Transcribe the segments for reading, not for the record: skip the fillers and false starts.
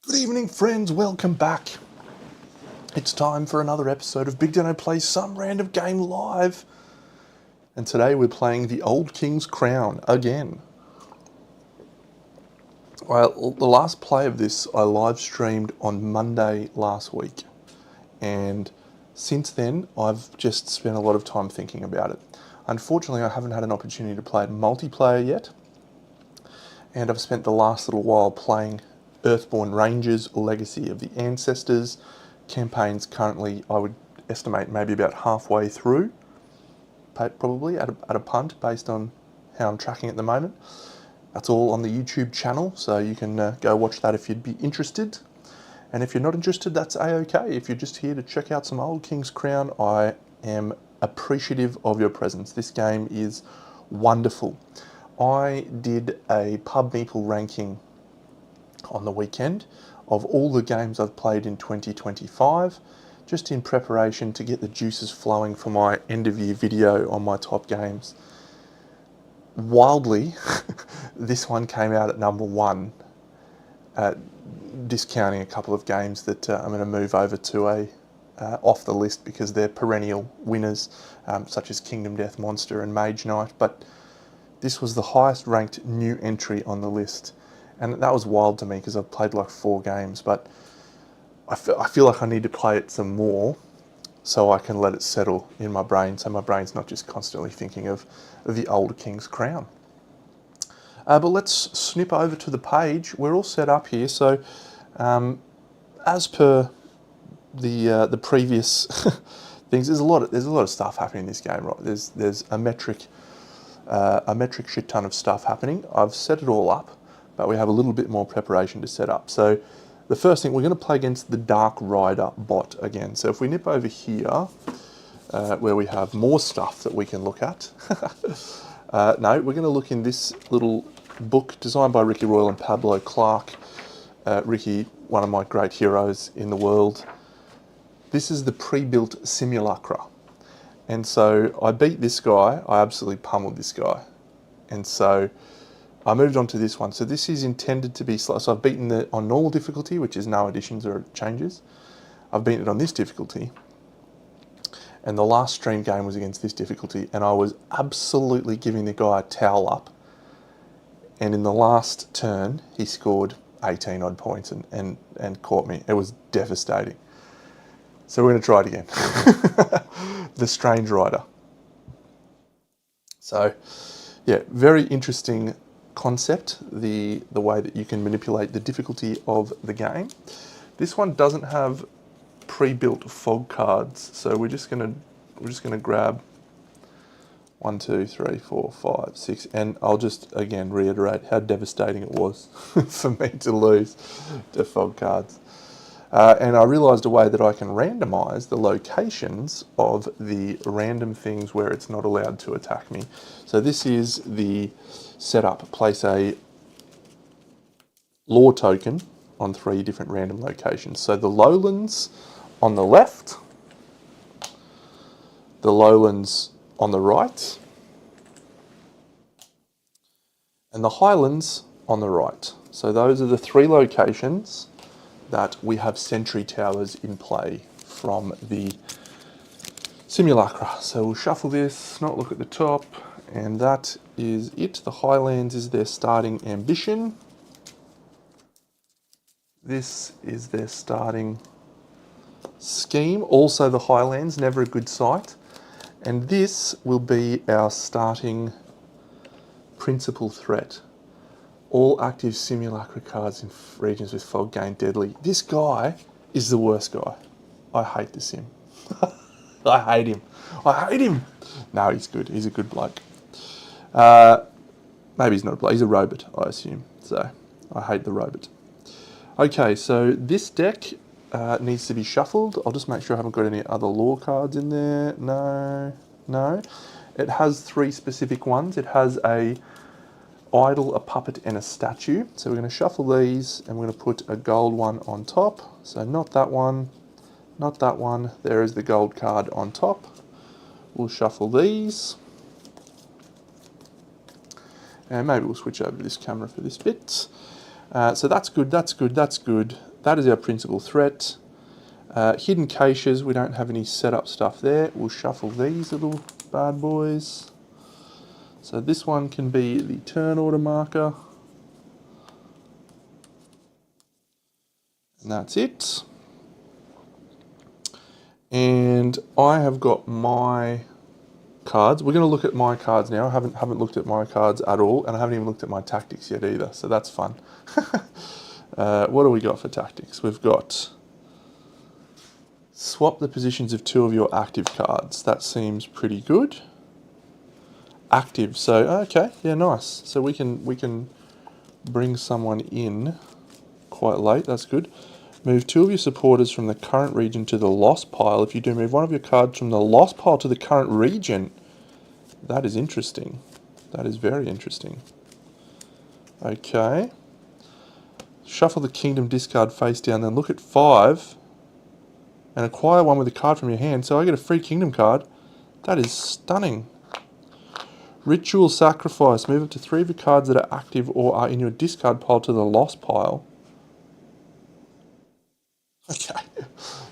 Good evening, friends. Welcome back. It's time for another episode of BigDenoPlays Some Random Game Live. And today we're playing the Old King's Crown again. Well, the last play of this I live streamed on Monday last week. And since then, I've just spent a lot of time thinking about it. Unfortunately, I haven't had an opportunity to play it multiplayer yet. And I've spent the last little while playing Earthborn Rangers, Legacy of the Ancestors. Campaign's currently, I would estimate, maybe about halfway through, probably at a punt, based on how I'm tracking at the moment. That's all on the YouTube channel, so you can go watch that if you'd be interested. And if you're not interested, that's a-okay. If you're just here to check out some Old King's Crown, I am appreciative of your presence. This game is wonderful. I did a Pub Meeple ranking on the weekend of all the games I've played in 2025, just in preparation to get the juices flowing for my end of year video on my top games. Wildly, this one came out at number one, discounting a couple of games that I'm going to move over to off the list because they're perennial winners, such as Kingdom Death Monster and Mage Knight, but this was the highest ranked new entry on the list. And that was wild to me because I've played like 4 games, but I feel like I need to play it some more so I can let it settle in my brain, so my brain's not just constantly thinking of the Old King's Crown. But let's snip over to the page. We're all set up here, so as per the previous things, there's a lot of stuff happening in this game, right? There's a metric shit ton of stuff happening. I've set it all up, but we have a little bit more preparation to set up. So the first thing, we're going to play against the Dark Rider bot again. So if we nip over here, where we have more stuff that we can look at. No, we're going to look in this little book designed by Ricky Royal and Pablo Clark. Ricky, one of my great heroes in the world. This is the pre-built Simulacra. And so I beat this guy, I absolutely pummeled this guy. And so I moved on to this one. So this is intended to be, so I've beaten it on normal difficulty, which is no additions or changes. I've beaten it on this difficulty. And the last stream game was against this difficulty, and I was absolutely giving the guy a towel up. And in the last turn, he scored 18 odd points and caught me. It was devastating. So we're going to try it again. The Strange Rider. So, yeah, very interesting concept, the way that you can manipulate the difficulty of the game. This one doesn't have pre-built fog cards, so we're just gonna grab 1, 2, 3, 4, 5, 6, and I'll just again reiterate how devastating it was for me to lose to fog cards. And I realised a way that I can randomise the locations of the random things where it's not allowed to attack me. So this is the setup. Place a lore token on 3 different random locations. So the lowlands on the left, the lowlands on the right, and the highlands on the right. So those are the 3 locations that we have sentry towers in play from the Simulacra. So we'll shuffle this, not look at the top, and that is it. The Highlands is their starting ambition. This is their starting scheme. Also the Highlands, never a good sight. And this will be our starting principal threat. All active Simulacra cards in regions with fog gain deadly. This guy is the worst guy. I hate the Sim. I hate him. I hate him. No, he's good. He's a good bloke. Maybe he's not a bloke. He's a robot, I assume. So I hate the robot. Okay, so this deck needs to be shuffled. I'll just make sure I haven't got any other lore cards in there. No. It has 3 specific ones. It has a idol, a puppet, and a statue. So we're going to shuffle these, and we're going to put a gold one on top. So not that one, not that one. There is the gold card on top. We'll shuffle these. And maybe we'll switch over to this camera for this bit. So that's good, that's good, that's good. that is our principal threat. Hidden caches, we don't have any setup stuff there. We'll shuffle these little bad boys. So this one can be the turn order marker. And that's it. And I have got my cards. We're going to look at my cards now. I haven't looked at my cards at all, and I haven't even looked at my tactics yet either, so that's fun. What do we got for tactics? We've got swap the positions of 2 of your active cards. That seems pretty good. Active, so okay, yeah, nice. So we can bring someone in quite late. That's good. Move 2 of your supporters from the current region to the lost pile. If you do, move 1 of your cards from the lost pile to the current region. That is interesting. That is very interesting. Okay. Shuffle the kingdom discard face down, then look at 5 and acquire 1 with a card from your hand. So I get a free kingdom card. That is stunning. Ritual sacrifice. Move up to 3 of your cards that are active or are in your discard pile to the lost pile. Okay,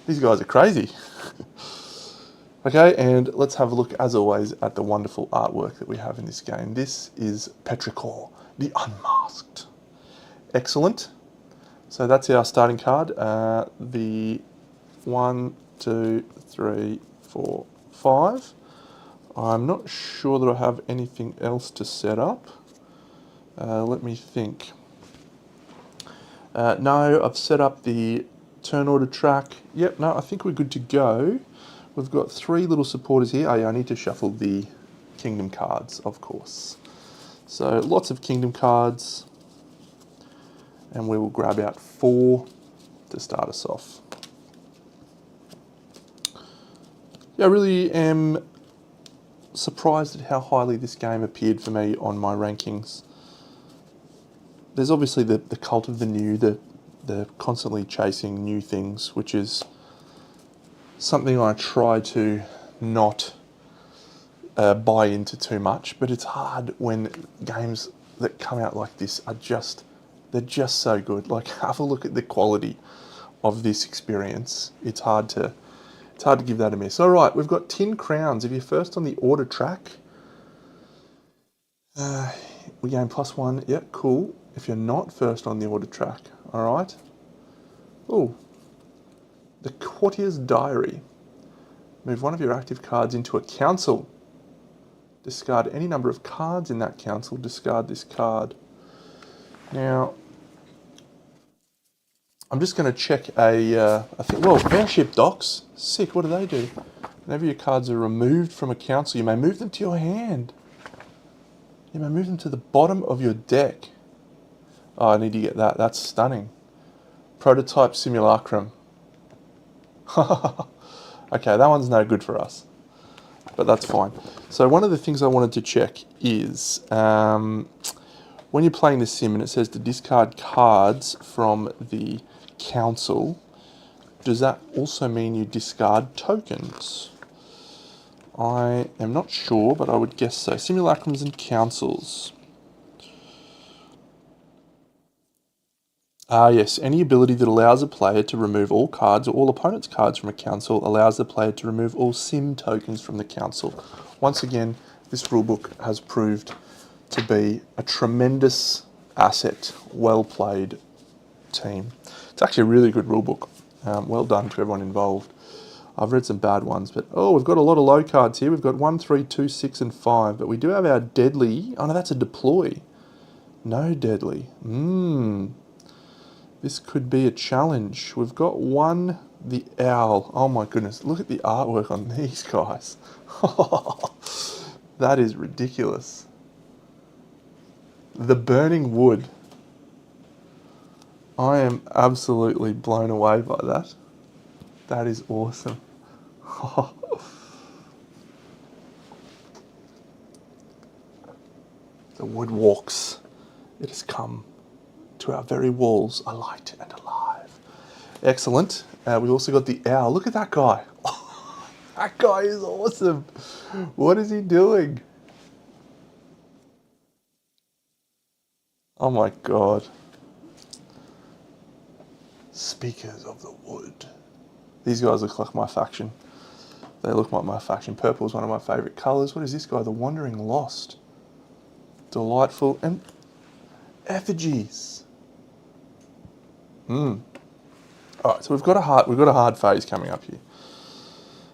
these guys are crazy. Okay, and let's have a look, as always, at the wonderful artwork that we have in this game. This is Petrichor, the Unmasked. Excellent. So that's our starting card. The 1, 2, 3, 4, 5. I'm not sure that I have anything else to set up. Let me think. No, I've set up the turn order track. Yep, no, I think we're good to go. We've got 3 little supporters here. Oh yeah, I need to shuffle the kingdom cards, of course. So lots of kingdom cards. And we will grab out 4 to start us off. Yeah, I really am surprised at how highly this game appeared for me on my rankings. There's obviously the cult of the new, the constantly chasing new things, which is something I try to not buy into too much, but it's hard when games that come out like this are they're just so good. Like, have a look at the quality of this experience. It's hard to give that a miss. All right, we've got 10 crowns. If you're first on the order track, we gain +1. Yep, cool. If you're not first on the order track, all right. Oh, the Courtier's Diary. Move 1 of your active cards into a council. Discard any number of cards in that council. Discard this card. Now, I'm just going to check Airship Docks. Sick, what do? Whenever your cards are removed from a council, you may move them to your hand. You may move them to the bottom of your deck. Oh, I need to get that. That's stunning. Prototype Simulacrum. Okay, that one's no good for us. But that's fine. So one of the things I wanted to check is when you're playing the sim and it says to discard cards from the council, does that also mean you discard tokens? I am not sure, but I would guess so. Simulacrums and councils. Yes, any ability that allows a player to remove all cards or all opponent's cards from a council allows the player to remove all sim tokens from the council. Once again, this rulebook has proved to be a tremendous asset. Well played, team. It's actually a really good rulebook. Well done to everyone involved. I've read some bad ones, but we've got a lot of low cards here. We've got 1, 3, 2, 6, and 5, but we do have our deadly. Oh no, that's a deploy. No deadly. This could be a challenge. We've got 1, the owl. Oh my goodness, look at the artwork on these guys. That is ridiculous. The burning wood. I am absolutely blown away by that. That is awesome. The wood walks. It has come to our very walls, alight and alive. Excellent. We've also got the owl. Look at that guy. That guy is awesome. What is he doing? Oh my god. Speakers of the Wood. These guys look like my faction. They look like my faction. Purple is one of my favourite colours. What is this guy? The Wandering Lost. Delightful. And effigies. Alright, so we've got a hard phase coming up here.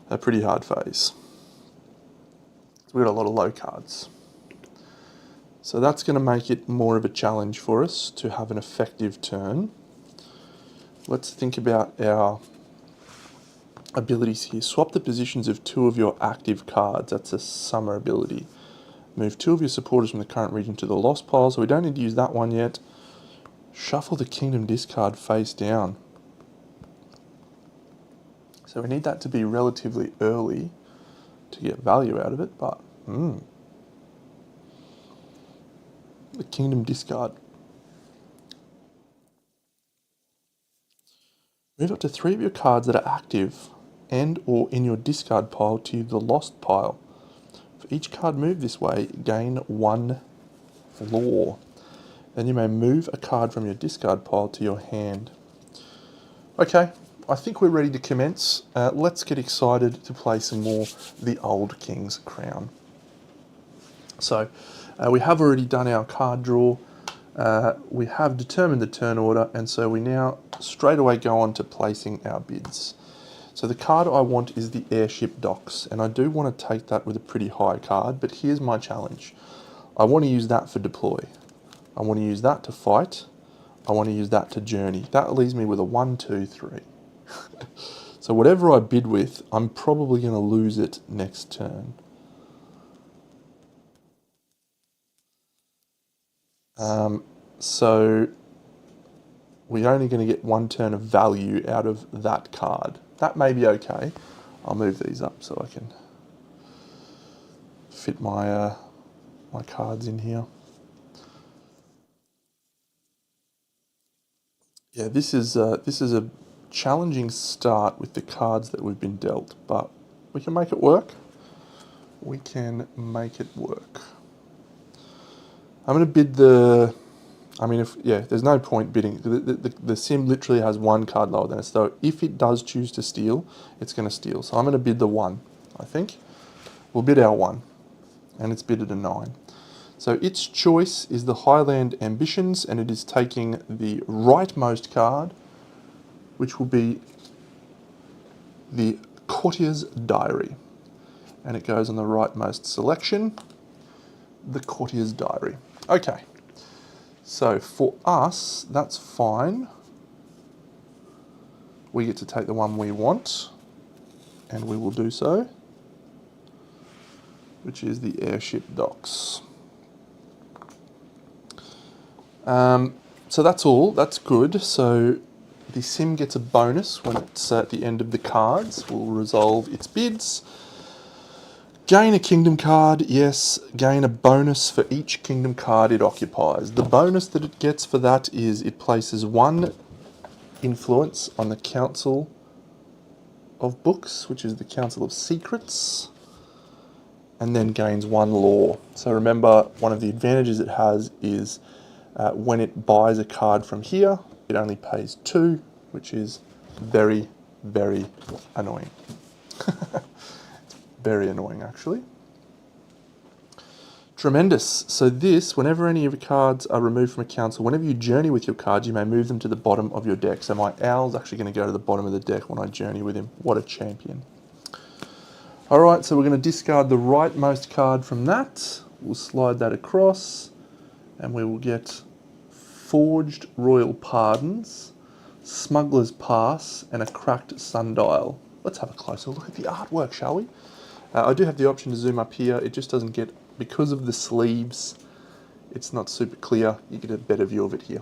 A pretty hard phase. We've got a lot of low cards. So that's going to make it more of a challenge for us to have an effective turn. Let's think about our abilities here. Swap the positions of 2 of your active cards. That's a summer ability. Move 2 of your supporters from the current region to the lost pile, so we don't need to use that one yet. Shuffle the Kingdom discard face down. So we need that to be relatively early to get value out of it, but the Kingdom discard. Move up to 3 of your cards that are active and or in your discard pile to the lost pile. For each card moved this way, gain 1 floor. Then you may move a card from your discard pile to your hand. Okay, I think we're ready to commence. Let's get excited to play some more The Old King's Crown. So, we have already done our card draw. We have determined the turn order, and so we now straight away go on to placing our bids. So the card I want is the Airship Docks, and I do want to take that with a pretty high card, but here's my challenge. I want to use that for deploy. I want to use that to fight. I want to use that to journey. That leaves me with a 1, 2, 3. So whatever I bid with, I'm probably going to lose it next turn. So we're only going to get 1 turn of value out of that card. That may be okay. I'll move these up so I can fit my my cards in here. Yeah, this is a challenging start with the cards that we've been dealt, but we can make it work. We can make it work. I'm going to bid the... I mean, there's no point bidding. The sim literally has 1 card lower than us, so if it does choose to steal, it's going to steal. So I'm going to bid the 1, I think. We'll bid our 1, and it's bidded a 9. So its choice is the Highland Ambitions, and it is taking the rightmost card, which will be the Courtier's Diary. And it goes on the rightmost selection, the Courtier's Diary. Okay. So for us, that's fine. We get to take the one we want, and we will do so, which is the Airship Docks. So that's all, that's good. So the sim gets a bonus when it's at the end of the cards. We'll resolve its bids. Gain a kingdom card, yes, gain a bonus for each kingdom card it occupies. The bonus that it gets for that is it places 1 influence on the Council of Books, which is the Council of Secrets, and then gains 1 law. So remember, one of the advantages it has is when it buys a card from here, it only pays 2, which is very, very annoying. Very annoying, actually. Tremendous. So this, whenever any of your cards are removed from a council, whenever you journey with your cards, you may move them to the bottom of your deck. So my owl's actually going to go to the bottom of the deck when I journey with him. What a champion. All right, so we're going to discard the rightmost card from that. We'll slide that across, and we will get Forged Royal Pardons, Smuggler's Pass, and a Cracked Sundial. Let's have a closer look at the artwork, shall we? I do have the option to zoom up here. It just doesn't get, because of the sleeves, it's not super clear. You get a better view of it here.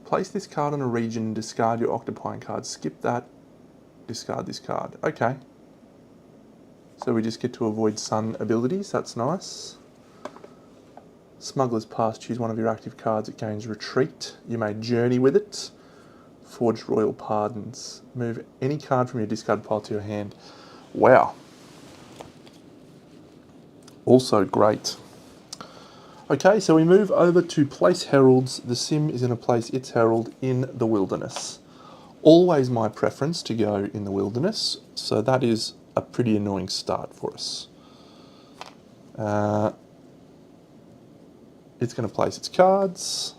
Place this card on a region, discard your occupying card. Skip that, discard this card. Okay. So we just get to avoid sun abilities. That's nice. Smuggler's Pass. Choose one of your active cards. It gains retreat. You may journey with it. Forged Royal Pardons. Move any card from your discard pile to your hand. Wow. Also great. Okay, so we move over to place heralds. The sim is going to place its herald in the wilderness. always my preference to go in the wilderness, so that is a pretty annoying start for us. It's going to place its cards.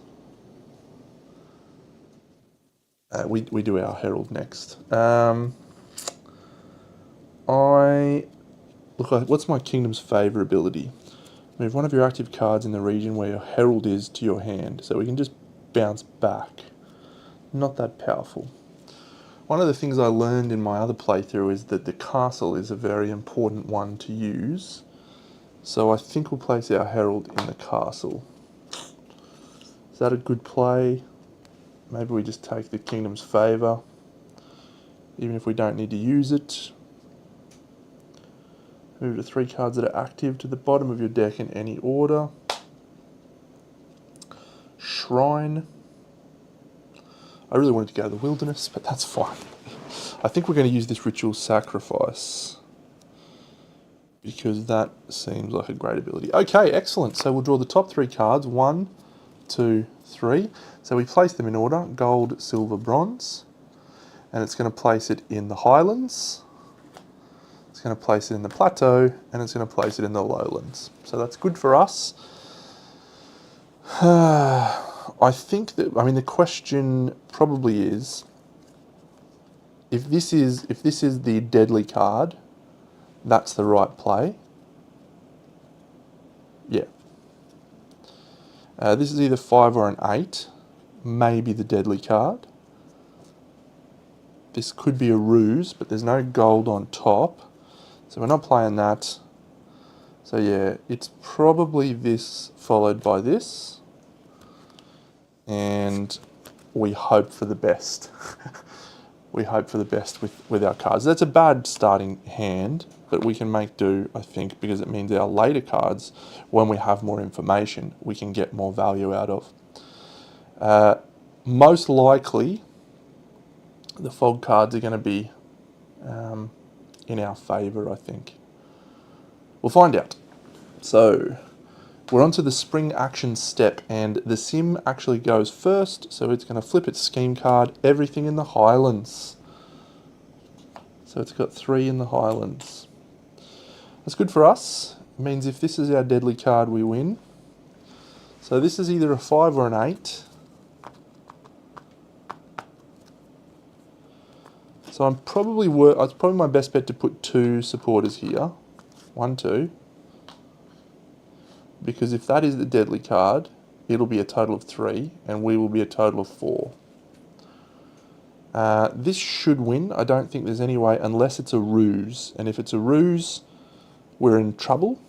We do our herald next. What's my kingdom's favour ability? Move one of your active cards in the region where your herald is to your hand, so we can just bounce back. Not that powerful. One of the things I learned in my other playthrough is that the castle is a very important one to use. So I think we'll place our herald in the castle. Is that a good play? Maybe we just take the kingdom's favour, even if we don't need to use it. Move the 3 cards that are active to the bottom of your deck in any order. Shrine. I really wanted to go to the wilderness, but that's fine. I think we're going to use this ritual sacrifice, because that seems like a great ability. Okay, excellent. So we'll draw the top 3 cards. 1, 2, 3. So we place them in order. Gold, silver, bronze. And it's going to place it in the highlands. It's going to place it in the plateau. And it's going to place it in the lowlands. So that's good for us. I think that, the question probably is, if this is the deadly card, that's the right play. Yeah. This is either 5 or an 8, maybe the deadly card. This could be a ruse, but there's no gold on top, so we're not playing that. So yeah, it's probably this followed by this, and we hope for the best. We hope for the best with our cards. That's a bad starting hand, but we can make do, I think, because it means our later cards, when we have more information, we can get more value out of. Most likely, the fog cards are going to be in our favour, I think. We'll find out. So, we're on to the spring action step, and the sim actually goes first, so it's going to flip its scheme card, everything in the highlands. So it's got 3 in the highlands. That's good for us. It means if this is our deadly card, we win. So this is either a 5 or an 8. So it's probably my best bet to put 2 supporters here. 1, 2. Because if that is the deadly card, it'll be a total of 3, and we will be a total of 4. This should win. I don't think there's any way, unless it's a ruse. And if it's a ruse, we're in trouble.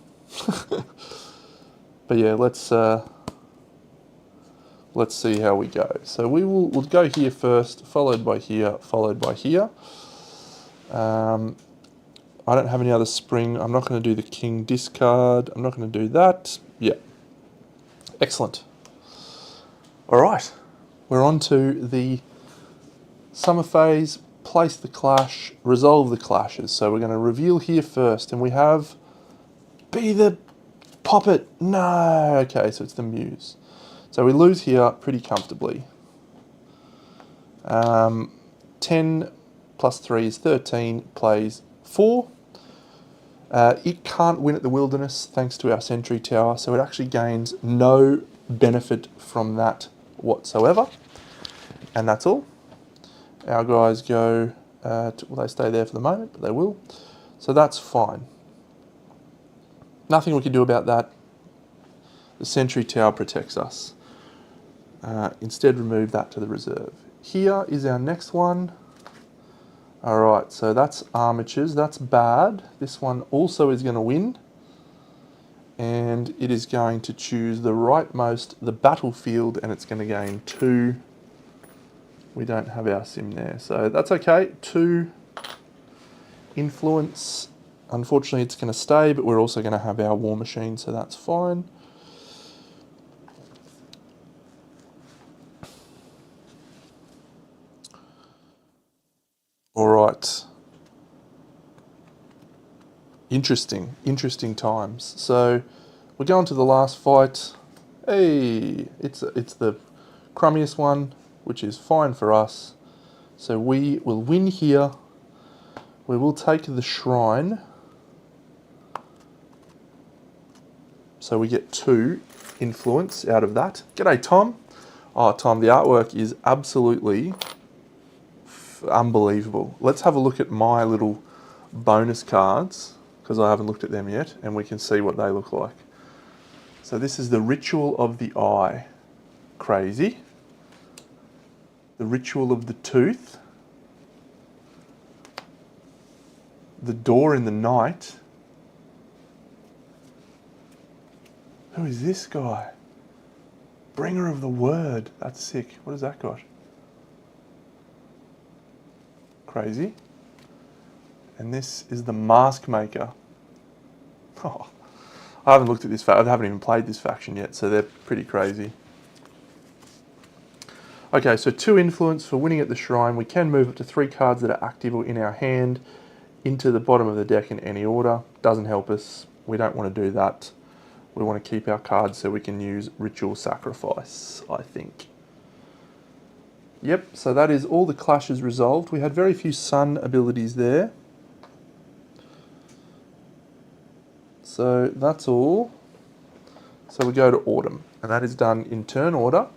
But yeah, let's see how we go. So we'll go here first, followed by here, followed by here. I don't have any other spring. I'm not going to do the king discard. I'm not going to do that. Yeah. Excellent. All right. We're on to the summer phase. Place the clash. Resolve the clashes. So we're going to reveal here first. And we have... Be the poppet. No. Okay, so it's the muse. So we lose here pretty comfortably. 10 plus 3 is 13. Plays 4. It can't win at the wilderness thanks to our sentry tower, so it actually gains no benefit from that whatsoever. And that's all. Our guys go, well, they stay there for the moment, but they will. So that's fine. Nothing we can do about that. The sentry tower protects us. Instead, remove that to the reserve. Here is our next one. Alright, so that's armatures, that's bad. This one also is going to win. And it is going to choose the rightmost, the battlefield, and it's going to gain 2. We don't have our sim there, so that's okay. 2 influence. Unfortunately, it's going to stay, but we're also going to have our war machine, so that's fine. All right. Interesting times. So we're going to the last fight. Hey, it's the crummiest one, which is fine for us. So we will win here. We will take the shrine. So we get 2 influence out of that. G'day, Tom. Oh, Tom, the artwork is absolutely unbelievable. Let's have a look at my little bonus cards, because I haven't looked at them yet, and we can see what they look like. So this is the Ritual of the Eye. Crazy. The Ritual of the Tooth. The Door in the Night. Who is this guy? Bringer of the Word. That's sick. What has that got? Crazy. And this is the Mask Maker. Oh, I haven't looked at this. I haven't even played this faction yet, so they're pretty crazy. Okay, so 2 influence for winning at the shrine. We can move up to 3 cards that are active or in our hand into the bottom of the deck in any order. Doesn't help us. We don't want to do that. We want to keep our cards so we can use Ritual Sacrifice, I think. Yep, so that is all the clashes resolved. We had very few sun abilities there. So that's all. So we go to Autumn, and that is done in turn order.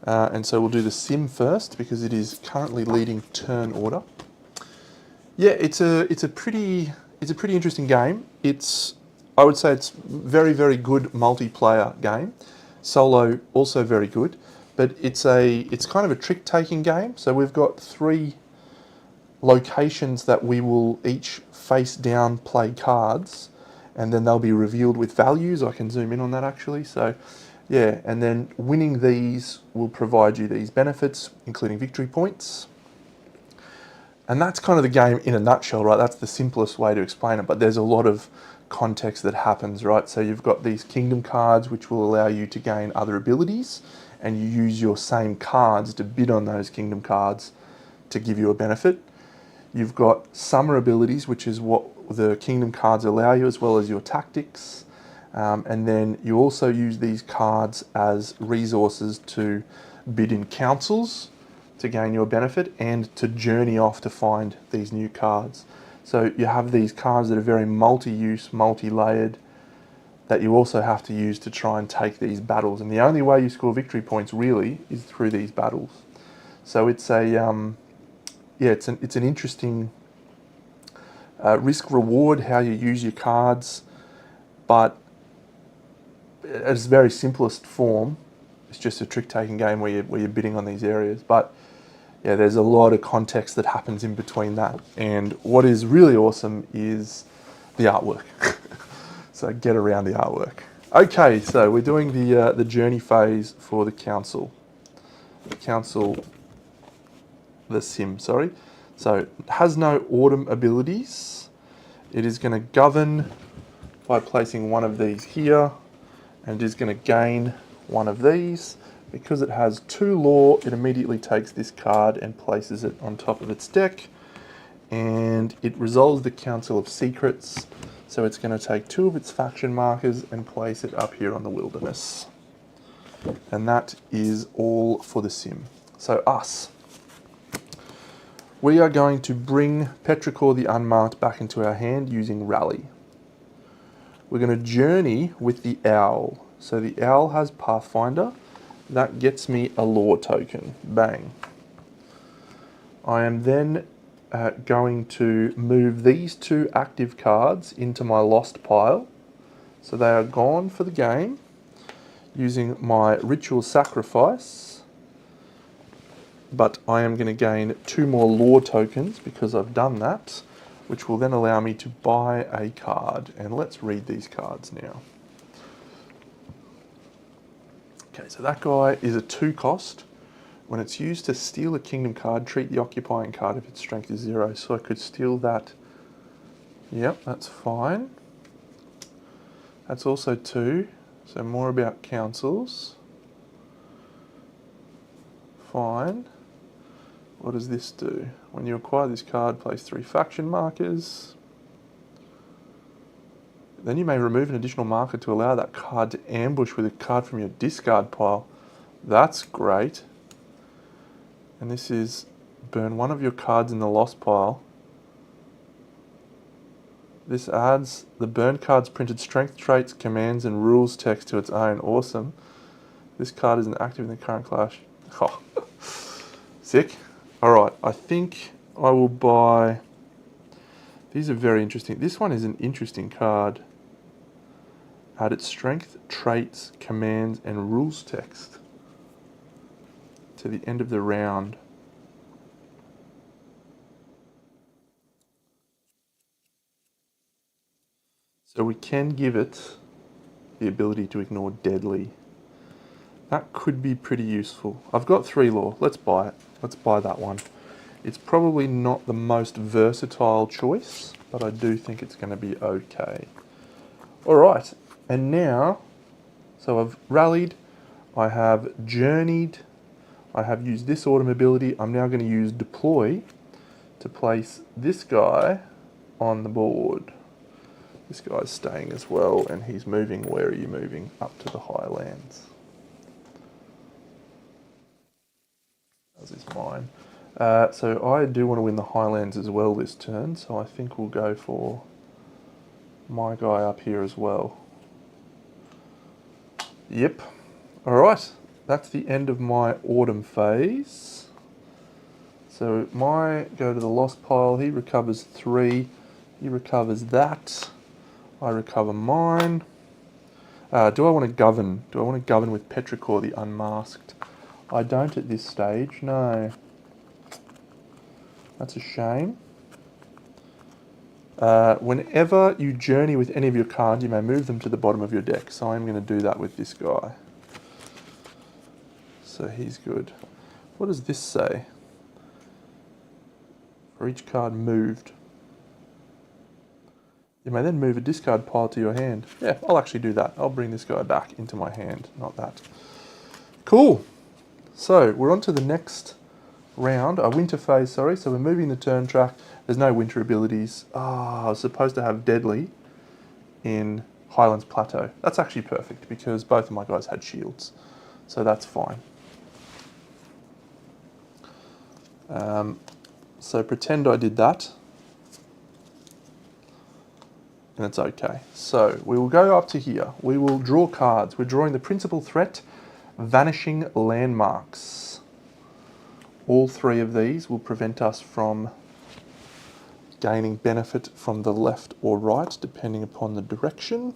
And so we'll do the sim first because it is currently leading turn order. Yeah, it's a pretty interesting game. I would say it's very, very good multiplayer game. Solo also very good, but it's kind of a trick-taking game. So we've got 3 locations that we will each face down play cards, and then they'll be revealed with values. I can zoom in on that actually. So yeah, and then winning these will provide you these benefits, including victory points. And that's kind of the game in a nutshell, right? That's the simplest way to explain it, but there's a lot of context that happens, right? So you've got these kingdom cards which will allow you to gain other abilities, and you use your same cards to bid on those kingdom cards to give you a benefit. You've got summer abilities, which is what the kingdom cards allow you, as well as your tactics. And then you also use these cards as resources to bid in councils to gain your benefit and to journey off to find these new cards. So you have these cards that are very multi-use, multi-layered, that you also have to use to try and take these battles. And the only way you score victory points really is through these battles. So it's a it's an interesting risk reward how you use your cards, but at its very simplest form, it's just a trick-taking game where you're bidding on these areas. But yeah, there's a lot of context that happens in between that. And what is really awesome is the artwork. So get around the artwork. Okay, so we're doing the journey phase for the council. The sim, sorry. So it has no autumn abilities. It is going to govern by placing one of these here, and it is going to gain one of these. Because it has 2 law, it immediately takes this card and places it on top of its deck, and it resolves the Council of Secrets. So it's going to take 2 of its faction markers and place it up here on the wilderness. And that is all for the sim. So us. We are going to bring Petrichor the Unmarked back into our hand using Rally. We're going to journey with the Owl. So the Owl has Pathfinder. That gets me a lore token. Bang. I am then going to move these 2 active cards into my lost pile. So they are gone for the game using my Ritual Sacrifice. But I am going to gain 2 more lore tokens because I've done that, which will then allow me to buy a card. And let's read these cards now. Okay, so that guy is a 2 cost. When it's used to steal a kingdom card, treat the occupying card if its strength is 0. So I could steal that. Yep, that's fine. That's also 2. So more about councils. Fine. What does this do? When you acquire this card, place 3 faction markers. Then you may remove an additional marker to allow that card to ambush with a card from your discard pile. That's great. And this is Burn one of your cards in the lost pile. This adds the burn card's printed strength traits, commands, and rules text to its own. Awesome. This card isn't active in the current clash. Oh. Sick. Alright, I think I will buy... These are very interesting. This one is an interesting card. Add its strength, traits, commands, and rules text to the end of the round. So we can give it the ability to ignore deadly. That could be pretty useful. I've got 3 lore. Let's buy it. Let's buy that one. It's probably not the most versatile choice, but I do think it's going to be okay. Alright, and now, so I've rallied, I have journeyed, I have used this autumn ability. I'm now going to use deploy to place this guy on the board. This guy's staying as well, and he's moving. Where are you moving? Up to the highlands. As is mine. So I do want to win the highlands as well this turn, so I think we'll go for my guy up here as well. Yep. Alright, that's the end of my autumn phase. So my go to the lost pile, he recovers 3, he recovers that, I recover mine. Do I want to govern? Do I want to govern with Petrichor the Unmasked? I don't at this stage, no. That's a shame. Whenever you journey with any of your cards, you may move them to the bottom of your deck. So I'm going to do that with this guy. So he's good. What does this say? For each card moved, you may then move a discard pile to your hand. Yeah, I'll actually do that. I'll bring this guy back into my hand, not that. Cool. So we're on to the next round, a winter phase, sorry. So we're moving the turn track. There's no winter abilities. I was supposed to have Deadly in Highlands Plateau. That's actually perfect because both of my guys had shields. So that's fine. So pretend I did that. And it's okay. So we will go up to here. We will draw cards. We're drawing the principal threat, vanishing landmarks. All 3 of these will prevent us from gaining benefit from the left or right, depending upon the direction.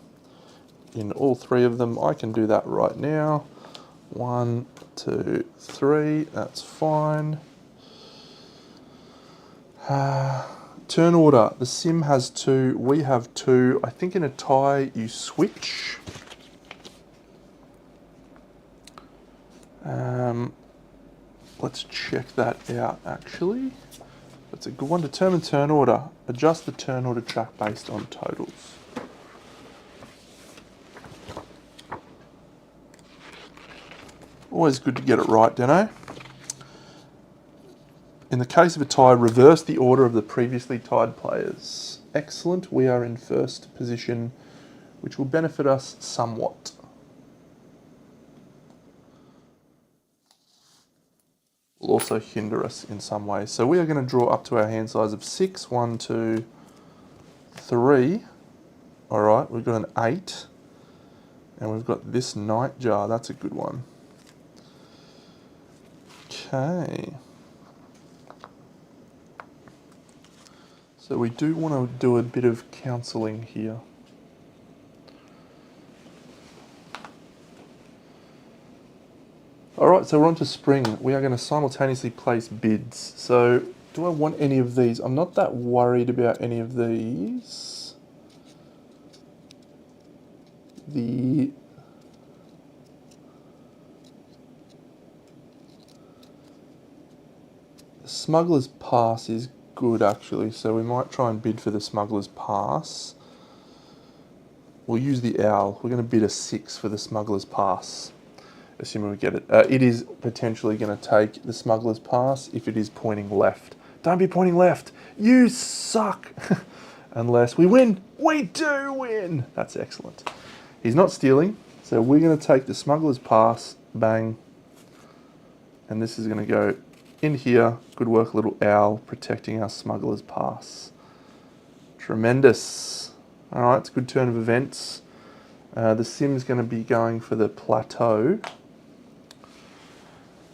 In all 3 of them, I can do that right now. 1, 2, 3, that's fine. Turn order. The sim has 2, we have 2. I think in a tie you switch. Let's check that out actually. That's a good one. Determine turn order. Adjust the turn order track based on totals. Always good to get it right, Deno. In the case of a tie, reverse the order of the previously tied players. Excellent, we are in first position, which will benefit us somewhat. Will also hinder us in some ways. So we are going to draw up to our hand size of 6. 1, 2, 3. Alright, we've got an 8. And we've got this nightjar, that's a good one. Okay. So we do want to do a bit of counselling here. Alright, so we're on to spring. We are going to simultaneously place bids. So, do I want any of these? I'm not that worried about any of these. The Smuggler's Pass is good actually, so we might try and bid for the Smuggler's Pass. We'll use the Owl. We're going to bid a 6 for the Smuggler's Pass, assuming we get it. It is potentially going to take the Smuggler's Pass if it is pointing left. Don't be pointing left. You suck. Unless we win. We do win. That's excellent. He's not stealing, so we're going to take the Smuggler's Pass. Bang. And this is going to go In here, good work, little owl, protecting our smuggler's pass. Tremendous. Alright, it's a good turn of events. The sim's going to be going for the plateau.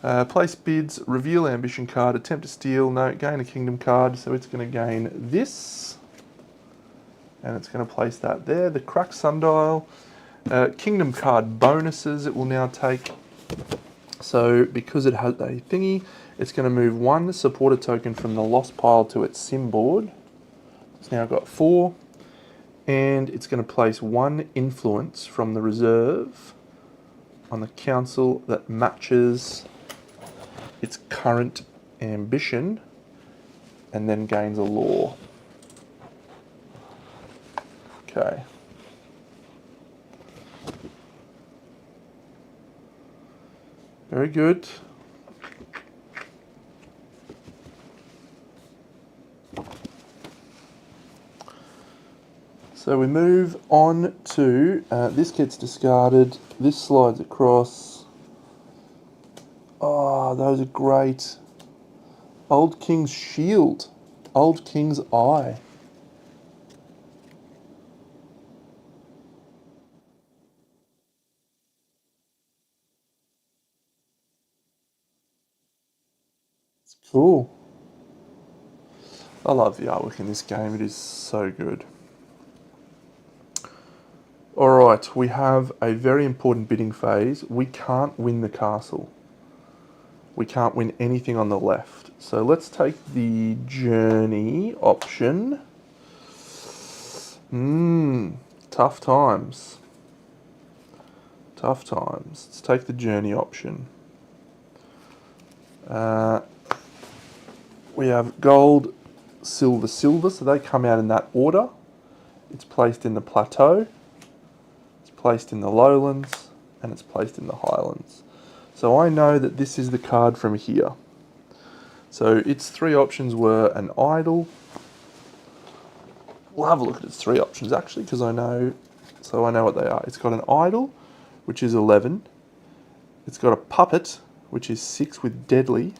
Place bids, reveal ambition card, attempt to steal, no, gain a kingdom card, so it's going to gain this. And it's going to place that there. The cracked sundial, kingdom card bonuses it will now take. So because it has a thingy, it's going to move one supporter token from the lost pile to its sim board. It's now got 4. And it's going to place 1 influence from the reserve on the council that matches its current ambition, and then gains a law. Okay. Very good. So we move on to, this gets discarded, this slides across. Oh, those are great. Old King's Shield, Old King's Eye. It's cool. I love the artwork in this game, it is so good. Alright, we have a very important bidding phase. We can't win the castle. We can't win anything on the left. So let's take the journey option. Tough times. Tough times. Let's take the journey option. We have gold, silver, silver, so they come out in that order. It's placed in the plateau, it's placed in the lowlands, and it's placed in the highlands. So I know that this is the card from here. So its 3 options were an idol. We'll have a look at its 3 options actually, because I know what they are. It's got an idol, which is 11. It's got a puppet, which is 6 with deadly.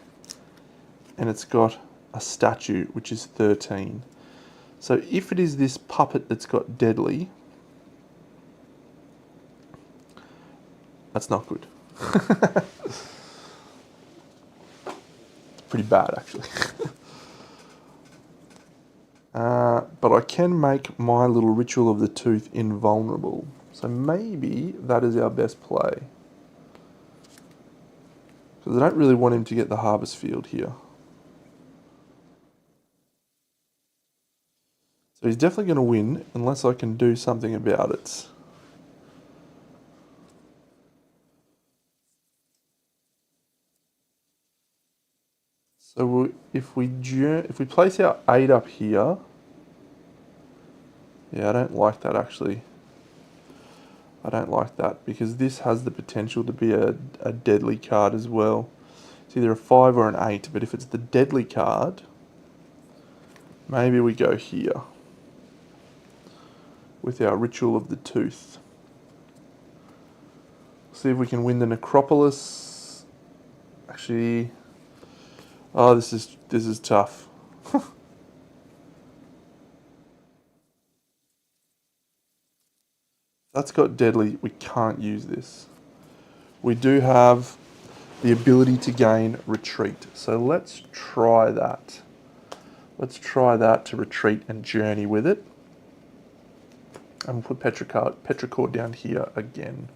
And it's got a statue, which is 13. So if it is this puppet that's got deadly, that's not good. It's pretty bad, actually. But I can make my little Ritual of the Tooth invulnerable. So maybe that is our best play. Because I don't really want him to get the harvest field here. So he's definitely going to win unless I can do something about it. So if we place our 8 up here, yeah, I don't like that actually. I don't like that because this has the potential to be a deadly card as well. It's either a 5 or an 8, but if it's the deadly card, maybe we go here with our Ritual of the Tooth. See if we can win the Necropolis. Actually, oh, this is tough. That's got deadly. We can't use this. We do have the ability to gain retreat. So let's try that. Let's try that to retreat and journey with it. And we'll put Petrichor down here again.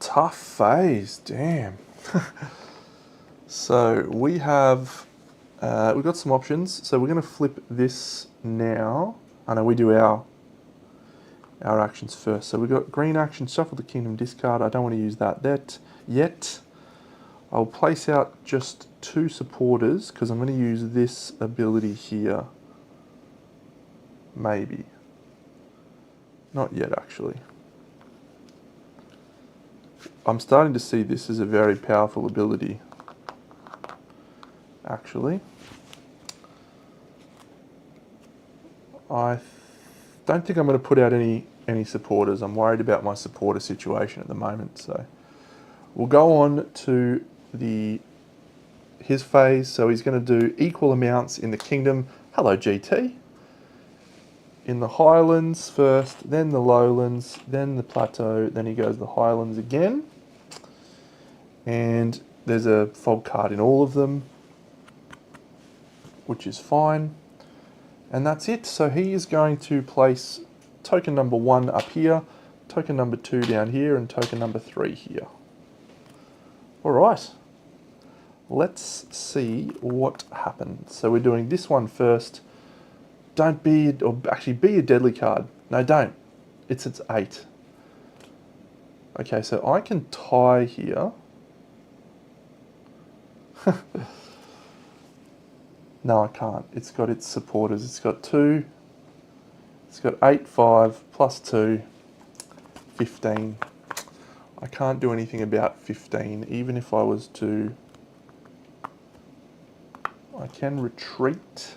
Tough phase, damn. So we have, we've got some options. So we're going to flip this now. I know we do our actions first. So we've got green action, shuffle the kingdom, discard. I don't want to use that yet. I'll place out just 2 supporters because I'm going to use this ability here. Maybe. Not yet, actually. I'm starting to see this as a very powerful ability. Actually. I don't think I'm going to put out any supporters. I'm worried about my supporter situation at the moment. So we'll go on to the his phase. So he's going to do equal amounts in the kingdom. Hello, GT. In the highlands first, then the lowlands, then the plateau, then he goes the highlands again. And there's a fog card in all of them, which is fine. And that's it. So he is going to place token number 1 up here, token number 2 down here, and token number 3 here. All right. Let's see what happens. So we're doing this one first. Don't be, or actually be a deadly card. No, don't. It's 8. Okay, so I can tie here. No, I can't. It's got its supporters. It's got 2. It's got 8, 5, plus 2, 15. I can't do anything about 15, even if I was to... I can retreat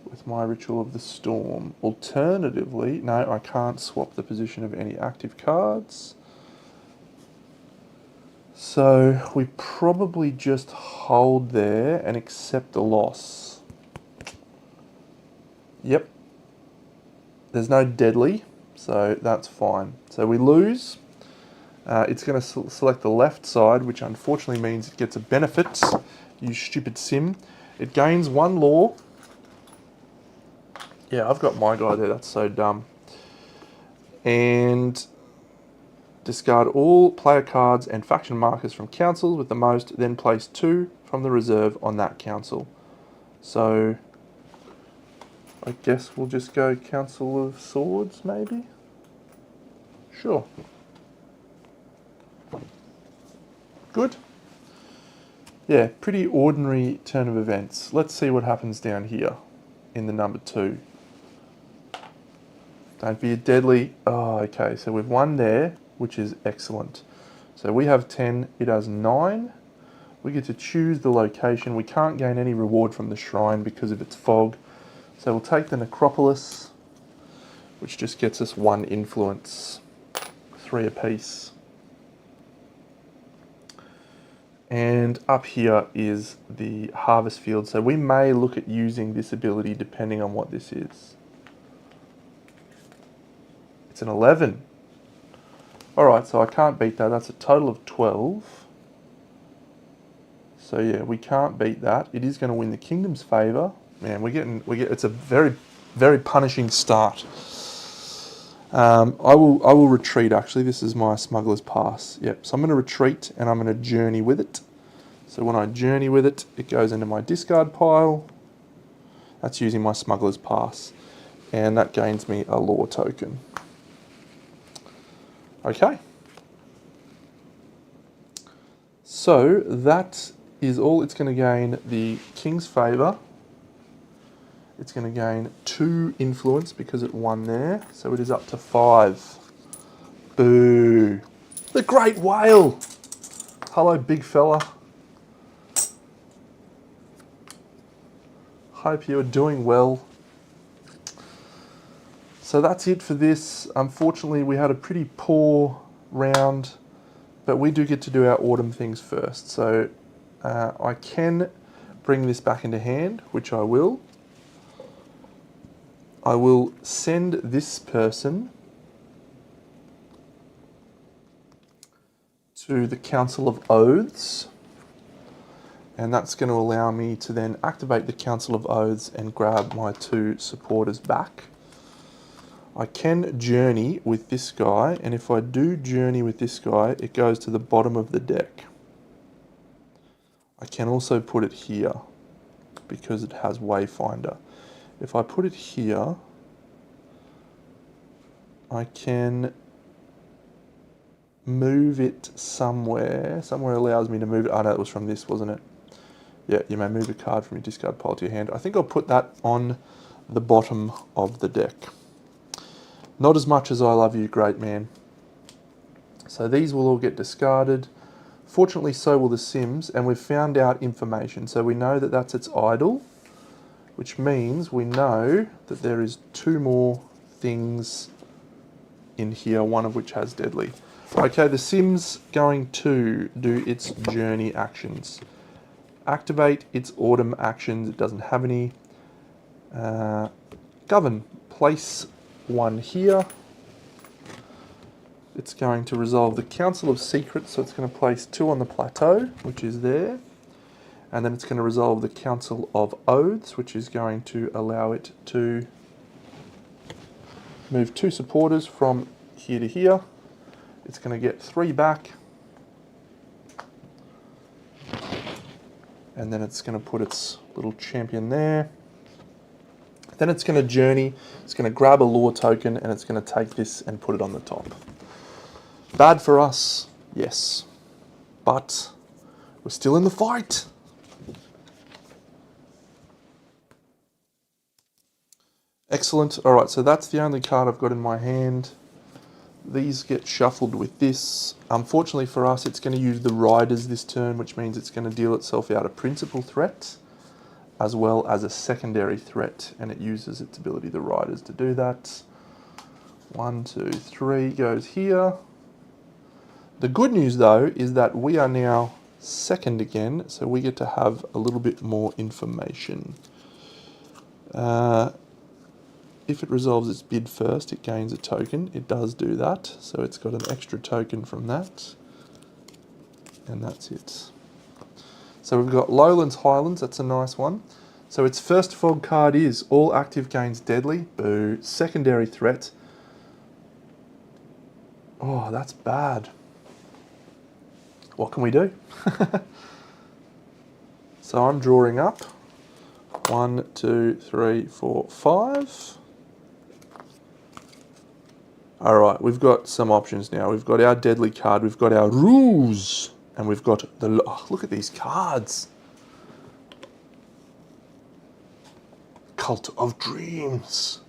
with my Ritual of the Storm. Alternatively, no, I can't swap the position of any active cards. So we probably just hold there and accept the loss. Yep. There's no deadly, so that's fine. So we lose. It's going to select the left side, which unfortunately means it gets a benefit. You stupid sim. It gains 1 law. Yeah, I've got my guy there. That's so dumb. And discard all player cards and faction markers from councils with the most, then place 2 from the reserve on that council. So I guess we'll just go Council of Swords, maybe? Sure. Good. Yeah, pretty ordinary turn of events. Let's see what happens down here in the number 2. Don't be a deadly... Oh, okay, so we've won there, which is excellent. So we have 10, it has 9. We get to choose the location. We can't gain any reward from the shrine because of its fog. So we'll take the Necropolis, which just gets us 1 influence, 3 apiece. And up here is the Harvest Field. So we may look at using this ability depending on what this is. It's an 11. Alright, so I can't beat that. That's a total of 12. So yeah, we can't beat that. It is going to win the Kingdom's favour. Man, it's a very, very punishing start. I will retreat actually. This is my Smuggler's Pass. Yep, so I'm going to retreat and I'm going to journey with it. So when I journey with it, it goes into my discard pile. That's using my Smuggler's Pass. And that gains me a lore token. Okay. So that is all it's going to gain the King's favour. It's going to gain 2 influence because it won there. So it is up to 5. Boo. The Great Whale. Hello, big fella. Hope you're doing well. So that's it for this. Unfortunately, we had a pretty poor round, but we do get to do our autumn things first. So I can bring this back into hand, which I will. I will send this person to the Council of Oaths, and that's going to allow me to then activate the Council of Oaths and grab my 2 supporters back. I can journey with this guy, and if I do journey with this guy, it goes to the bottom of the deck. I can also put it here because it has Wayfinder. If I put it here, I can move it somewhere. Somewhere allows me to move it. Oh no, it was from this, wasn't it? Yeah, you may move a card from your discard pile to your hand. I think I'll put that on the bottom of the deck. Not as much as I love you, great man. So these will all get discarded. Fortunately, so will the Sims, and we've found out information. So we know that that's its idol, which means we know that there is 2 more things in here, one of which has deadly. Okay, the Sim's going to do its journey actions. activate its autumn actions. It doesn't have any. Govern, place one here. It's going to resolve the Council of Secrets, so it's going to place 2 on the plateau, which is there. And then it's going to resolve the Council of Oaths, which is going to allow it to move 2 supporters from here to here. It's going to get 3 back. And then it's going to put its little champion there. Then it's going to journey, it's going to grab a lore token, and it's going to take this and put it on the top. Bad for us, yes. But we're still in the fight. Excellent. All right, so that's the only card I've got in my hand. These get shuffled with this. Unfortunately for us, it's going to use the Riders this turn, which means it's going to deal itself out a principal threat, as well as a secondary threat, and it uses its ability, the Riders, to do that. 1, 2, 3 goes here. The good news, though, is that we are now second again, so we get to have a little bit more information. If it resolves its bid first, it gains a token. It does do that, so it's got an extra token from that. And that's it. So we've got Lowlands, Highlands, that's a nice one. So its first fog card is all active gains deadly. Boo. Secondary threat. Oh, that's bad. What can we do? So I'm drawing up. 1, 2, 3, 4, 5. Alright, we've got some options now. We've got our deadly card, we've got our Ruse, and we've got the... Oh, look at these cards. Cult of Dreams.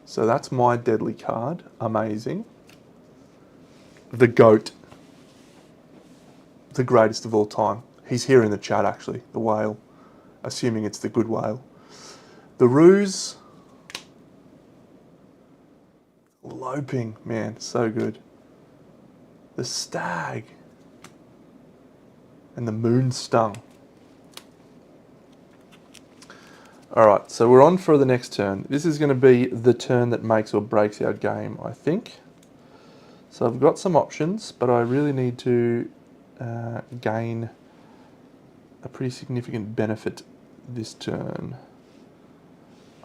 So that's my deadly card. Amazing. The GOAT. The greatest of all time. He's here in the chat, actually. The whale. Assuming it's the good whale. The Ruse. Loping, man, so good. The Stag. And the Moonstung. Alright, so we're on for the next turn. This is going to be the turn that makes or breaks our game, I think. So I've got some options, but I really need to gain a pretty significant benefit this turn.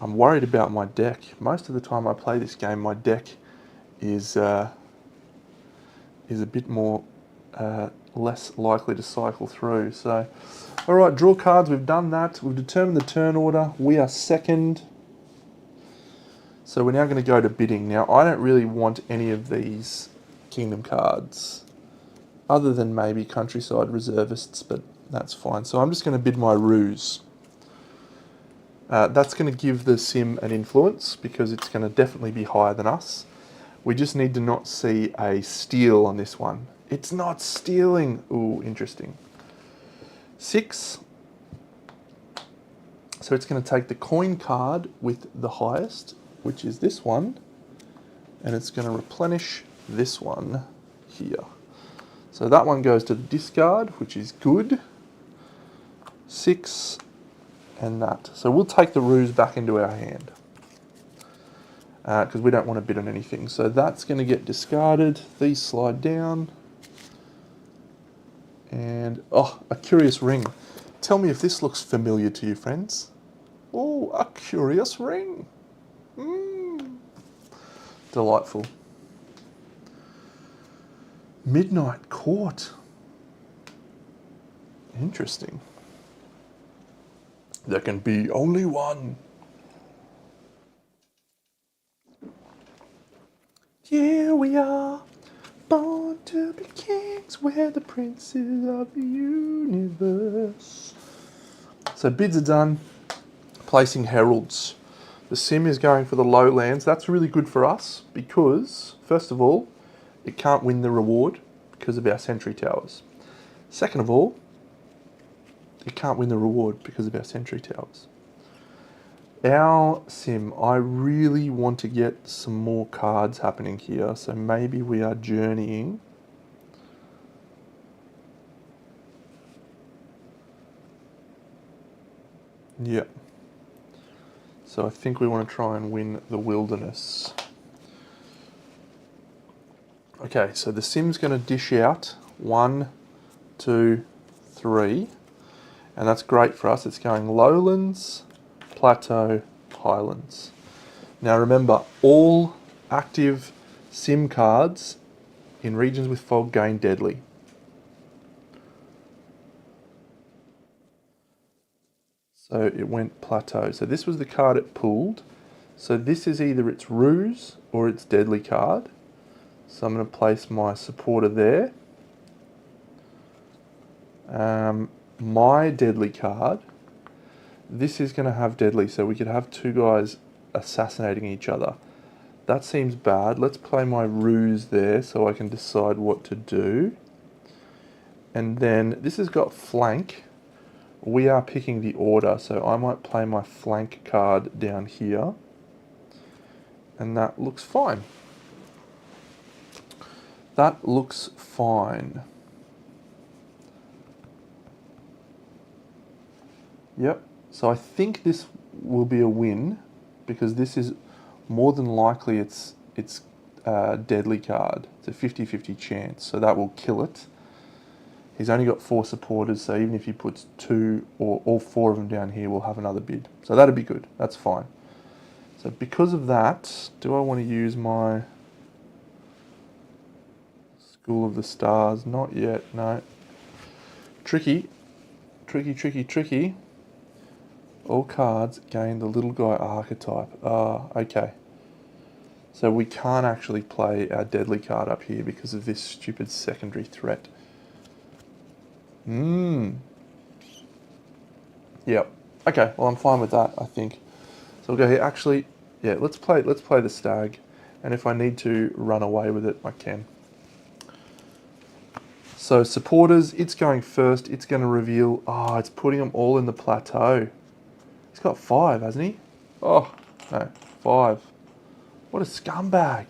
I'm worried about my deck. Most of the time I play this game, my deck is a bit more less likely to cycle through. So, all right, draw cards. We've done that. We've determined the turn order. We are second. So we're now going to go to bidding. Now, I don't really want any of these Kingdom cards, other than maybe Countryside Reservists, but that's fine. So I'm just going to bid my Ruse. That's going to give the sim an influence because it's going to definitely be higher than us. We just need to not see a steal on this one. It's not stealing. Ooh, interesting. 6. So it's going to take the coin card with the highest, which is this one, and it's going to replenish this one here. So that one goes to the discard, which is good. 6. And that. So we'll take the Ruse back into our hand because we don't want to bid on anything. So that's going to get discarded. These slide down. And, oh, a curious ring. Tell me if this looks familiar to you, friends. Oh, a curious ring. Delightful. Midnight Court. Interesting. There can be only one. Here we are, born to be kings, we're the princes of the universe. So bids are done. Placing heralds. The sim is going for the lowlands. That's really good for us because, first of all, it can't win the reward because of our sentry towers. Second of all, it can't win the reward because of our sentry towers. Our sim, I really want to get some more cards happening here, so maybe we are journeying. Yep. So I think we want to try and win the wilderness. Okay, so the sim's going to dish out 1, 2, 3, and that's great for us. It's going lowlands, plateau, highlands. Now remember, all active sim cards in regions with fog gain deadly. So it went plateau. So this was the card it pulled. So this is either its ruse or its deadly card. So I'm going to place my supporter there. My deadly card, this is going to have deadly, so we could have two guys assassinating each other. That seems bad. Let's play my ruse there so I can decide what to do. And then this has got flank. We are picking the order, so I might play my flank card down here. And that looks fine. That looks fine. Yep, so I think this will be a win because this is more than likely its deadly card. It's a 50-50 chance, so that will kill it. He's only got 4 supporters, so even if he puts 2 or all 4 of them down here, we'll have another bid. So that'd be good, that's fine. So because of that, do I want to use my School of the Stars? Not yet, no. Tricky, tricky, tricky, tricky. All cards gain the little guy archetype. Ah, okay. So we can't actually play our deadly card up here because of this stupid secondary threat. Yep. Okay, well I'm fine with that, I think. So we'll go here. Actually, yeah, let's play the stag. And if I need to run away with it, I can. So supporters, it's going first. It's going to reveal, it's putting them all in the plateau. He's got 5, hasn't he? Oh, no, 5. What a scumbag.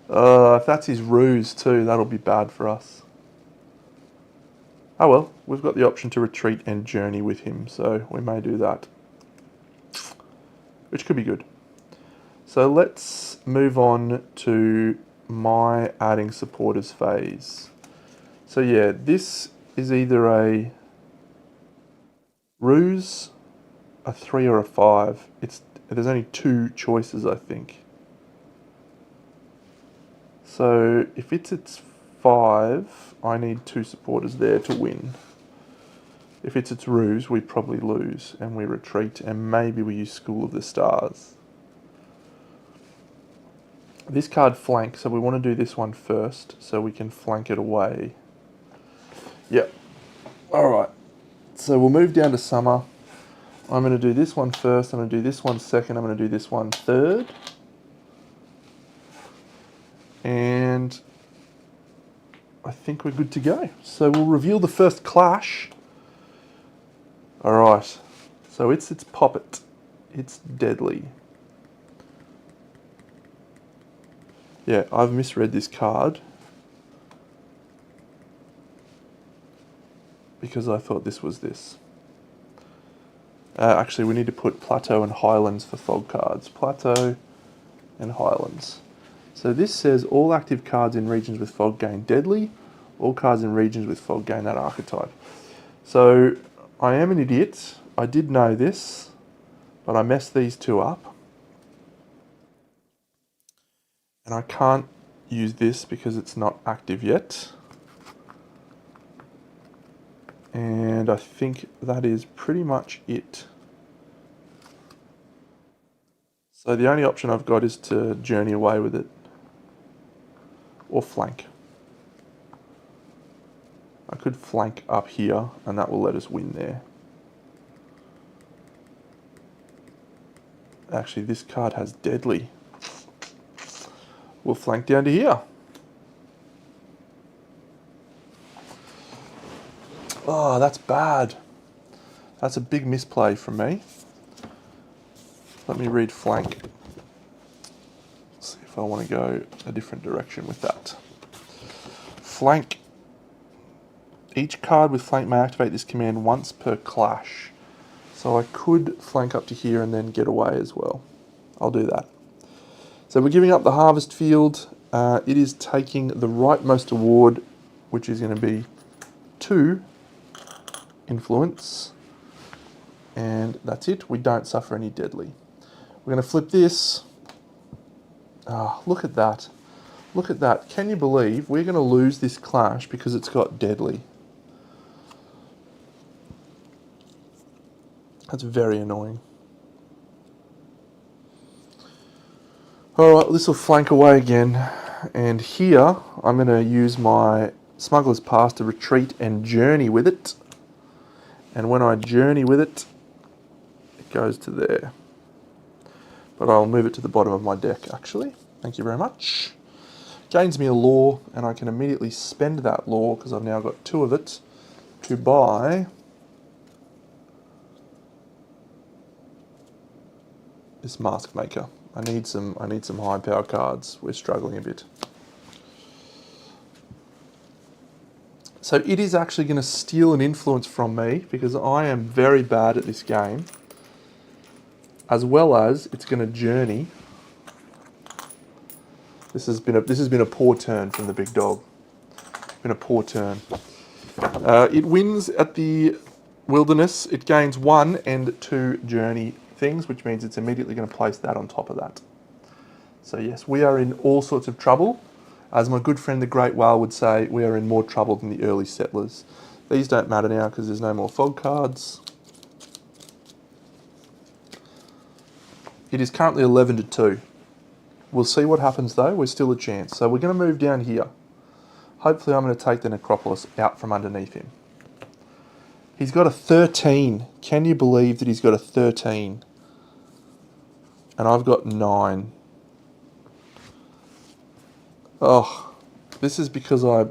If that's his ruse too, that'll be bad for us. Oh well, we've got the option to retreat and journey with him, so we may do that. Which could be good. So let's move on to my adding supporters phase. So yeah, this is either a ruse, a 3 or a 5. There's only 2 choices, I think. So if it's 5, I need 2 supporters there to win. If it's its ruse, we probably lose and we retreat, and maybe we use School of the Stars. This card flanks, so we want to do this one first so we can flank it away. Yep. Alright. So we'll move down to summer. I'm going to do this one first, I'm going to do this one second, I'm going to do this one third. And I think we're good to go. So we'll reveal the first clash. Alright, so it's poppet. It's deadly. Yeah, I've misread this card because I thought this was this. Actually, we need to put Plateau and Highlands for fog cards. Plateau and Highlands. So this says all active cards in regions with fog gain deadly. All cards in regions with fog gain that archetype. So I am an idiot. I did know this, but I messed these 2 up. And I can't use this because it's not active yet. And I think that is pretty much it. So the only option I've got is to journey away with it. Or flank. I could flank up here and that will let us win there. Actually, this card has deadly. We'll flank down to here. Oh, that's bad. That's a big misplay from me. Let me read flank. See if I want to go a different direction with that. Flank. Each card with flank may activate this command once per clash. So I could flank up to here and then get away as well. I'll do that. So we're giving up the harvest field. It is taking the rightmost award, which is going to be 2 influence. And that's it. We don't suffer any deadly. We're going to flip this. Look at that. Look at that. Can you believe we're going to lose this clash because it's got deadly? That's very annoying. Alright, this will flank away again. And here, I'm going to use my Smuggler's Pass to retreat and journey with it. And when I journey with it, it goes to there. But I'll move it to the bottom of my deck, actually. Thank you very much. Gains me a law, and I can immediately spend that law, because I've now got 2 of it, to buy this Mask Maker. I need some high power cards. We're struggling a bit. So it is actually going to steal an influence from me because I am very bad at this game. As well as it's going to journey. This has been a poor turn from the big dog. Been a poor turn. It wins at the wilderness. It gains 1 and 2 journey things, which means it's immediately going to place that on top of that. So yes, we are in all sorts of trouble. As my good friend the Great Whale would say, we are in more trouble than the early settlers. These don't matter now because there's no more fog cards. It is currently 11-2. We'll see what happens though, we're still a chance. So we're going to move down here. Hopefully I'm going to take the Necropolis out from underneath him. He's got a 13. Can you believe that he's got a 13? And I've got 9. Oh, this is because I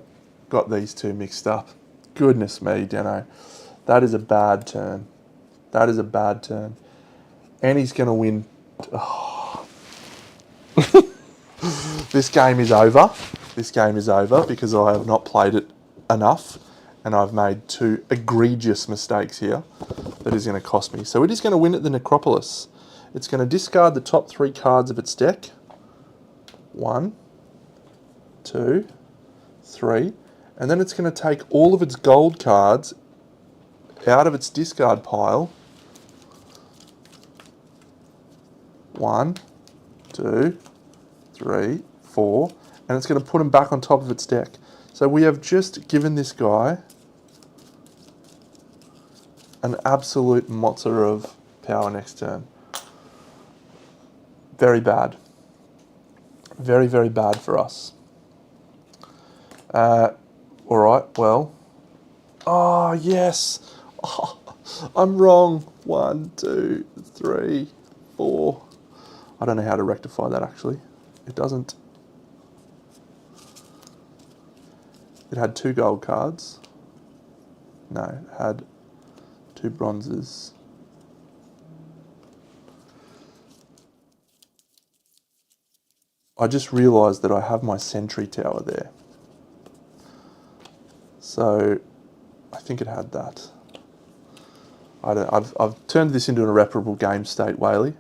got these two mixed up. Goodness me, Deno. That is a bad turn. That is a bad turn. And he's going to win. Oh. This game is over. This game is over because I have not played it enough. And I've made 2 egregious mistakes here that is going to cost me. So it is going to win at the Necropolis. It's going to discard the top 3 cards of its deck. 1, 2, 3. And then it's going to take all of its gold cards out of its discard pile. 1, 2, 3, 4. And it's going to put them back on top of its deck. So we have just given this guy an absolute mozza of power next turn. Very bad. Very, very bad for us. Alright, well. Oh, yes. Oh, I'm wrong. 1, 2, 3, 4. I don't know how to rectify that, actually. It doesn't. It had 2 gold cards. No, it had 2 bronzes. I just realised that I have my sentry tower there. So I think it had that. I've turned this into an irreparable game state, Whaley.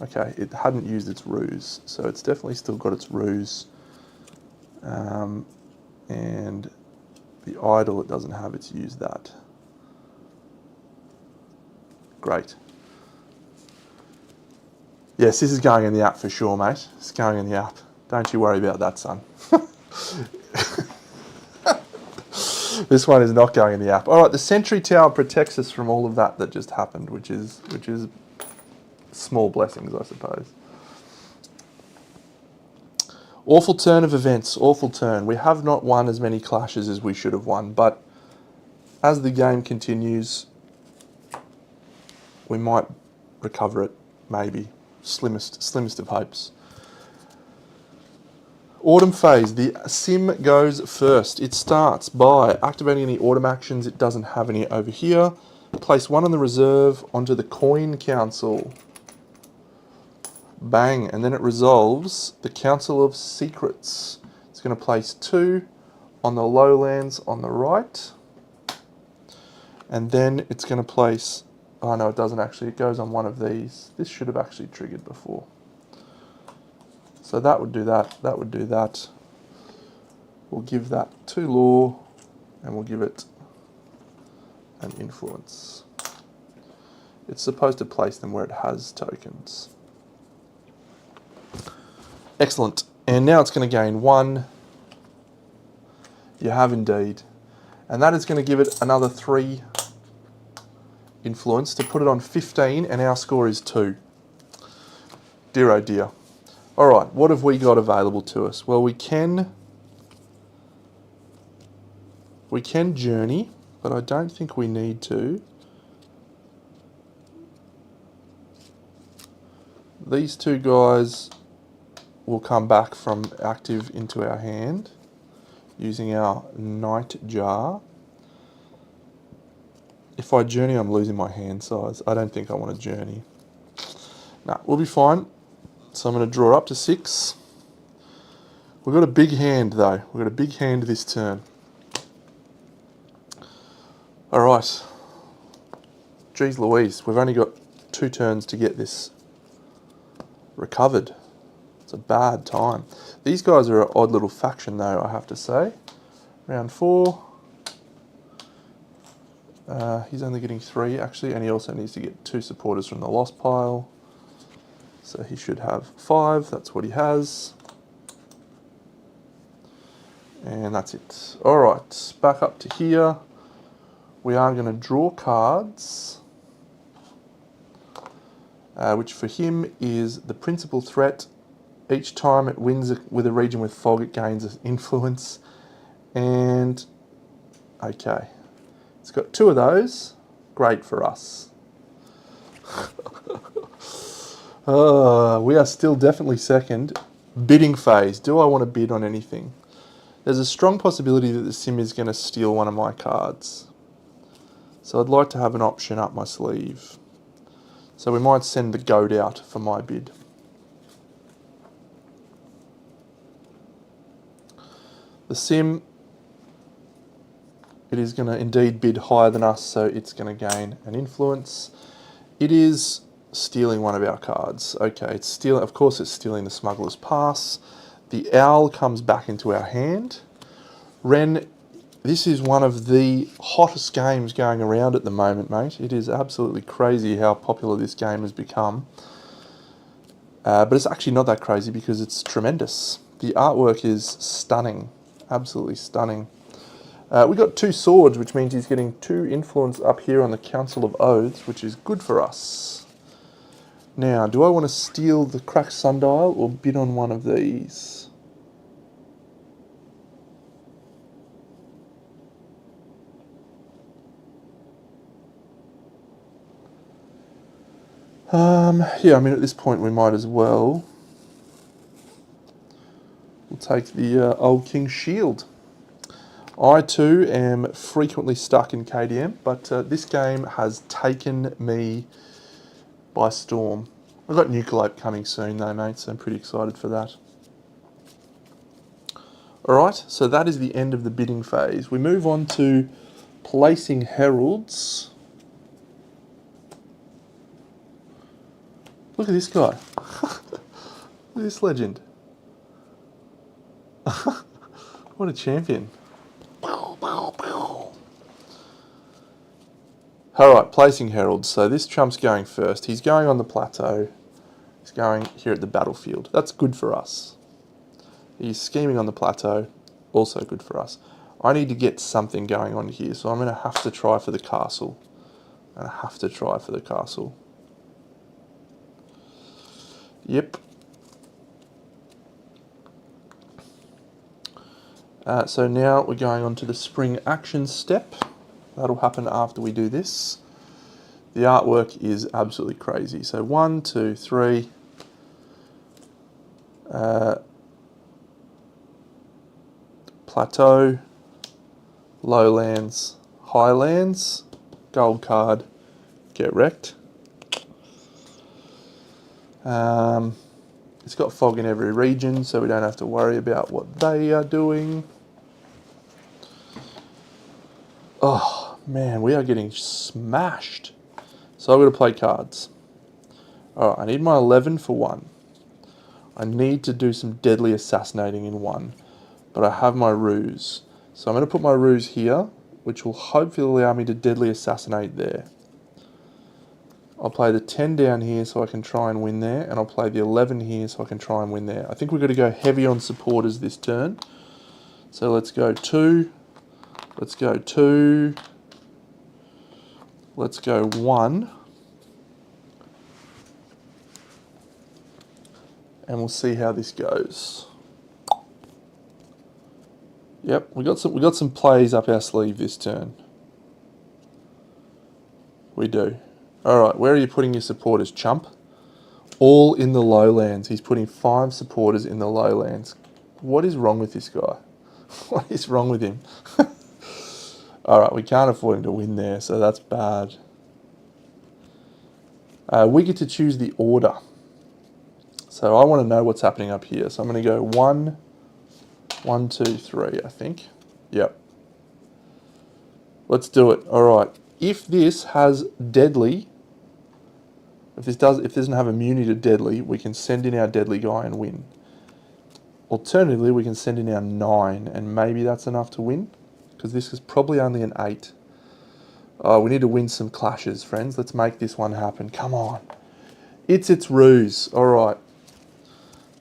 Okay, it hadn't used its ruse, so it's definitely still got its ruse. And the idol it doesn't have, it's used that. Great. Yes, this is going in the app for sure, mate. It's going in the app. Don't you worry about that, son. This one is not going in the app. All right, the Sentry Tower protects us from all of that just happened, which is small blessings, I suppose. Awful turn of events, awful turn. We have not won as many clashes as we should have won, but as the game continues, we might recover it, maybe. Slimmest of hopes. Autumn phase, the sim goes first. It starts by activating any autumn actions. It doesn't have any over here. Place 1 on the reserve onto the coin council. Bang, and then it resolves the Council of Secrets. It's going to place 2 on the lowlands on the right. And then it's going to place, oh no, it doesn't actually, it goes on one of these. This should have actually triggered before. So that would do that, that would do that. We'll give that 2 law, and we'll give it an influence. It's supposed to place them where it has tokens. Excellent. And now it's going to gain 1. You have indeed. And that is going to give it another 3 influence to put it on 15, and our score is 2. Dear oh dear. Alright, what have we got available to us? Well, we can journey, but I don't think we need to. These 2 guys will come back from active into our hand using our night jar. If I journey, I'm losing my hand size. I don't think I want to journey. Nah, we'll be fine. So I'm going to draw up to 6. We've got a big hand though. We've got a big hand this turn. Alright. Jeez Louise, we've only got 2 turns to get this recovered. It's a bad time. These guys are an odd little faction though, I have to say. Round 4. He's only getting 3 actually, and he also needs to get 2 supporters from the lost pile. So he should have 5, that's what he has. And that's it. Alright, back up to here. We are going to draw cards, which for him is the principal threat. Each time it wins with a region with fog, it gains an influence. And, okay, it's got 2 of those. Great for us. We are still definitely second. Bidding phase. Do I want to bid on anything? There's a strong possibility that the sim is going to steal one of my cards. So I'd like to have an option up my sleeve. So we might send the goat out for my bid. The sim, it is going to indeed bid higher than us, so it's going to gain an influence. It is stealing one of our cards. Okay, it's stealing, of course it's stealing the Smuggler's Pass. The owl comes back into our hand. Ren, this is one of the hottest games going around at the moment, mate. It is absolutely crazy how popular this game has become. But it's actually not that crazy because it's tremendous. The artwork is stunning. Absolutely stunning. We've got 2 swords, which means he's getting 2 influence up here on the Council of Oaths, which is good for us. Now, do I want to steal the cracked sundial or bid on one of these? Yeah, I mean, at this point we might as well. We'll take the old King's Shield. I too am frequently stuck in KDM, but this game has taken me by storm. I've got Nucleope coming soon though, mate, so I'm pretty excited for that. Alright, so that is the end of the bidding phase. We move on to placing heralds. Look at this guy. Look at this legend. What a champion. Alright, placing heralds. So this trump's going first. He's going on the plateau. He's going here at the battlefield. That's good for us. He's scheming on the plateau. Also good for us. I need to get something going on here, so I'm going to have to try for the castle. Yep. So now we're going on to the spring action step. That'll happen after we do this. The artwork is absolutely crazy. So 1, 2, 3. Plateau, lowlands, highlands, gold card, get wrecked. It's got fog in every region, so we don't have to worry about what they are doing. Oh, man, we are getting smashed. So I've got to play cards. Alright, I need my 11 for 1. I need to do some deadly assassinating in 1. But I have my ruse. So I'm going to put my ruse here, which will hopefully allow me to deadly assassinate there. I'll play the 10 down here so I can try and win there, and I'll play the 11 here so I can try and win there. I think we've got to go heavy on supporters this turn. So let's go 2. Let's go 2. Let's go 1. And we'll see how this goes. Yep, we got some plays up our sleeve this turn. We do. Alright, where are you putting your supporters, chump? All in the lowlands. He's putting 5 supporters in the lowlands. What is wrong with this guy? What is wrong with him? Alright, we can't afford him to win there, so that's bad. We get to choose the order. So I want to know what's happening up here. So I'm going to go 1, 1, 2, 3, I think. Yep. Let's do it. Alright. If this has deadly, if this doesn't have immunity to deadly, we can send in our deadly guy and win. Alternatively, we can send in our 9, and maybe that's enough to win, because this is probably only an 8. We need to win some clashes, friends. Let's make this one happen. Come on. It's its ruse. Alright.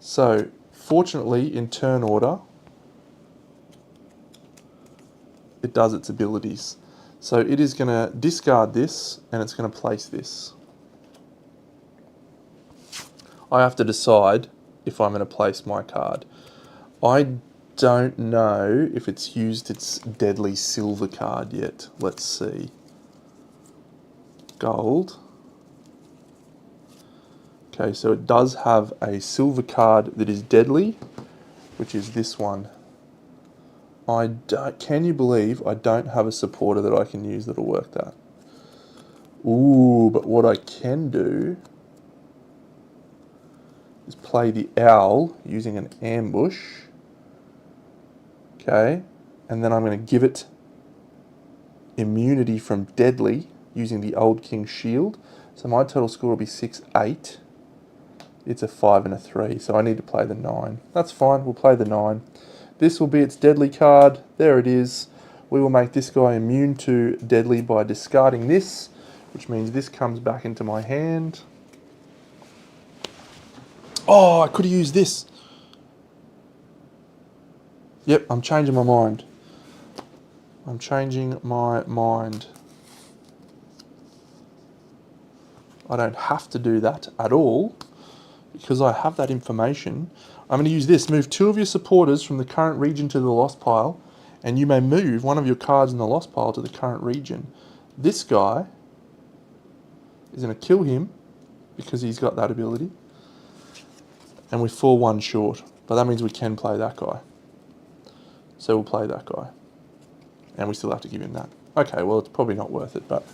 So, fortunately, in turn order, it does its abilities. So it is going to discard this, and it's going to place this. I have to decide if I'm going to place my card. I don't know if it's used its deadly silver card yet. Let's see. Gold. Okay, so it does have a silver card that is deadly, which is this one. Can you believe I don't have a supporter that I can use that'll work that? Ooh, but what I can do is play the owl using an ambush. Okay, and then I'm going to give it immunity from deadly using the old king's shield. So my total score will be 6, 8. It's a 5 and a 3, so I need to play the 9. That's fine, we'll play the 9. This will be its deadly card. There it is. We will make this guy immune to deadly by discarding this, which means this comes back into my hand. Oh, I could have used this. Yep, I'm changing my mind. I'm changing my mind. I don't have to do that at all, because I have that information. I'm going to use this. Move 2 of your supporters from the current region to the lost pile, and you may move 1 of your cards in the lost pile to the current region. This guy is going to kill him because he's got that ability, and we fall 1 short. But that means we can play that guy. So we'll play that guy, and we still have to give him that. Okay, well, it's probably not worth it, but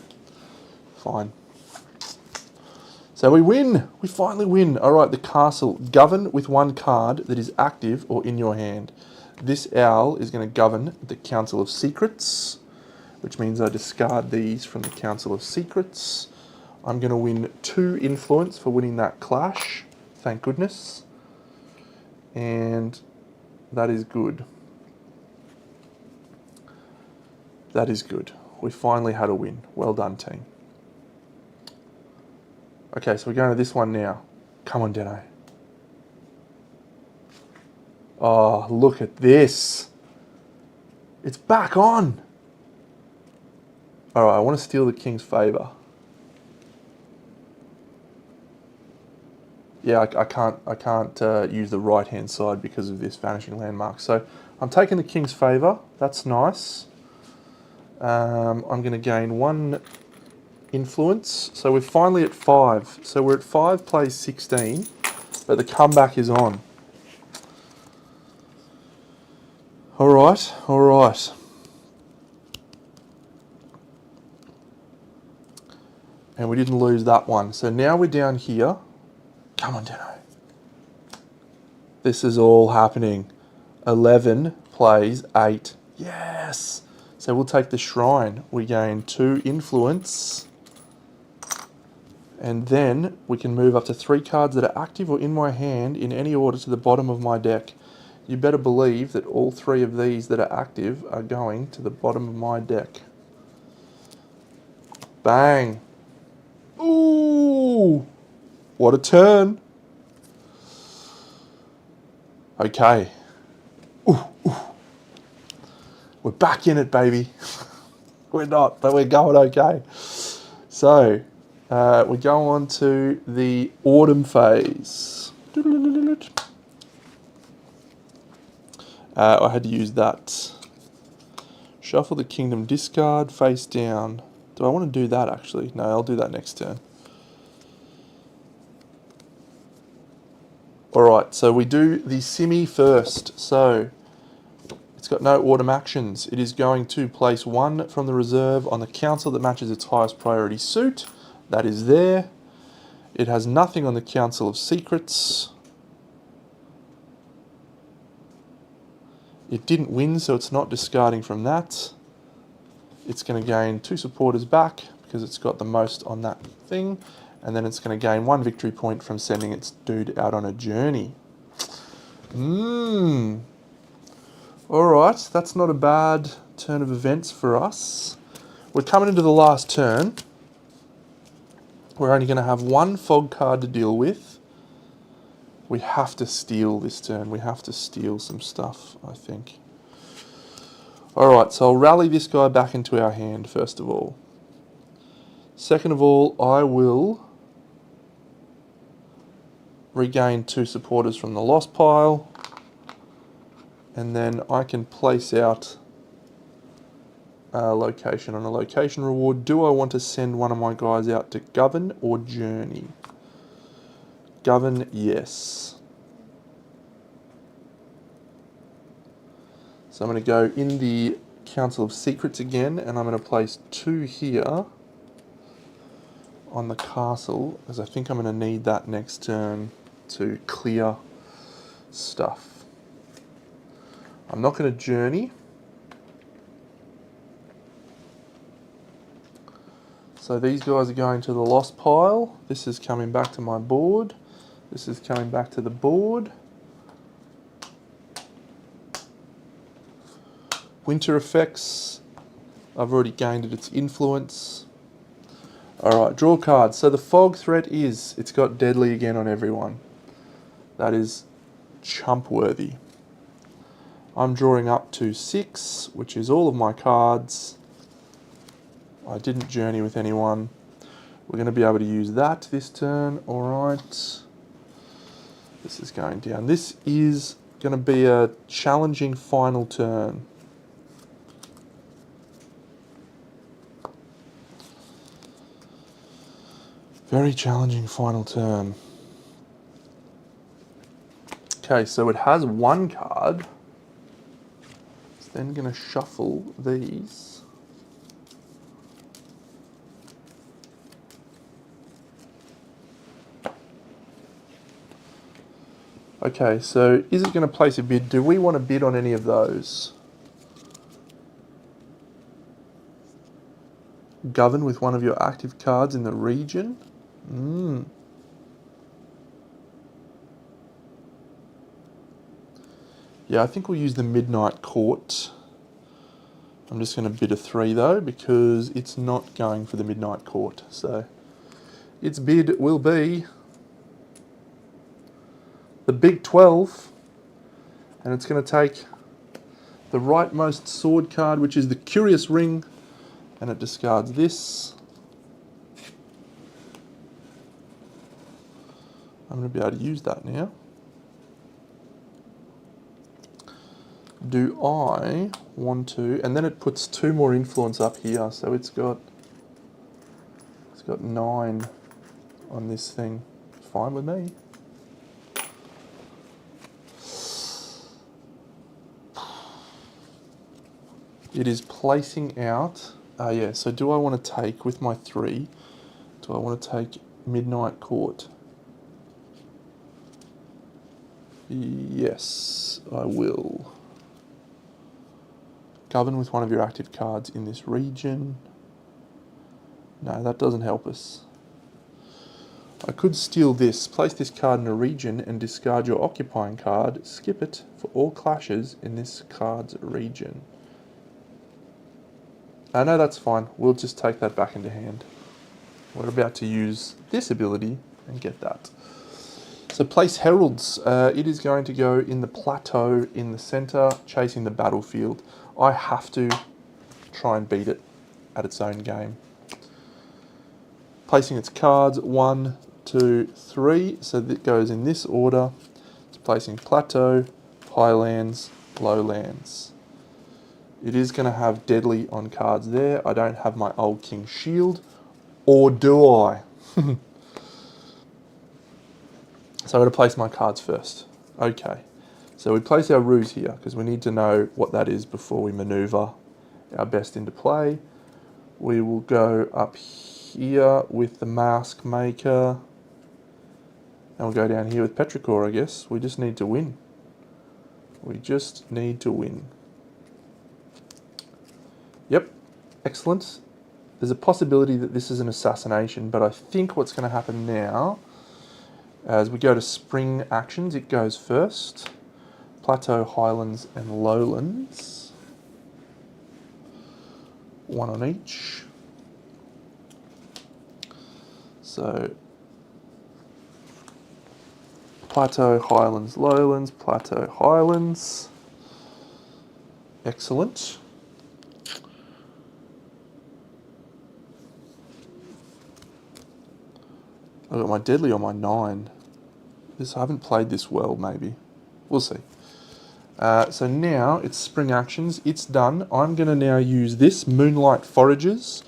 fine. So we win. We finally win. All right, the castle. Govern with 1 card that is active or in your hand. This owl is going to govern the Council of Secrets, which means I discard these from the Council of Secrets. I'm going to win 2 influence for winning that clash. Thank goodness. And that is good. That is good. We finally had a win. Well done, team. Okay, so we're going to this one now. Come on, Deno. Oh, look at this. It's back on. All right, I want to steal the king's favour. Yeah, I can't use the right-hand side because of this vanishing landmark. So I'm taking the king's favour. That's nice. I'm going to gain 1 influence. So we're finally at 5. So we're at 5 plays 16, but the comeback is on. All right, all right. And we didn't lose that one. So now we're down here. Come on, Deno. This is all happening. 11 plays 8. Yes. So we'll take the Shrine. We gain 2 influence. And then we can move up to 3 cards that are active or in my hand in any order to the bottom of my deck. You better believe that all 3 of these that are active are going to the bottom of my deck. Bang. Ooh. What a turn. Okay. Ooh. We're back in it, baby. We're not, but we're going okay. So, we go on to the autumn phase. I had to use that. Shuffle the kingdom, discard, face down. Do I want to do that actually? No, I'll do that next turn. Alright, so we do the Simi first. So, it's got no autumn actions. It is going to place 1 from the reserve on the council that matches its highest priority suit. That is there. It has nothing on the Council of Secrets. It didn't win, so it's not discarding from that. It's going to gain 2 supporters back because it's got the most on that thing. And then it's going to gain 1 victory point from sending its dude out on a journey. Alright, that's not a bad turn of events for us. We're coming into the last turn. We're only going to have 1 fog card to deal with. We have to steal this turn. We have to steal some stuff, I think. Alright, so I'll rally this guy back into our hand, first of all. Second of all, I will regain 2 supporters from the lost pile. And then I can place out a location on a location reward. Do I want to send one of my guys out to Govern or Journey? Govern, yes. So I'm going to go in the Council of Secrets again, and I'm going to place 2 here on the castle, as I think I'm going to need that next turn to clear stuff. I'm not going to journey. So these guys are going to the lost pile. This is coming back to my board. This is coming back to the board. Winter effects. I've already gained its influence. Alright, draw cards. So the fog threat is, it's got deadly again on everyone. That is chump worthy. I'm drawing up to 6, which is all of my cards. I didn't journey with anyone. We're going to be able to use that this turn. Alright. This is going down. This is going to be a challenging final turn. Very challenging final turn. Okay, so it has 1 card. It's then going to shuffle these. Okay, so is it going to place a bid? Do we want to bid on any of those? Govern with one of your active cards in the region? Yeah, I think we'll use the Midnight Court. I'm just going to bid a 3 though, because it's not going for the Midnight Court. So its bid will be the big 12, and it's going to take the rightmost sword card, which is the Curious Ring, and it discards this. I'm going to be able to use that now. Do I want to, and then it puts 2 more influence up here, so it's got 9 on this thing. Fine with me. It is placing out, yeah, so do I want to take, with my 3, do I want to take Midnight Court? Yes, I will. Govern with one of your active cards in this region. No, that doesn't help us. I could steal this. Place this card in a region and discard your occupying card. Skip it for all clashes in this card's region. No, that's fine. We'll just take that back into hand. We're about to use this ability and get that. So place heralds. It is going to go in the plateau in the center, chasing the battlefield. I have to try and beat it at its own game. Placing its cards 1, 2, 3. So that goes in this order. It's placing plateau, highlands, lowlands. It is going to have deadly on cards there. I don't have my Old King Shield. Or do I? So I'm going to place my cards first. Okay. So we place our ruse here because we need to know what that is before we maneuver our best into play. We will go up here with the Mask Maker. And we'll go down here with Petrichor, I guess. We just need to win. We just need to win. Yep. Excellent. There's a possibility that this is an assassination, but I think what's going to happen now, as we go to spring actions, it goes first. Plateau, highlands, and lowlands. One on each. So, plateau, highlands, lowlands, plateau, highlands. Excellent. I've got my deadly on my 9. I haven't played this well, maybe. We'll see. So now it's spring actions. It's done. I'm going to now use this Moonlight Foragers.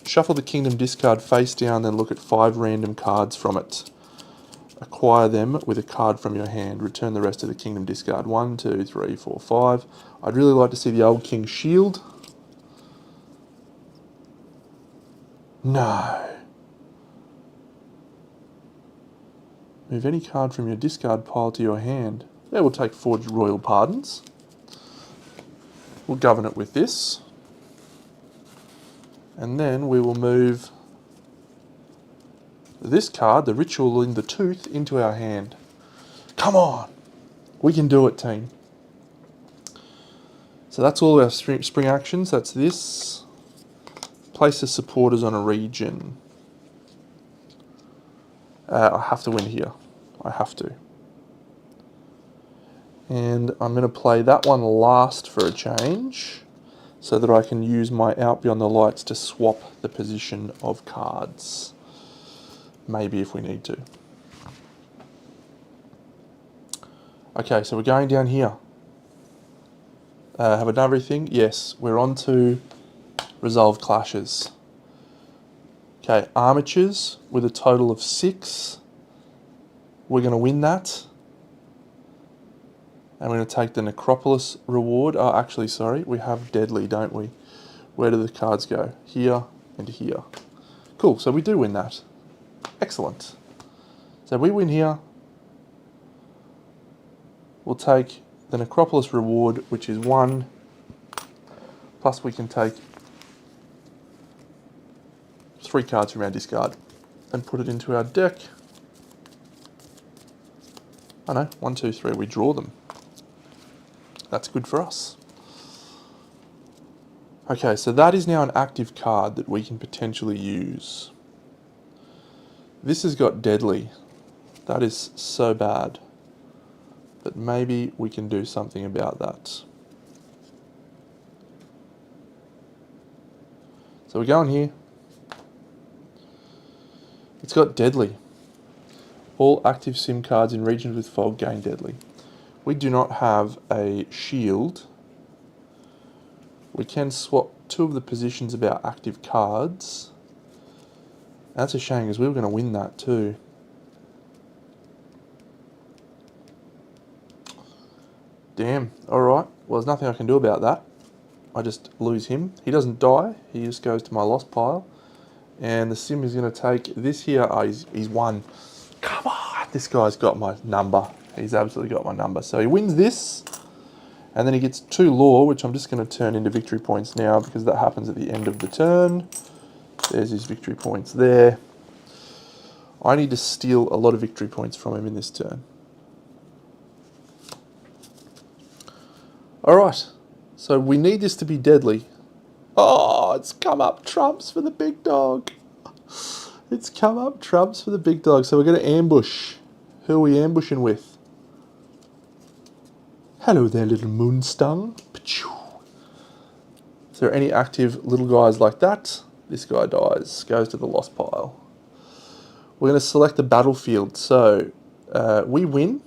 Shuffle the Kingdom discard face down, then look at 5 random cards from it. Acquire them with a card from your hand. Return the rest of the Kingdom discard. 1, 2, 3, 4, 5. I'd really like to see the Old King Shield. No. Move any card from your discard pile to your hand. Yeah, we'll take Forged Royal Pardons. We'll govern it with this. And then we will move this card, the Ritual in the Tooth, into our hand. Come on! We can do it, team. So that's all our spring actions. That's this. Place the supporters on a region. I have to win here. I have to. And I'm going to play that one last for a change, so that I can use my Out Beyond the Lights to swap the position of cards. Maybe if we need to. Okay, so we're going down here. Have I done everything? Yes, we're on to Resolve Clashes. Okay, Armatures with a total of 6. We're going to win that. And we're going to take the Necropolis reward. Oh, actually, sorry, we have Deadly, don't we? Where do the cards go? Here and here. Cool, so we do win that. Excellent. So we win here. We'll take the Necropolis reward, which is 1. Plus we can take 3 cards from our discard and put it into our deck. Oh no, 1, 2, 3, we draw them. That's good for us. Okay, so that is now an active card that we can potentially use. This has got Deadly. That is so bad. But maybe we can do something about that. So we're going here. It's got Deadly. All active sim cards in regions with fog gain Deadly. We do not have a shield. We can swap 2 of the positions of our active cards. That's a shame because we were going to win that too. Damn. Alright. Well, there's nothing I can do about that. I just lose him. He doesn't die. He just goes to my lost pile. And the sim is going to take this here. Oh, he's won. Come on. This guy's got my number. He's absolutely got my number. So he wins this. And then he gets 2 lore, which I'm just going to turn into victory points now because that happens at the end of the turn. There's his victory points there. I need to steal a lot of victory points from him in this turn. Alright, so we need this to be deadly. Oh, it's come up trumps for the big dog. It's come up trumps for the big dog. So we're going to ambush. Who are we ambushing with? Hello there, little moonstung. Is there any active little guys like that? This guy dies, goes to the lost pile. We're going to select the battlefield. So we win.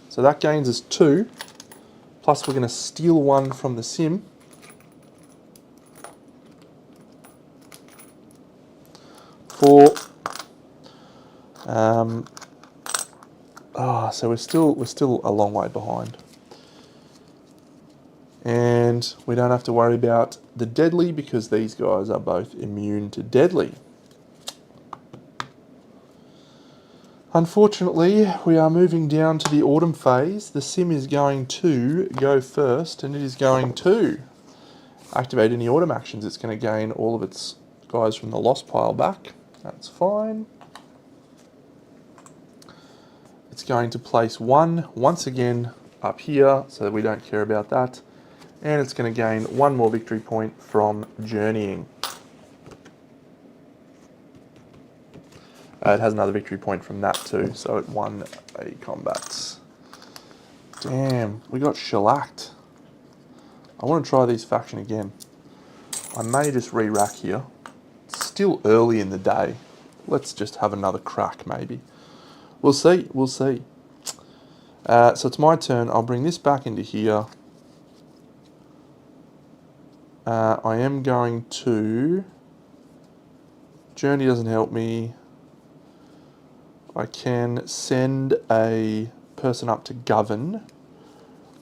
So that gains us 2. Plus we're going to steal 1 from the sim. So we're still a long way behind, and we don't have to worry about the deadly because these guys are both immune to deadly. Unfortunately, we are moving down to the autumn phase. The sim is going to go first, and it is going to activate any autumn actions. It's going to gain all of its guys from the lost pile back. That's fine. It's going to place 1 once again up here, so we don't care about that. And it's going to gain 1 more victory point from journeying. It has another victory point from that too, so it won a combat. Damn, we got shellacked. I want to try these faction again. I may just re-rack here. It's still early in the day. Let's just have another crack, maybe. We'll see, we'll see. So it's my turn. I'll bring this back into here. I am going to... Journey doesn't help me. I can send a person up to govern,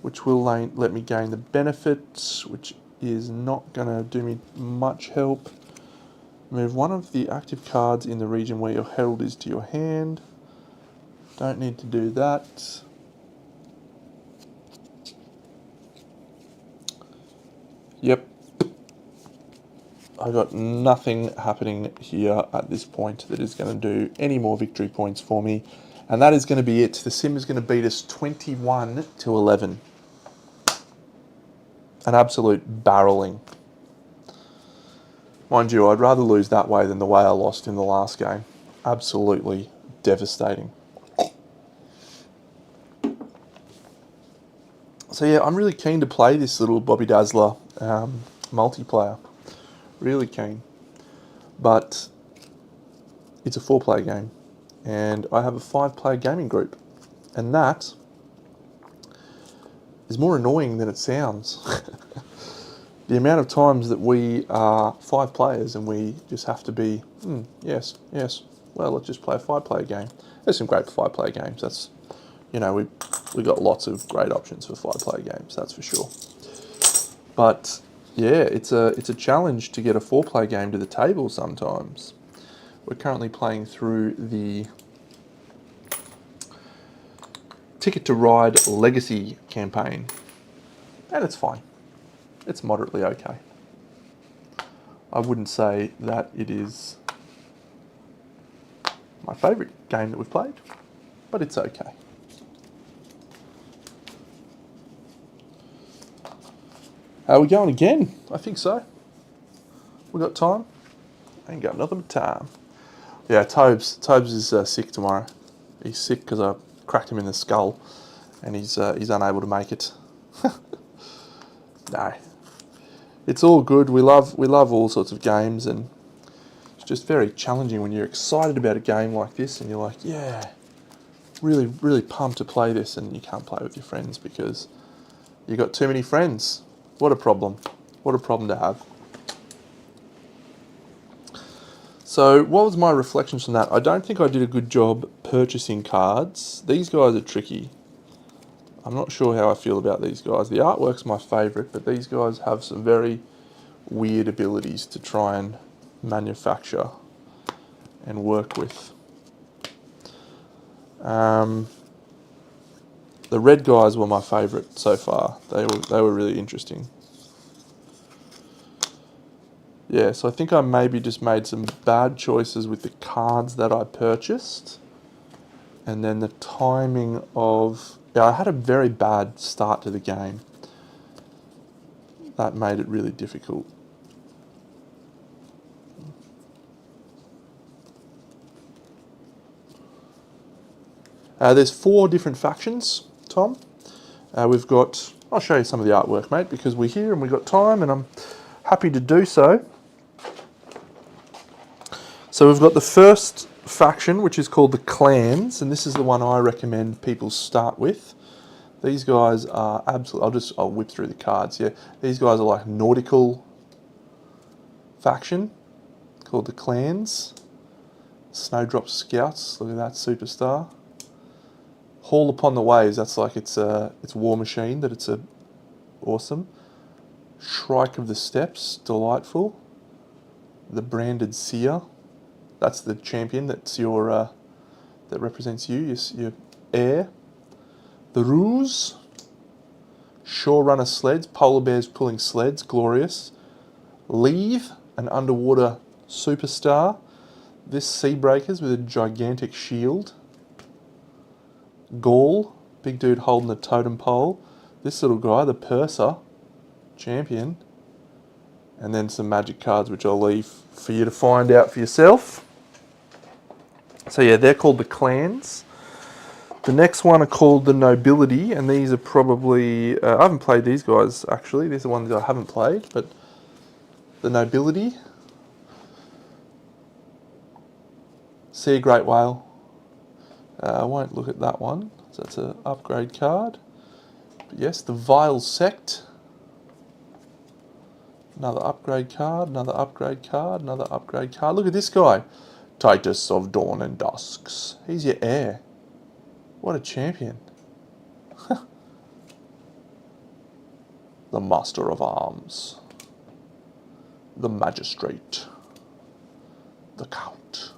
which will let me gain the benefits, which is not going to do me much help. Move 1 of the active cards in the region where your herald is to your hand. Don't need to do that. Yep. I got nothing happening here at this point that is going to do any more victory points for me. And that is going to be it. The sim is going to beat us 21 to 11. An absolute barreling. Mind you, I'd rather lose that way than the way I lost in the last game. Absolutely devastating. So yeah, I'm really keen to play this little Bobby Dazzler multiplayer. Really keen. But it's a 4-player game. And I have a 5-player gaming group. And that is more annoying than it sounds. The amount of times that we are 5 players and we just have to be, yes, well, let's just play a 5-player game. There's some great 5-player games. That's, you know, we got lots of great options for 5-player games, that's for sure. But yeah, it's a challenge to get a 4-player game to the table sometimes. We're currently playing through the Ticket to Ride Legacy campaign, and it's fine. It's moderately okay. I wouldn't say that it is my favourite game that we've played, but it's okay. Are we going again? I think so. We got time? Ain't got nothing but time. Yeah, Tobes is sick tomorrow. He's sick because I cracked him in the skull, and he's unable to make it. No, it's all good. We love all sorts of games, and it's just very challenging when you're excited about a game like this, and you're like, yeah, really pumped to play this, and you can't play with your friends because you got too many friends. What a problem. What a problem to have. So what was my reflections from that? I don't think I did a good job purchasing cards. These guys are tricky. I'm not sure how I feel about these guys. The artwork's my favourite, but these guys have some very weird abilities to try and manufacture and work with. The The red guys were my favourite so far. They were really interesting. Yeah, so I think I maybe just made some bad choices with the cards that I purchased. And then the timing of... Yeah, I had a very bad start to the game. That made it really difficult. There's 4 different factions, Tom. We've got... I'll show you some of the artwork, mate, because we're here and we've got time and I'm happy to do so. So we've got the first faction, which is called the Clans, and this is the one I recommend people start with. These guys are absolutely... I'll whip through the cards here. These guys are like nautical faction called the Clans. Snowdrop Scouts, look at that superstar. Haul Upon the Waves, that's like it's War Machine, that it's awesome. Shrike of the Steppes, delightful. The Branded Seer, that's the champion, that's your that represents you, your heir. The Ruse, Shore Runner Sleds, polar bears pulling sleds, glorious. Leave, an underwater superstar. This Sea Breakers with a gigantic shield. Gaul, big dude holding the totem pole. This little guy, the Purser, champion. And then some magic cards, which I'll leave for you to find out for yourself. So yeah, they're called the Clans. The next one are called the Nobility, and these are probably... I haven't played these guys, actually. These are ones that I haven't played, but the Nobility. Sea Great Whale. I won't look at that one, so that's an upgrade card. But yes, the Vile Sect. Another upgrade card, another upgrade card, another upgrade card. Look at this guy. Titus of Dawn and Dusks. He's your heir. What a champion. The Master of Arms. The Magistrate. The Count.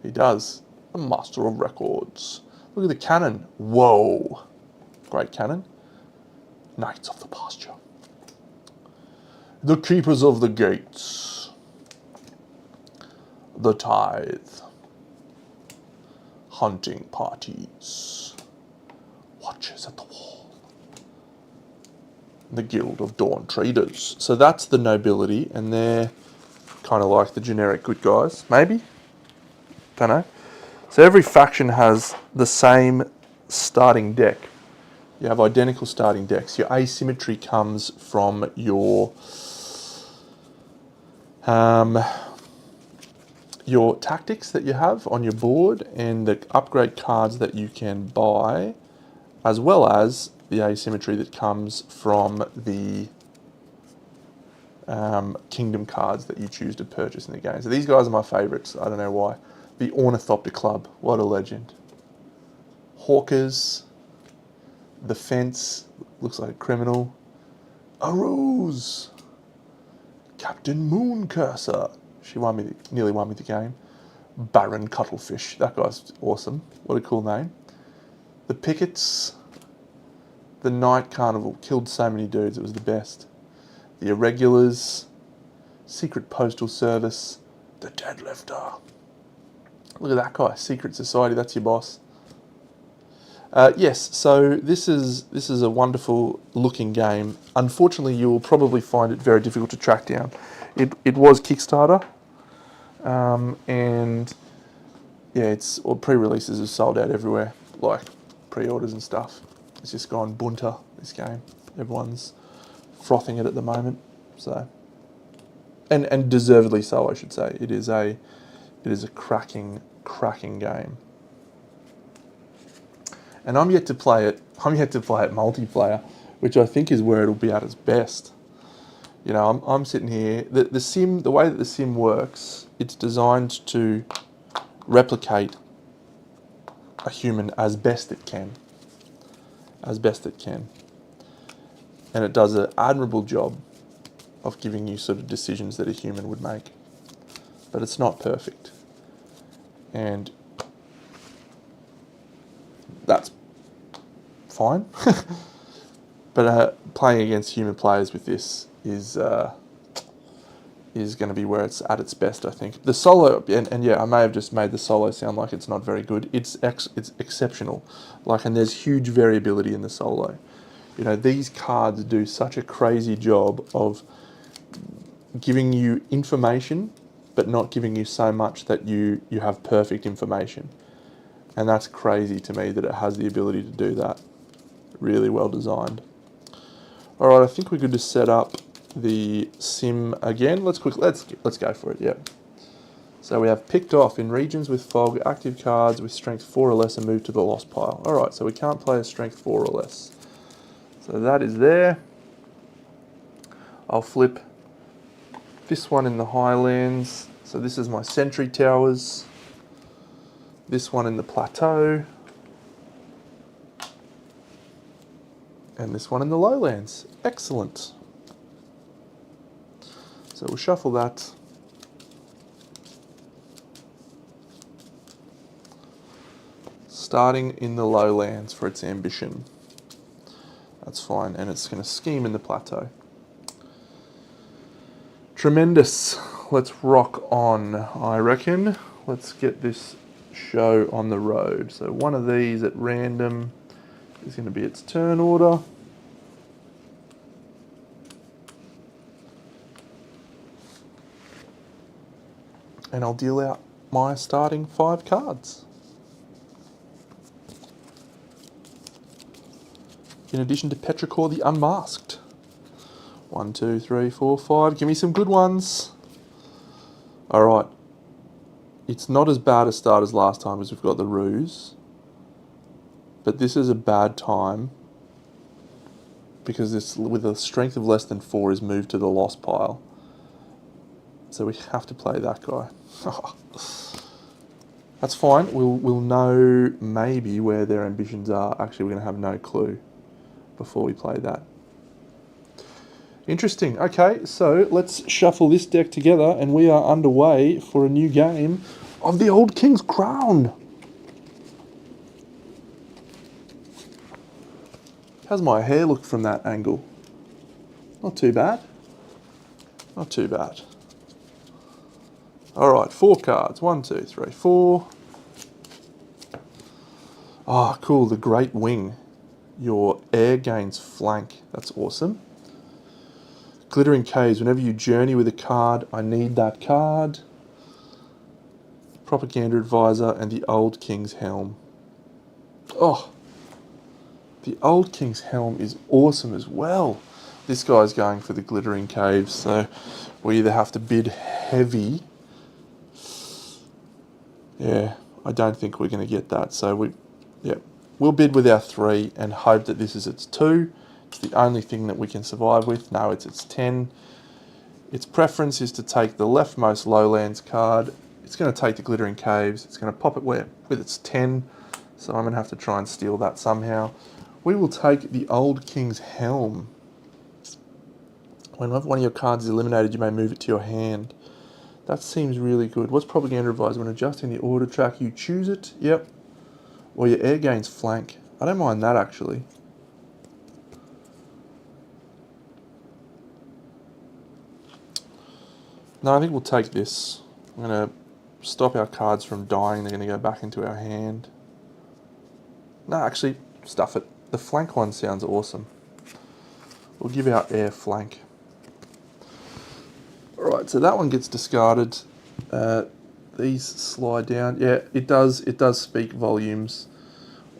He does. The Master of Records. Look at the cannon. Whoa. Great cannon. Knights of the Pasture. The Keepers of the Gates. The Tithe. Hunting Parties. Watchers at the Wall. The Guild of Dawn Traders. So that's the Nobility, and they're kind of like the generic good guys, maybe? Don't know. So every faction has the same starting deck. You have identical starting decks. Your asymmetry comes from your tactics that you have on your board and the upgrade cards that you can buy, as well as the asymmetry that comes from the kingdom cards that you choose to purchase in the game. So these guys are my favourites. I don't know why. The Ornithopter Club, what a legend. Hawkers, the Fence, looks like a criminal. Arose, Captain Moon Cursor, she nearly won me the game. Baron Cuttlefish, that guy's awesome. What a cool name. The Pickets, the Night Carnival, killed so many dudes, it was the best. The Irregulars, Secret Postal Service, the Deadlifter. Look at that guy, Secret Society, that's your boss. Yes, so this is a wonderful looking game. Unfortunately, you will probably find it very difficult to track down. It was Kickstarter, and yeah, pre-releases are sold out everywhere, like pre-orders and stuff. It's just gone bunter, this game. Everyone's frothing it at the moment, so and deservedly so, I should say. It is a cracking game. And I'm yet to play it multiplayer, which I think is where it'll be at its best. You know, I'm sitting here. The way that the sim works, it's designed to replicate a human as best it can. And it does an admirable job of giving you sort of decisions that a human would make. But it's not perfect. And that's fine. But playing against human players with this is going to be where it's at its best, I think. The solo, and yeah, I may have just made the solo sound like it's not very good. It's exceptional. Like, and there's huge variability in the solo. You know, these cards do such a crazy job of giving you information, but not giving you so much that you have perfect information. And that's crazy to me that it has the ability to do that. Really well designed. All right, I think we could just set up the sim again. Let's go for it. Yeah. So we have picked off in regions with fog, active cards with strength 4 or less and move to the lost pile. All right, so we can't play a strength 4 or less. So that is there. I'll flip this one in the highlands. So this is my sentry towers. This one in the plateau. And this one in the lowlands. Excellent. So we'll shuffle that. Starting in the lowlands for its ambition. That's fine, and it's going to scheme in the plateau. Tremendous. Let's rock on, I reckon. Let's get this show on the road. So one of these at random is going to be its turn order. And I'll deal out my starting 5 cards. In addition to Petrichor the Unmasked. 1, 2, 3, 4, 5. Give me some good ones. Alright. It's not as bad a start as last time because we've got the Ruse. But this is a bad time because this, with a strength of less than 4, is moved to the lost pile. So we have to play that guy. That's fine. We'll know maybe where their ambitions are. Actually, we're going to have no clue before we play that. Interesting. Okay, so let's shuffle this deck together and we are underway for a new game of the Old King's Crown. How's my hair look from that angle? Not too bad. Not too bad. Alright, 4 cards. 1, 2, 3, 4. Ah, cool. The Great Wing. Your air gains flank. That's awesome. Glittering Caves. Whenever you journey with a card, I need that card. Propaganda Advisor and the Old King's Helm. Oh, the Old King's Helm is awesome as well. This guy's going for the Glittering Caves, so we either have to bid heavy. Yeah, I don't think we're going to get that. So we'll bid with our 3 and hope that this is its 2. It's the only thing that we can survive with. No, it's its 10. Its preference is to take the leftmost lowlands card. It's going to take the Glittering Caves. It's going to pop it with its 10. So I'm going to have to try and steal that somehow. We will take the Old King's Helm. Whenever one of your cards is eliminated, you may move it to your hand. That seems really good. What's Propaganda Advisor? When adjusting the order track, you choose it. Yep. Or your air gains flank. I don't mind that, actually. No, I think we'll take this. I'm going to stop our cards from dying. They're going to go back into our hand. No, actually, stuff it. The flank one sounds awesome. We'll give our air flank. Alright, so that one gets discarded. These slide down. Yeah, it does speak volumes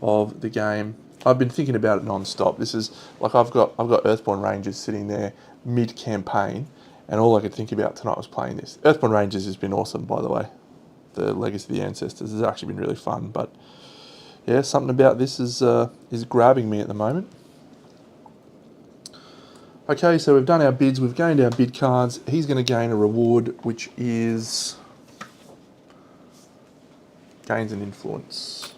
of the game. I've been thinking about it non-stop. This is like I've got Earthborn Rangers sitting there mid-campaign, and all I could think about tonight was playing this. Earthborn Rangers has been awesome, by the way. The Legacy of the Ancestors has actually been really fun, but yeah, something about this is grabbing me at the moment. Okay, so we've done our bids, we've gained our bid cards. He's going to gain a reward, which is gains an influence.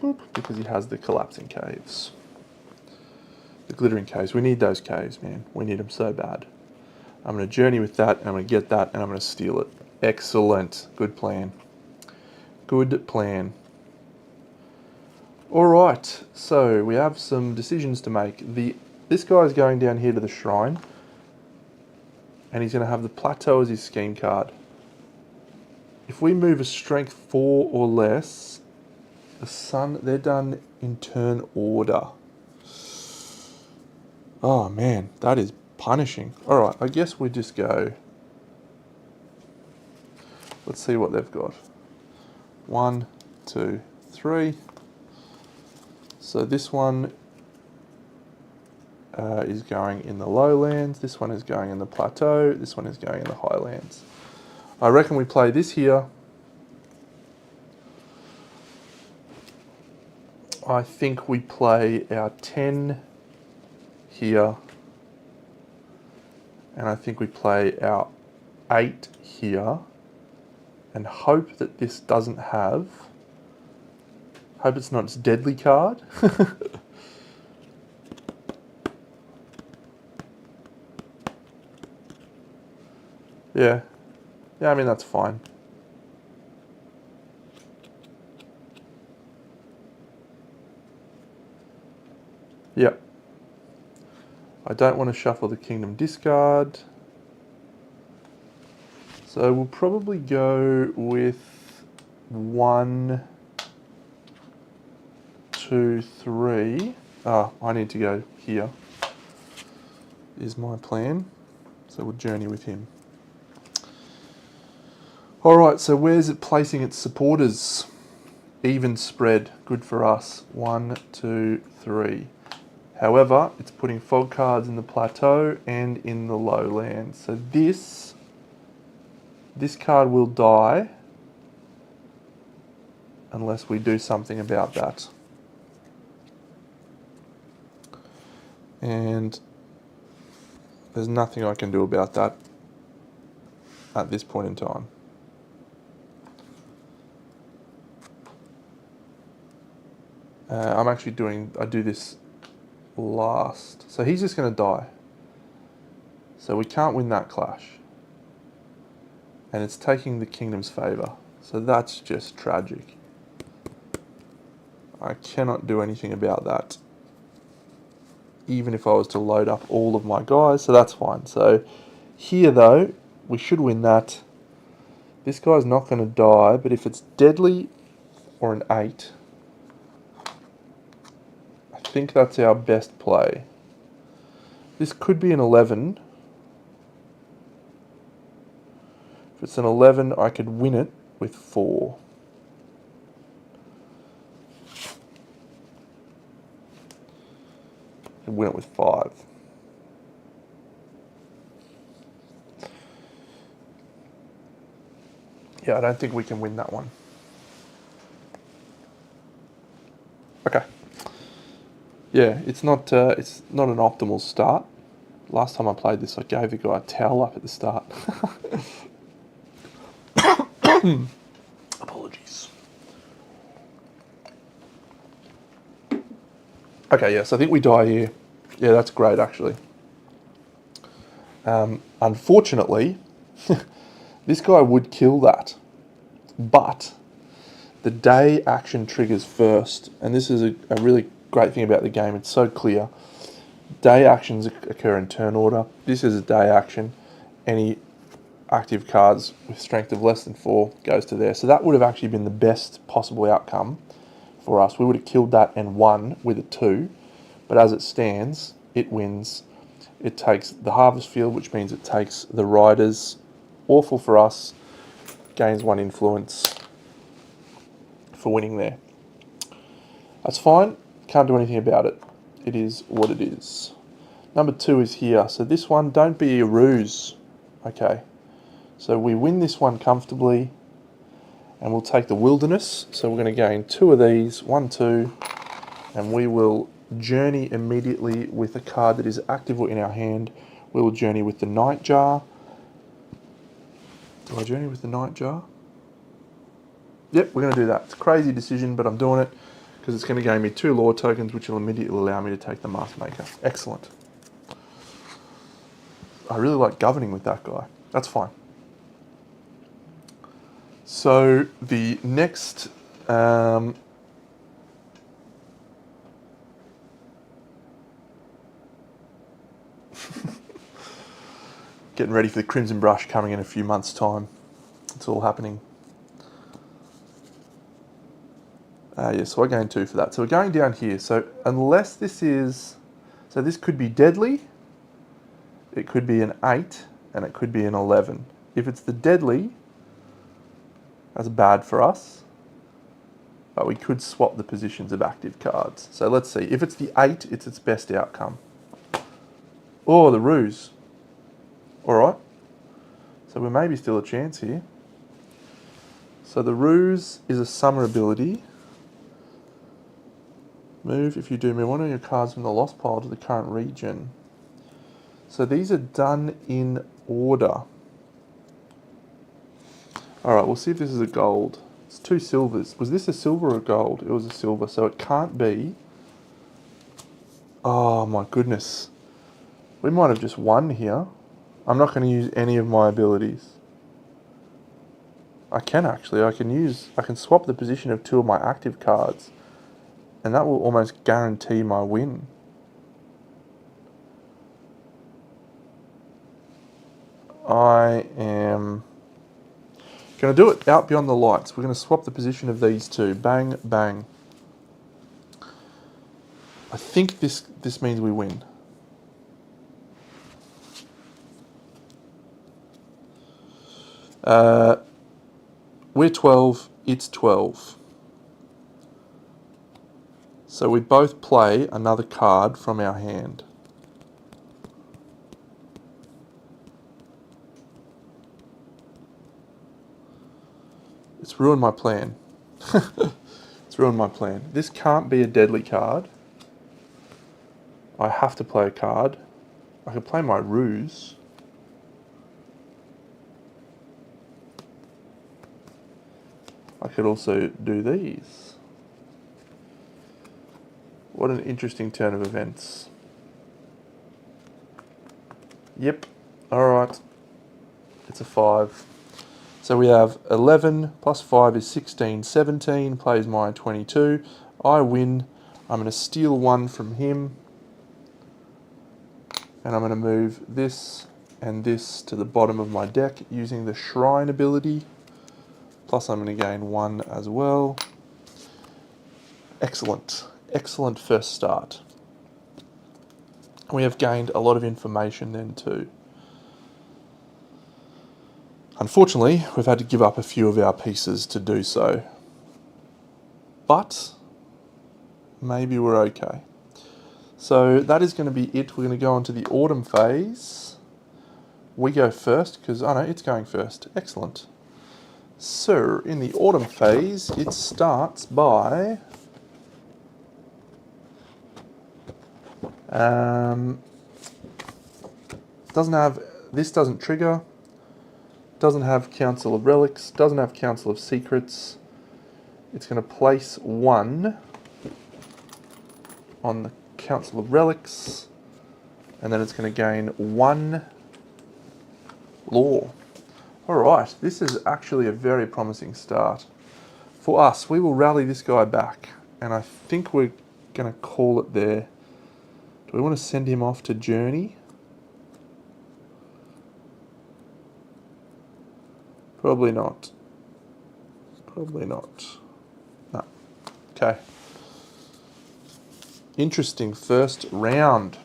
Boop, because he has the collapsing caves. The glittering caves. We need those caves, man. We need them so bad. I'm going to journey with that, and I'm going to get that, and I'm going to steal it. Excellent. Good plan. Good plan. Alright, so we have some decisions to make. This guy's going down here to the shrine, and he's going to have the plateau as his scheme card. If we move a strength 4 or less, the sun, they're done in turn order. Oh man, that is punishing. Alright, I guess we just go. Let's see what they've got. 1, 2, 3. So this one is going in the lowlands, this one is going in the plateau, this one is going in the highlands. I reckon we play this here. I think we play our 10 here, and I think we play our 8 here, and hope that this doesn't have, hope it's not its deadly card. Yeah, I mean that's fine. Yep. I don't want to shuffle the Kingdom discard. So we'll probably go with 1, 2, 3. Ah, I need to go here, is my plan. So we'll journey with him. Alright, so where's it placing its supporters? Even spread, good for us. 1, 2, 3. However, it's putting fog cards in the plateau and in the lowlands. So this card will die unless we do something about that. And there's nothing I can do about that at this point in time. I do this last. So he's just going to die. So we can't win that clash. And it's taking the kingdom's favour. So that's just tragic. I cannot do anything about that. Even if I was to load up all of my guys, so that's fine. So here though, we should win that. This guy's not going to die, but if it's deadly or an 8, I think that's our best play. This could be an 11. If it's an 11, I could win it with 4. And win it with 5. Yeah, I don't think we can win that one. Okay. Yeah, it's not an optimal start. Last time I played this, I gave the guy a towel up at the start. Apologies. Okay, yes, I think we die here. Yeah, that's great, actually. Unfortunately, this guy would kill that. But the day action triggers first, and this is a really great thing about the game. It's so clear. Day actions occur in turn order. This is a day action. Any active cards with strength of less than 4 goes to there. So that would have actually been the best possible outcome for us. We would have killed that and won with a 2. But as it stands, it wins. It takes the harvest field, which means it takes the riders. Awful for us. Gains 1 influence for winning there. That's fine. Can't do anything about it. It is what it is. Number 2 is here. So this one, don't be a ruse. Okay. So we win this one comfortably. And we'll take the wilderness. So we're going to gain 2 of these. 1, 2. And we will journey immediately with a card that is active in our hand. We will journey with the Nightjar. Do I journey with the Nightjar? Yep, we're going to do that. It's a crazy decision, but I'm doing it because it's going to gain me 2 lore tokens, which will immediately allow me to take the Mask Maker. Excellent. I really like governing with that guy. That's fine. So the next Getting ready for the Crimson Brush coming in a few months' time. It's all happening. Yeah, so I gained 2 for that. So we're going down here. So unless this is... So this could be deadly, it could be an 8, and it could be an 11. If it's the deadly, that's bad for us. But we could swap the positions of active cards. So let's see. If it's the 8, it's its best outcome. Oh, the ruse. Alright. So we may be still a chance here. So the ruse is a summer ability. Move, if you do, move one of your cards from the lost pile to the current region. So these are done in order. Alright, we'll see if this is a gold. It's 2 silvers. Was this a silver or a gold? It was a silver, so it can't be. Oh my goodness. We might have just won here. I'm not going to use any of my abilities. I can actually. I can swap the position of 2 of my active cards. And that will almost guarantee my win. I am going to do it out beyond the lights. We're going to swap the position of these 2. Bang, bang. I think this means we win. We're 12, it's 12. So we both play another card from our hand. It's ruined my plan. It's ruined my plan. This can't be a deadly card. I have to play a card. I could play my ruse. I could also do these. What an interesting turn of events. Yep. Alright. It's a 5. So we have 11 plus 5 is 16, 17, plays my 22. I win. I'm going to steal 1 from him. And I'm going to move this and this to the bottom of my deck using the Shrine ability. Plus I'm going to gain 1 as well. Excellent. Excellent first start. We have gained a lot of information then too. Unfortunately, we've had to give up a few of our pieces to do so. But maybe we're okay. So that is going to be it. We're going to go on to the autumn phase. We go first because, oh no, it's going first. Excellent. So in the autumn phase, it starts by this doesn't trigger, doesn't have Council of Relics, doesn't have Council of Secrets. It's going to place 1 on the Council of Relics, and then it's going to gain 1 law. Alright, this is actually a very promising start. For us, we will rally this guy back, and I think we're going to call it there. Do we want to send him off to Journey? Probably not. Probably not. No. Okay. Interesting first round.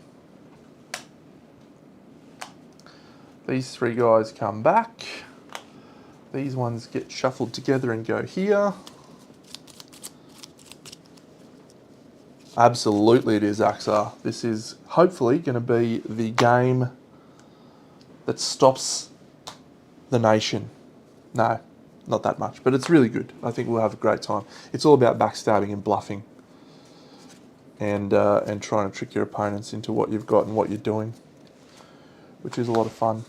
These 3 guys come back. These ones get shuffled together and go here. Absolutely it is, Axar. This is hopefully going to be the game that stops the nation. No, not that much, but it's really good. I think we'll have a great time. It's all about backstabbing and bluffing and trying to trick your opponents into what you've got and what you're doing, which is a lot of fun.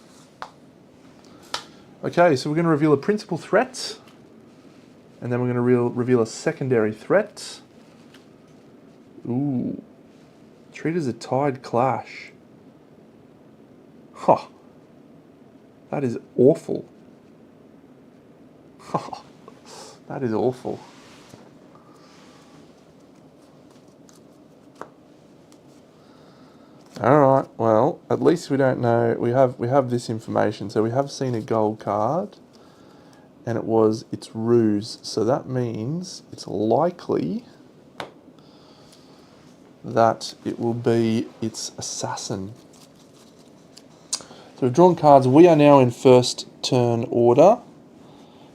Okay, so we're going to reveal a principal threat, and then we're going to reveal a secondary threat. Ooh. Treat as a tied clash. Huh. That is awful. That is awful. Alright, well, at least we don't know. We have this information, so we have seen a gold card, and it's ruse. So that means it's likely that it will be its assassin. So we've drawn cards. We are now in first turn order.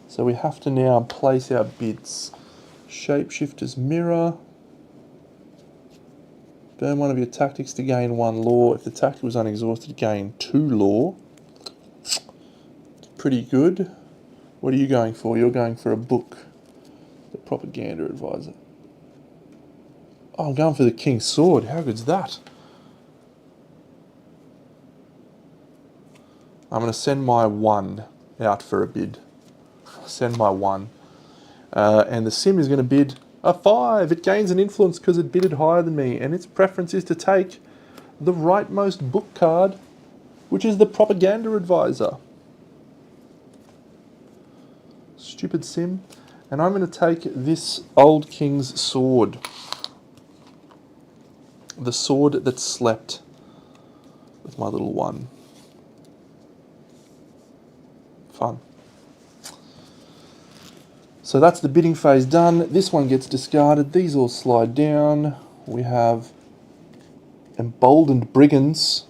So we have to now place our bids. Shapeshifter's Mirror. Burn one of your tactics to gain 1 law. If the tactic was unexhausted, gain 2 law. Pretty good. What are you going for? You're going for a book. The Propaganda Advisor. Oh, I'm going for the King's Sword. How good's that? I'm going to send my 1 out for a bid. Send my 1. And the sim is going to bid a 5. It gains an influence because it bidded higher than me, and its preference is to take the rightmost book card, which is the Propaganda Advisor. Stupid sim. And I'm going to take this Old King's Sword. The sword that slept with my little 1. Fun. So that's the bidding phase done. This one gets discarded. These all slide down. We have Emboldened Brigands.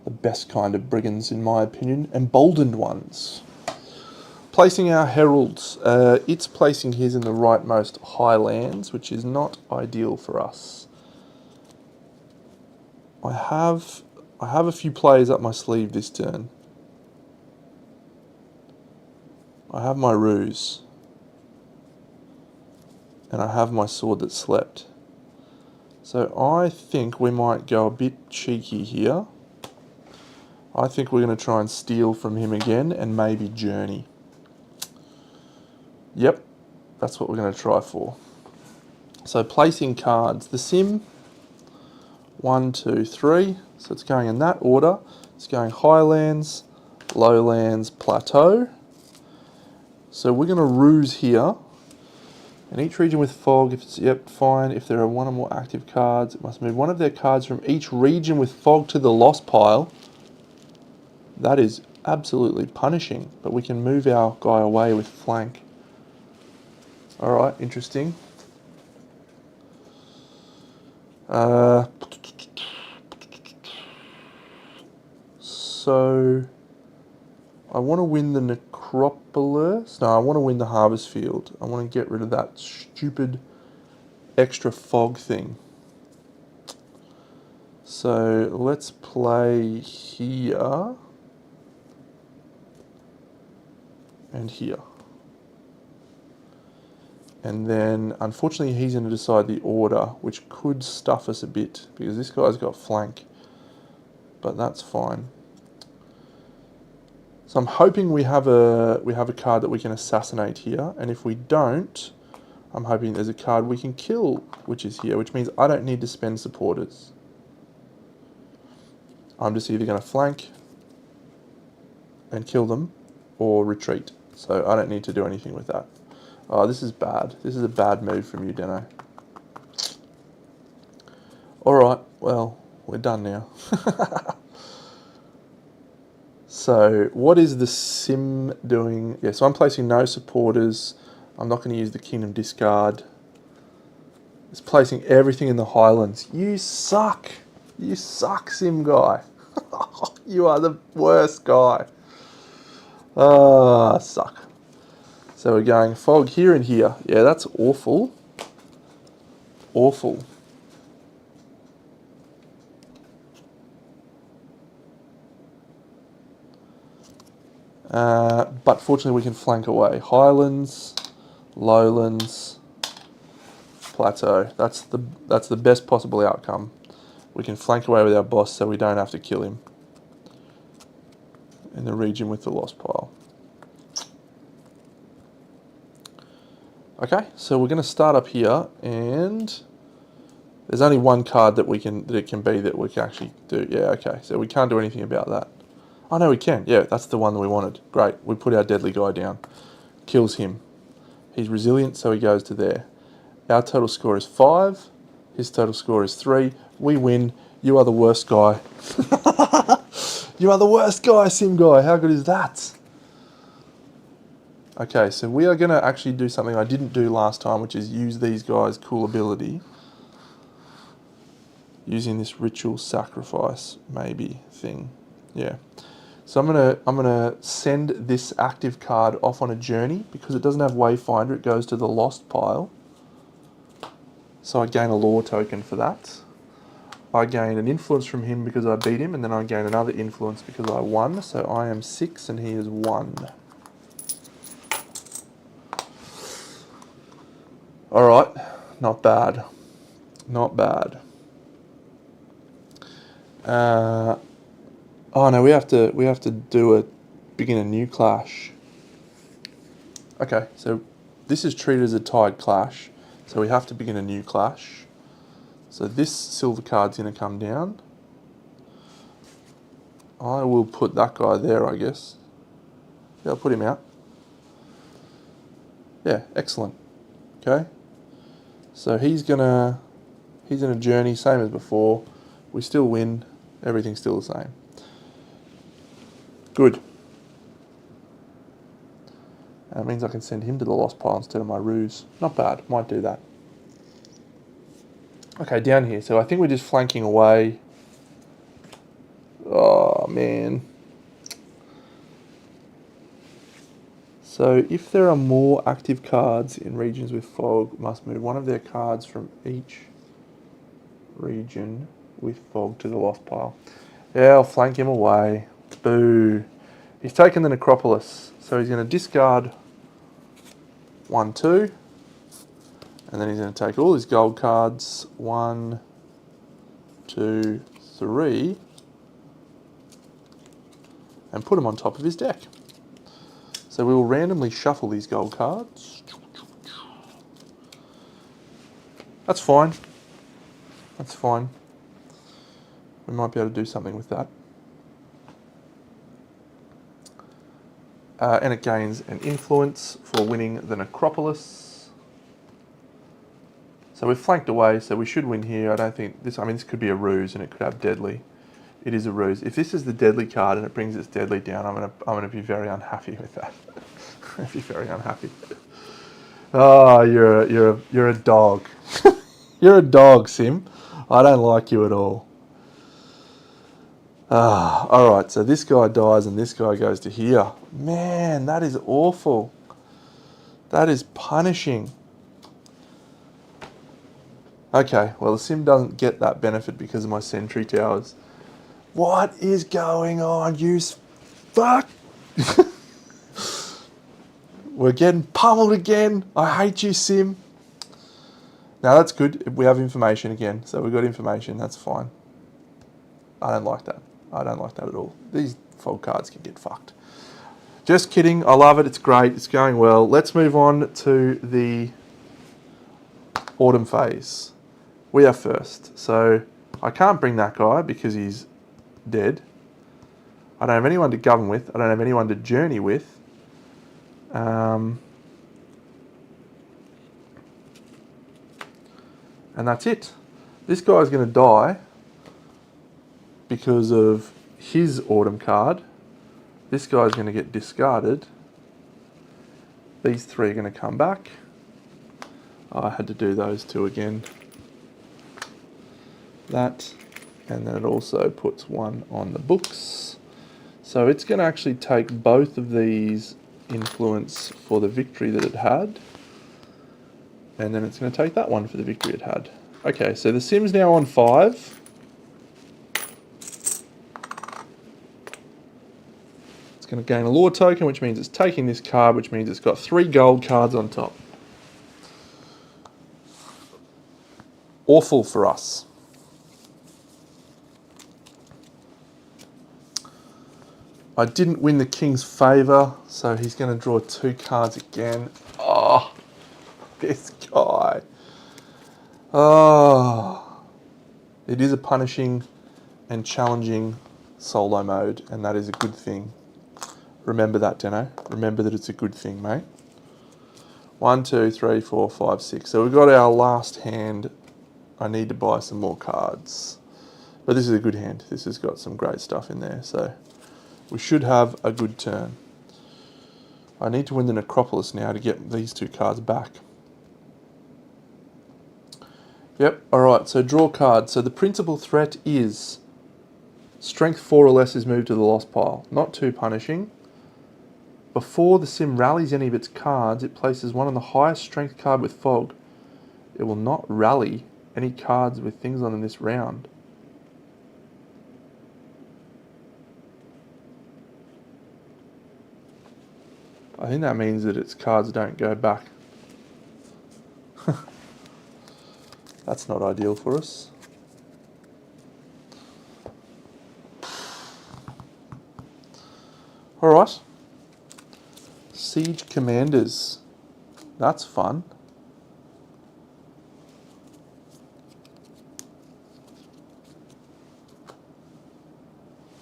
The best kind of brigands, in my opinion. Emboldened ones. Placing our heralds. It's placing his in the rightmost highlands, which is not ideal for us. I have a few players up my sleeve this turn. I have my ruse. And I have my sword that slept. So I think we might go a bit cheeky here. I think we're going to try and steal from him again and maybe journey. Yep, that's what we're going to try for. So placing cards. The sim, 1, 2, 3. So it's going in that order. It's going highlands, lowlands, plateau. So we're going to ruse here. And each region with fog, if it's, yep, fine. If there are 1 or more active cards, it must move 1 of their cards from each region with fog to the lost pile. That is absolutely punishing, but we can move our guy away with flank. Alright, interesting. So I want to win the Necropolis. No, I want to win the Harvest Field. I want to get rid of that stupid extra fog thing. So let's play here and here. And then, unfortunately, he's going to decide the order, which could stuff us a bit, because this guy's got flank. But that's fine. So I'm hoping we have a card that we can assassinate here, and if we don't, I'm hoping there's a card we can kill, which is here, which means I don't need to spend supporters. I'm just either going to flank and kill them, or retreat. So I don't need to do anything with that. Oh, this is bad. This is a bad move from you, Deno. Alright, well, we're done now. So, what is the sim doing? Yeah, so I'm placing no supporters. I'm not going to use the Kingdom discard. It's placing everything in the Highlands. You suck. You suck, sim guy. You are the worst guy. Ah, suck. So we're going fog here and here. Yeah, that's awful. Awful. But fortunately we can flank away. Highlands, lowlands, plateau. That's the best possible outcome. We can flank away with our boss so we don't have to kill him. In the region with the lost pile. Okay, so we're going to start up here, and there's only 1 card that it can be that we can actually do. Yeah, okay, so we can't do anything about that. Oh no, we can. Yeah, that's the one that we wanted. Great, we put our deadly guy down. Kills him. He's resilient, so he goes to there. Our total score is 5. His total score is 3. We win. You are the worst guy. You are the worst guy, Sim Guy. How good is that? Okay, so we are going to actually do something I didn't do last time, which is use these guys' cool ability. Using this ritual sacrifice, maybe, thing. Yeah. So I'm gonna send this active card off on a journey. Because it doesn't have Wayfinder, it goes to the lost pile. So I gain a lore token for that. I gain an influence from him because I beat him, and then I gain another influence because I won. So I am 6 and he is 1. Alright, not bad. Not bad. Oh no, we have to begin a new clash. Okay, so this is treated as a tied clash, so we have to begin a new clash. So this silver card's going to come down. I will put that guy there, I guess. Yeah, I'll put him out. Yeah, excellent. Okay. So he's in a journey, same as before. We still win. Everything's still the same. Good. That means I can send him to the lost pile instead of my ruse. Not bad. Might do that. Okay, down here. So I think we're just flanking away. Oh, man. So if there are more active cards in regions with fog, must move one of their cards from each region with fog to the lost pile. Yeah, I'll flank him away. Boo. He's taken the Necropolis. So he's going to discard 1, 2. And then he's going to take all his gold cards. 1, 2, 3. And put them on top of his deck. So we will randomly shuffle these gold cards. That's fine. That's fine. We might be able to do something with that. And it gains an influence for winning the Necropolis. So we've flanked away, so we should win here. I don't think this, I mean, this could be a ruse and it could have deadly. It is a ruse. If this is the deadly card and it brings its deadly down, I'm gonna be very unhappy with that. I'd be very unhappy. Oh, you're a dog. You're a dog, Sim. I don't like you at all. Alright, so this guy dies and this guy goes to here. Man, that is awful. That is punishing. Okay, well the Sim doesn't get that benefit because of my sentry towers. What is going on, you fuck? We're getting pummeled again. I hate you, Sim. Now that's good. We have information again. So we've got information. That's fine. I don't like that. I don't like that at all. These fog cards can get fucked. Just kidding. I love it. It's great. It's going well. Let's move on to the autumn phase. We are first. So I can't bring that guy because he's dead. I don't have anyone to govern with. I don't have anyone to journey with. And that's it. This guy's going to die because of his autumn card. This guy's going to get discarded. These 3 are going to come back. I had to do those 2 again. That, and then it also puts 1 on the books. So it's going to actually take both of these influence for the victory that it had. And then it's going to take that one for the victory it had. Okay, so the Sim's now on 5. It's going to gain a lore token, which means it's taking this card, which means it's got 3 gold cards on top. Awful for us. I didn't win the King's favour, so he's going to draw 2 cards again. Oh, this guy. Oh. It is a punishing and challenging solo mode, and that is a good thing. Remember that, Deno. Remember that it's a good thing, mate. 1, 2, 3, 4, 5, 6. So we've got our last hand. I need to buy some more cards. But this is a good hand. This has got some great stuff in there, so we should have a good turn. I need to win the Necropolis now to get these 2 cards back. Yep, alright, so draw card. So the principal threat is strength 4 or less is moved to the lost pile. Not too punishing. Before the sim rallies any of its cards, it places one on the highest strength card with fog. It will not rally any cards with things on in this round. I think that means that its cards don't go back. That's not ideal for us. Alright. Siege Commanders. That's fun.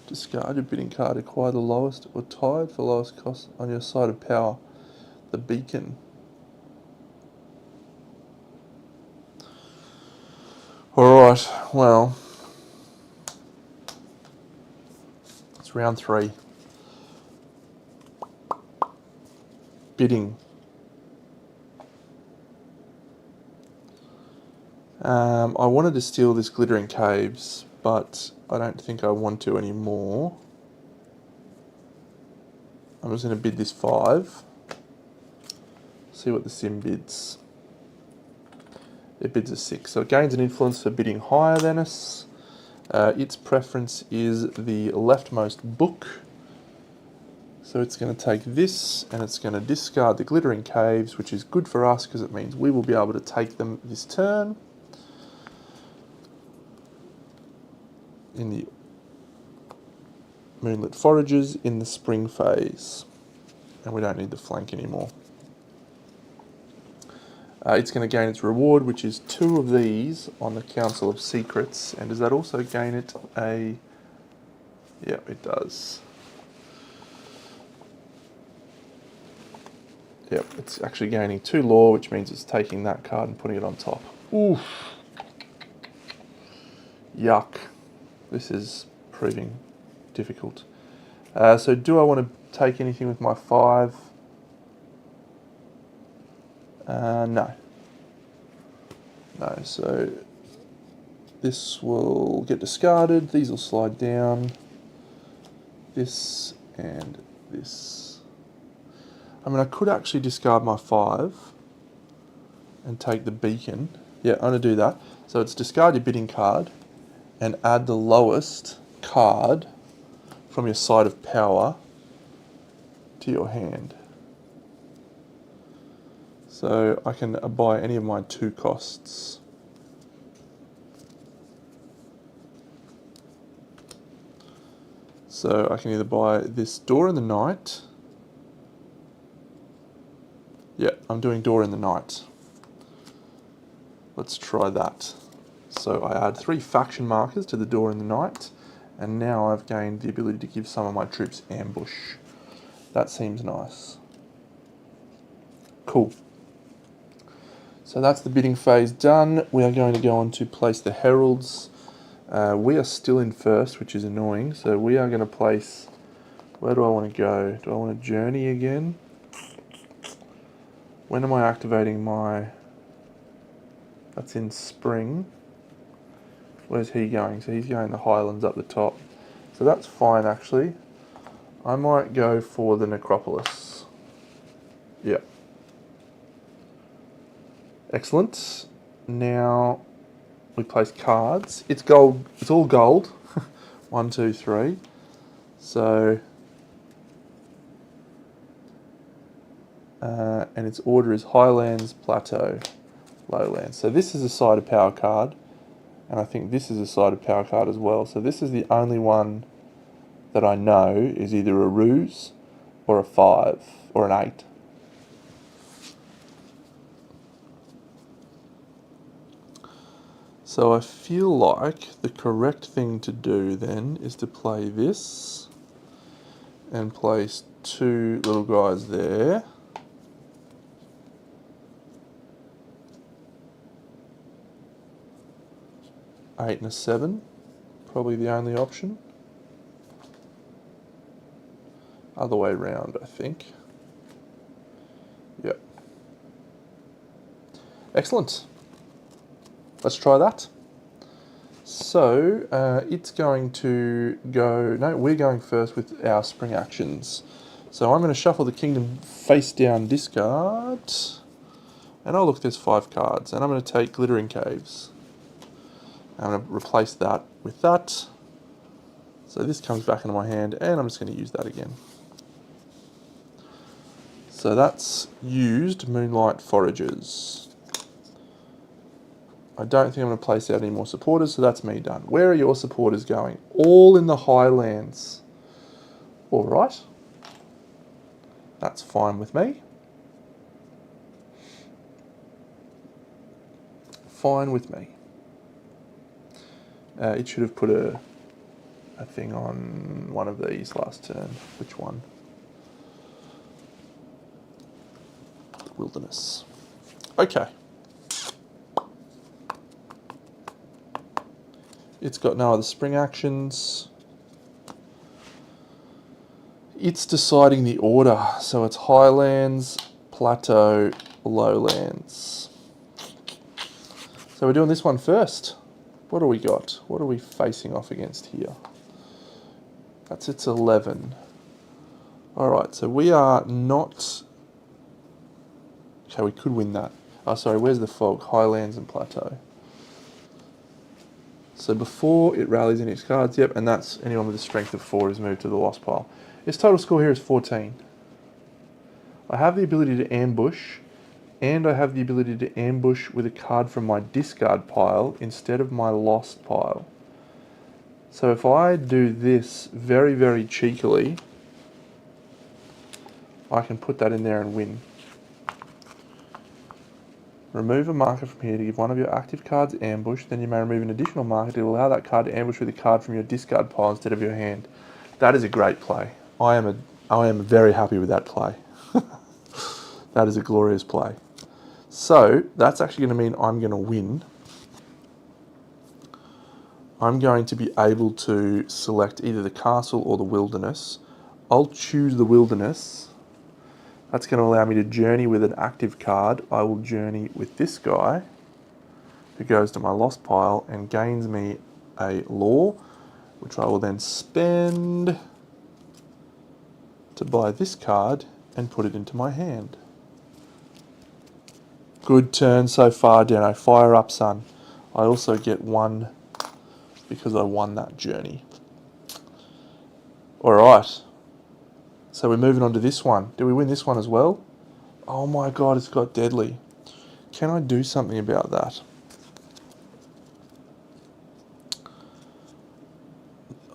Discard your bidding card. Acquire the lowest or tied for lowest cost on your side of power. The Beacon. Alright, well, it's round 3. Bidding. I wanted to steal this Glittering Caves, but I don't think I want to anymore. I'm just going to bid this 5. See what the sim bids. It bids a 6, so it gains an influence for bidding higher than us. Its preference is the leftmost book. So it's going to take this and it's going to discard the Glittering Caves, which is good for us because it means we will be able to take them this turn. In the Moonlit Forages in the spring phase. And we don't need the flank anymore. It's going to gain its reward, which is 2 of these on the Council of Secrets. And does that also gain it a... Yeah, it does. Yep, it's actually gaining 2 lore, which means it's taking that card and putting it on top. Oof. Yuck. This is proving difficult. So do I want to take anything with my 5? No. No, so this will get discarded, these will slide down, this and this. I mean, I could actually discard my 5 and take the Beacon. Yeah, I'm going to do that. So it's discard your bidding card and add the lowest card from your side of power to your hand. So I can buy any of my 2 costs. So I can either buy this Door in the Night. Yeah, I'm doing Door in the Night. Let's try that. So I add 3 faction markers to the Door in the Night, and now I've gained the ability to give some of my troops ambush. That seems nice. Cool. So that's the bidding phase done. We are going to go on to place the heralds. We are still in first, which is annoying. So we are going to place... Where do I want to go? Do I want to journey again? When am I activating my... That's in spring. Where's he going? So he's going the Highlands up the top. So that's fine, actually. I might go for the Necropolis. Yeah. Excellent. Now we place cards. It's gold. It's all gold. 1, 2, 3. So, and its order is Highlands, Plateau, Lowlands. So this is a side of power card, and I think this is a side of power card as well. So this is the only one that I know is either a ruse or a 5 or an 8. So I feel like the correct thing to do then is to play this and place 2 little guys there. Eight and a 7. Probably the only option. Other way round, I think. Yep. Excellent. Let's try that. So it's going to go, no, we're going first with our spring actions. So I'm going to shuffle the Kingdom face down discard. And oh look, there's 5 cards. And I'm going to take Glittering Caves. I'm going to replace that with that. So this comes back into my hand, and I'm just going to use that again. So that's used Moonlight Foragers. I don't think I'm going to place out any more supporters, so that's me done. Where are your supporters going? All in the Highlands. Alright. That's fine with me. Fine with me. It should have put a thing on one of these last turn. Which one? The Wilderness. Okay. It's got no other spring actions. It's deciding the order. So it's Highlands, Plateau, Lowlands. So we're doing this one first. What do we got? What are we facing off against here? That's its 11. Alright, so we are not... Okay, we could win that. Oh, sorry, where's the fog? Highlands and Plateau. So before it rallies any cards, yep, and that's anyone with a strength of 4 is moved to the lost pile. Its total score here is 14. I have the ability to ambush, and I have the ability to ambush with a card from my discard pile instead of my lost pile. So if I do this very, very cheekily, I can put that in there and win. Remove a marker from here to give one of your active cards ambush, then you may remove an additional marker to allow that card to ambush with a card from your discard pile instead of your hand. That is a great play. I am very happy with that play. That is a glorious play. So that's actually going to mean I'm going to win. I'm going to be able to select either the castle or the wilderness. I'll choose the wilderness. That's going to allow me to journey with an active card. I will journey with this guy, who goes to my lost pile and gains me a lore, which I will then spend to buy this card and put it into my hand. Good turn so far, Deno. Fire up, son. I also get 1 because I won that journey. Alright. So we're moving on to this one. Do we win this one as well? Oh my god, it's got deadly. Can I do something about that?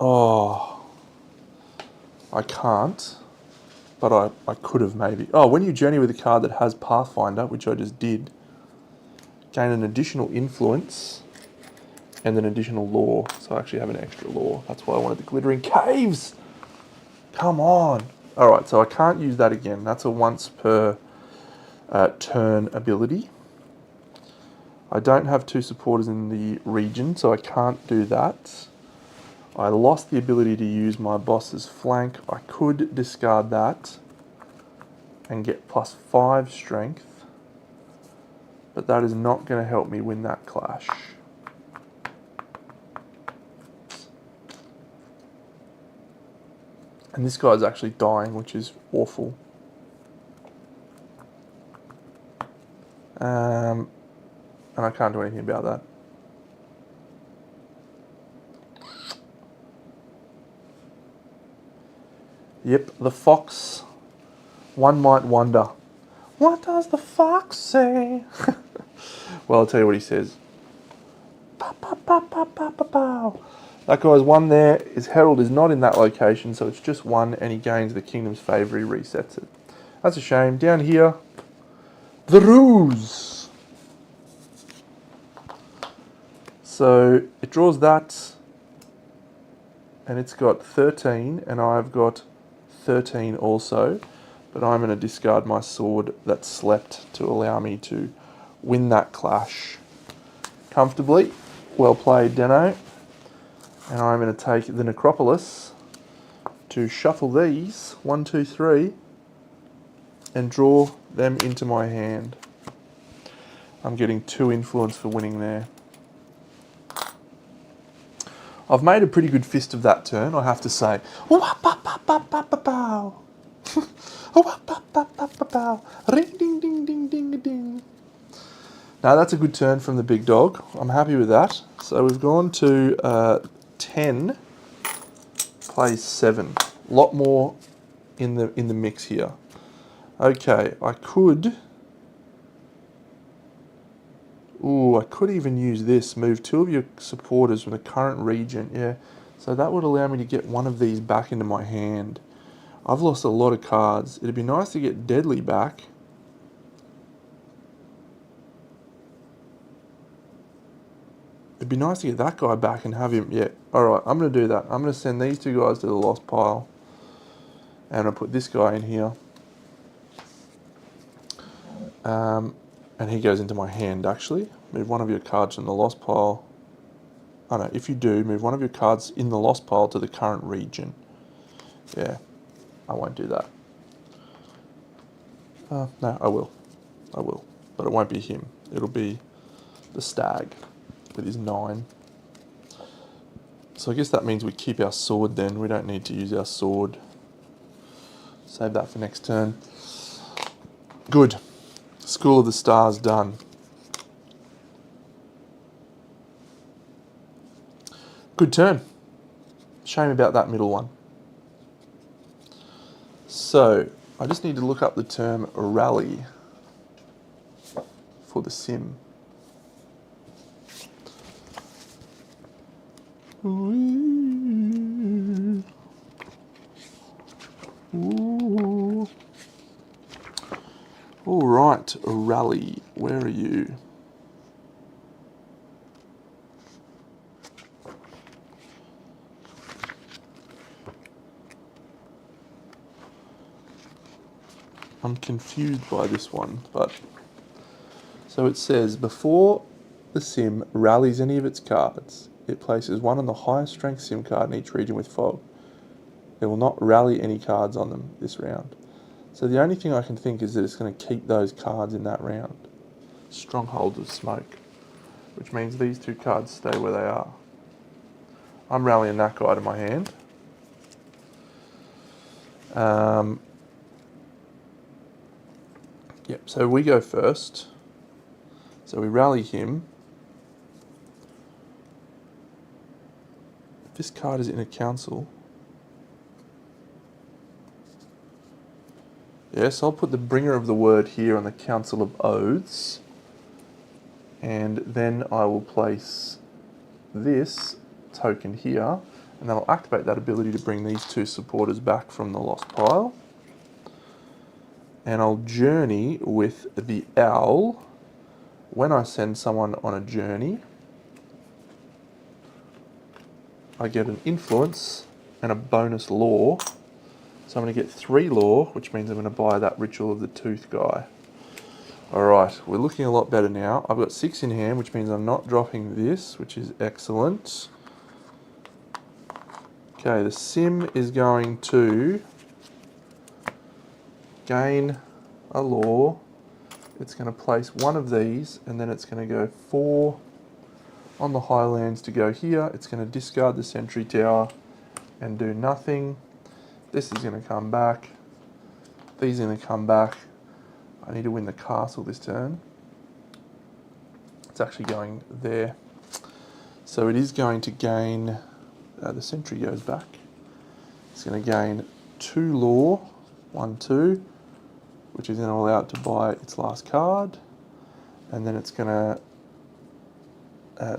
Oh. I can't. But I could have maybe. Oh, when you journey with a card that has Pathfinder, which I just did, gain an additional influence and an additional lore. So I actually have an extra lore. That's why I wanted the Glittering Caves. Come on. Alright, so I can't use that again. That's a once per turn ability. I don't have 2 supporters in the region, so I can't do that. I lost the ability to use my boss's flank. I could discard that and get +5 strength, but that is not going to help me win that clash. And this guy's actually dying, which is awful. And I can't do anything about that. Yep, the fox. One might wonder, what does the fox say? Well, I'll tell you what he says. Pow, pow, pow, pow, pow, pow, pow. That guy's 1 there. His herald is not in that location, so it's just 1, and he gains the kingdom's favour. He resets it. That's a shame. Down here, the ruse. So it draws that, and it's got 13, and I've got 13 also, but I'm going to discard my sword that slept to allow me to win that clash comfortably. Well played, Deno. And I'm going to take the Necropolis to shuffle these, 1, 2, 3, and draw them into my hand. I'm getting 2 influence for winning there. I've made a pretty good fist of that turn, I have to say. Ring ding ding ding ding ding. Now that's a good turn from the big dog. I'm happy with that. So we've gone to 10, plays 7. A lot more in the mix here. Okay, I could even use this. Move 2 of your supporters from the current region. Yeah, so that would allow me to get one of these back into my hand. I've lost a lot of cards. It'd be nice to get Deadly back. It'd be nice to get that guy back and have him. Yeah, alright, I'm going to do that. I'm going to send these 2 guys to the lost pile. And I'll put this guy in here. And he goes into my hand, actually. Move one of your cards from the lost pile. Oh no, if you do, move one of your cards in the lost pile to the current region. Yeah, I won't do that. No, I will. But it won't be him. It'll be the stag with his 9. So I guess that means we keep our sword then. We don't need to use our sword. Save that for next turn. Good. School of the Stars done. Good turn. Shame about that middle one. So, I just need to look up the term rally for the sim. Ooh. Ooh. All right, rally. Where are you? I'm confused by this one, but so it says before the sim rallies any of its cards, it places one on the highest strength sim card in each region with fog. It will not rally any cards on them this round. So the only thing I can think is that it's going to keep those cards in that round. Stronghold of Smoke, which means these 2 cards stay where they are. I'm rallying that guy to my hand. Yep, so we go first. So we rally him. If this card is in a council, yes, I'll put the Bringer of the Word here on the Council of Oaths. And then I will place this token here, and then I'll activate that ability to bring these 2 supporters back from the lost pile. And I'll journey with the owl. When I send someone on a journey, I get an influence and a bonus law. So I'm going to get 3 law, which means I'm going to buy that Ritual of the Tooth guy. Alright, we're looking a lot better now. I've got 6 in hand, which means I'm not dropping this, which is excellent. Okay, the sim is going to gain a law. It's going to place one of these, and then it's going to go 4 on the Highlands to go here. It's going to discard the Sentry Tower and do nothing. This is going to come back. These are going to come back. I need to win the castle this turn. It's actually going there. So it is going to gain, the sentry goes back. It's going to gain 2 law, 1, 2, which is going to allow it to buy its last card. And then it's going to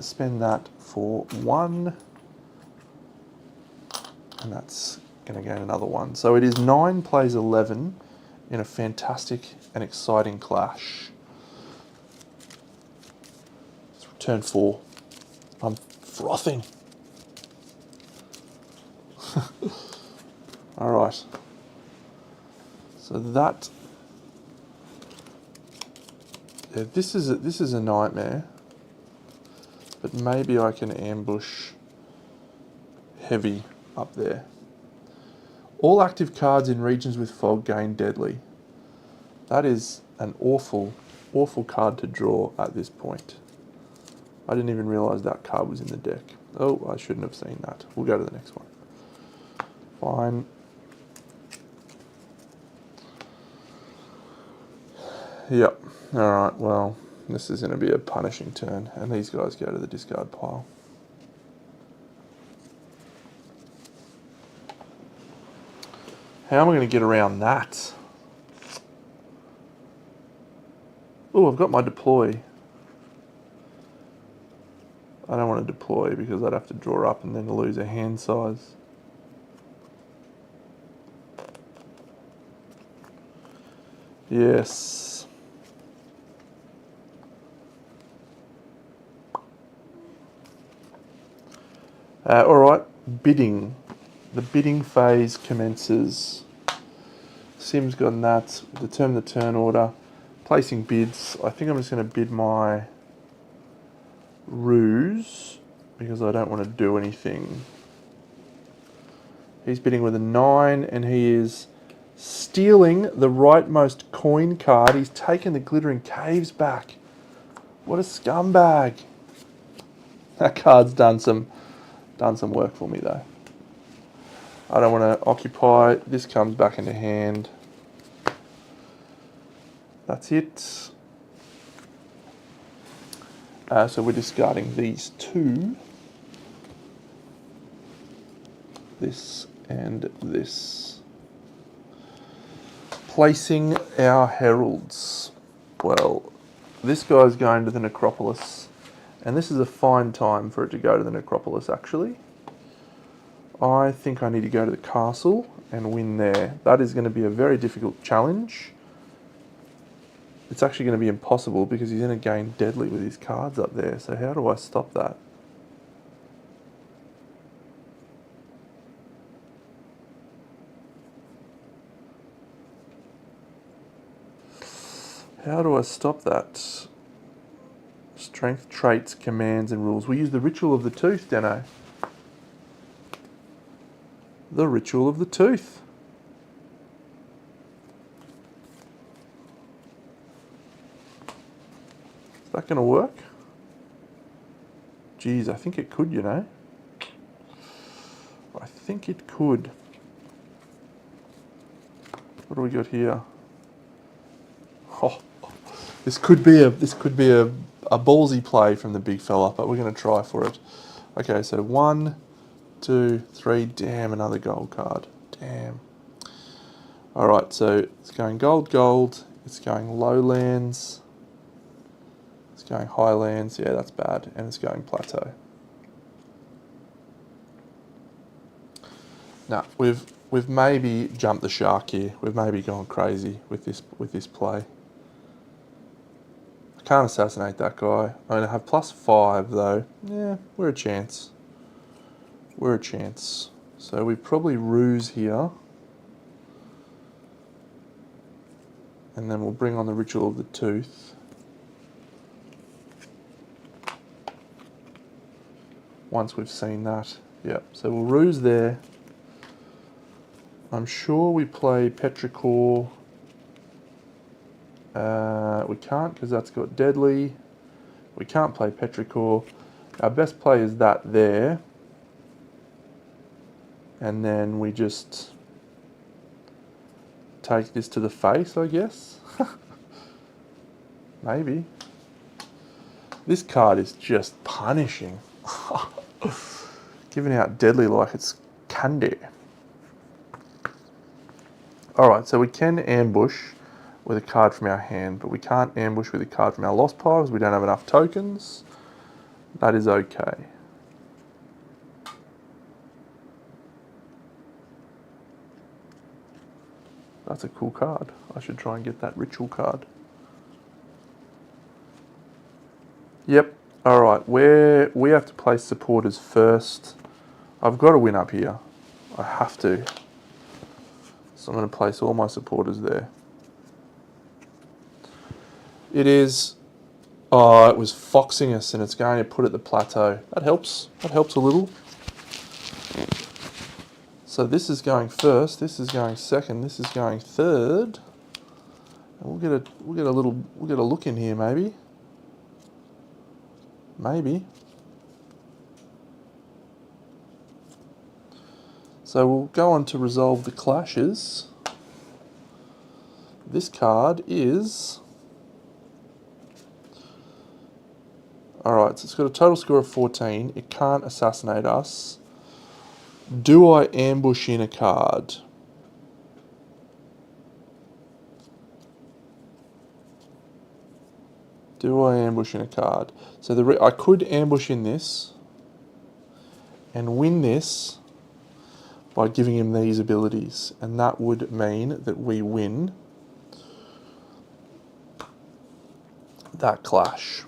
spend that for 1. And that's going to gain another 1. So it is 9 plays 11 in a fantastic and exciting clash. It's turn 4. I'm frothing. All right. So that, yeah, this is a nightmare. But maybe I can ambush heavy up there. All active cards in regions with fog gain deadly. That is an awful, awful card to draw at this point. I didn't even realise that card was in the deck. Oh, I shouldn't have seen that. We'll go to the next one. Fine. Yep. Alright, well, this is going to be a punishing turn, and these guys go to the discard pile. How am I going to get around that? Oh, I've got my deploy. I don't want to deploy because I'd have to draw up and then lose a hand size. Yes. Alright, bidding. The bidding phase commences. Sim's gotten that. Determine the turn order. Placing bids. I think I'm just going to bid my ruse because I don't want to do anything. He's bidding with a 9 and he is stealing the rightmost coin card. He's taken the Glittering Caves back. What a scumbag. That card's done some work for me though. I don't want to occupy. This comes back into hand. That's it. So we're discarding these two. This and this. Placing our heralds. Well, this guy's going to the necropolis. And this is a fine time for it to go to the necropolis, actually. I think I need to go to the castle and win there. That is going to be a very difficult challenge. It's actually going to be impossible because he's going to gain deadly with his cards up there. So how do I stop that? How do I stop that? Strength, traits, commands, and rules. We use the Ritual of the Tooth, Deno. The Ritual of the Tooth. Is that going to work? Geez, I think it could, you know. I think it could. What do we got here? Oh, this could be a ballsy play from the big fella, but we're going to try for it. Okay, so 1, 2, 3. Damn, another gold card. Damn. All right, so it's going gold, gold. It's going lowlands. It's going highlands. Yeah, that's bad. And it's going plateau. Now we've maybe jumped the shark here. We've maybe gone crazy with this play. I can't assassinate that guy. I'm gonna have +5 though. Yeah, we're a chance. We're a chance. So we probably ruse here. And then we'll bring on the Ritual of the Tooth. Once we've seen that. Yep, so we'll ruse there. I'm sure we play Petrichor. We can't because that's got deadly. We can't play Petrichor. Our best play is that there. And then we just take this to the face, I guess. Maybe. This card is just punishing. Giving out deadly like it's candy. Alright, so we can ambush with a card from our hand, but we can't ambush with a card from our lost pile because we don't have enough tokens. That is okay. That's a cool card. I should try and get that ritual card. Yep. Alright, we have to place supporters first. I've got to win up here. I have to. So I'm going to place all my supporters there. It is... Oh, it was foxing us and it's going to put at the plateau. That helps. That helps a little. So this is going first, this is going second, this is going third. And we'll get a look in here maybe. Maybe. So we'll go on to resolve the clashes. This card is... Alright, so it's got a total score of 14. It can't assassinate us. Do I ambush in a card? Do I ambush in a card? So I could ambush in this and win this by giving him these abilities, and that would mean that we win that clash.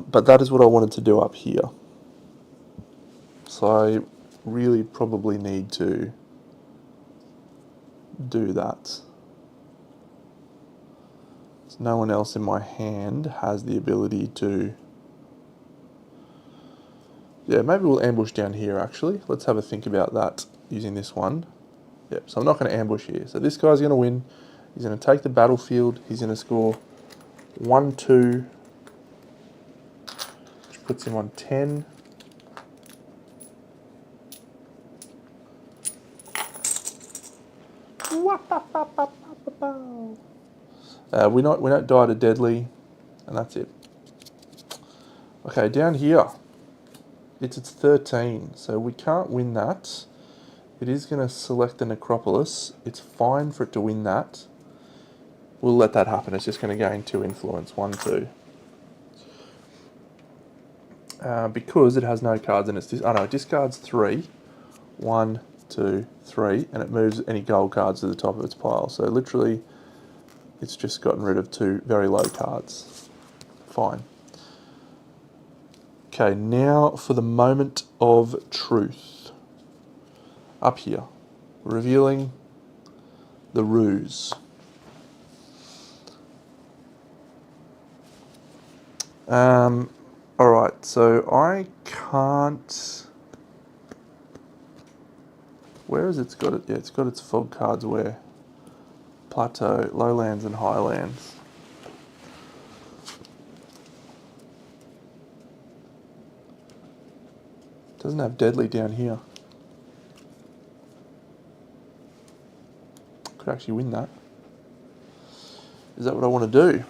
But that is what I wanted to do up here. So I really probably need to do that. So no one else in my hand has the ability to... Yeah, maybe we'll ambush down here actually. Let's have a think about that using this one. Yep, so I'm not going to ambush here. So this guy's going to win. He's going to take the battlefield. He's going to score 1, 2, which puts him on 10. We don't die to deadly, and that's it. Okay, down here, it's 13, so we can't win that. It is going to select the Necropolis. It's fine for it to win that. We'll let that happen. It's just going to gain 2 influence, 1, 2. Because it has no cards in its... Oh no, it discards 3. 1, 2, 3, and it moves any gold cards to the top of its pile. So literally, it's just gotten rid of 2 very low cards. Fine. Okay, now for the moment of truth. Up here, revealing the ruse. Alright, so I can't... Where has it got it? Yeah, it's got its fog cards where? Plateau, lowlands and highlands. Doesn't have deadly down here. Could actually win that. Is that what I want to do?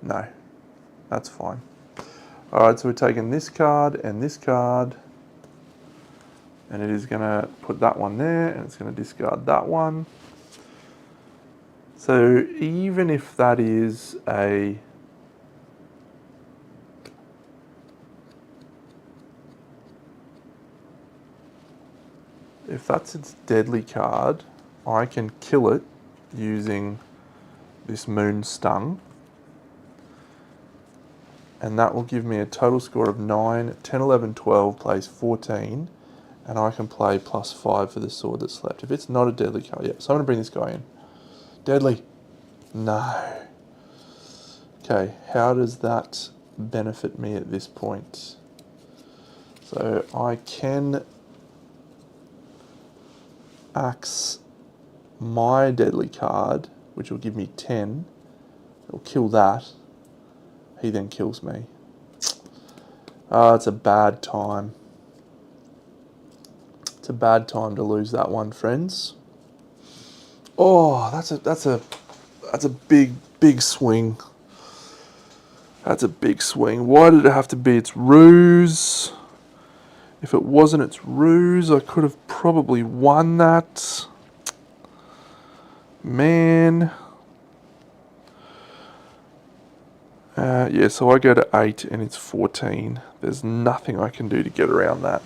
No, that's fine. Alright, so we're taking this card and this card, and it is going to put that one there, and it's going to discard that one. So even if that is a... If that's its deadly card, I can kill it using this Moon Stung. And that will give me a total score of 9, 10, 11, 12, plays 14. And I can play +5 for the sword that's left. If it's not a deadly card, yeah. So I'm going to bring this guy in. Deadly. No. Okay, how does that benefit me at this point? So I can axe my deadly card, which will give me 10. It'll kill that. He then kills me. It's a bad time. It's a bad time to lose that one, friends. Oh, that's a big swing. That's a big swing. Why did it have to be its ruse? If it wasn't its ruse, I could have probably won that. Man. Yeah, so I go to 8 and it's 14. There's nothing I can do to get around that.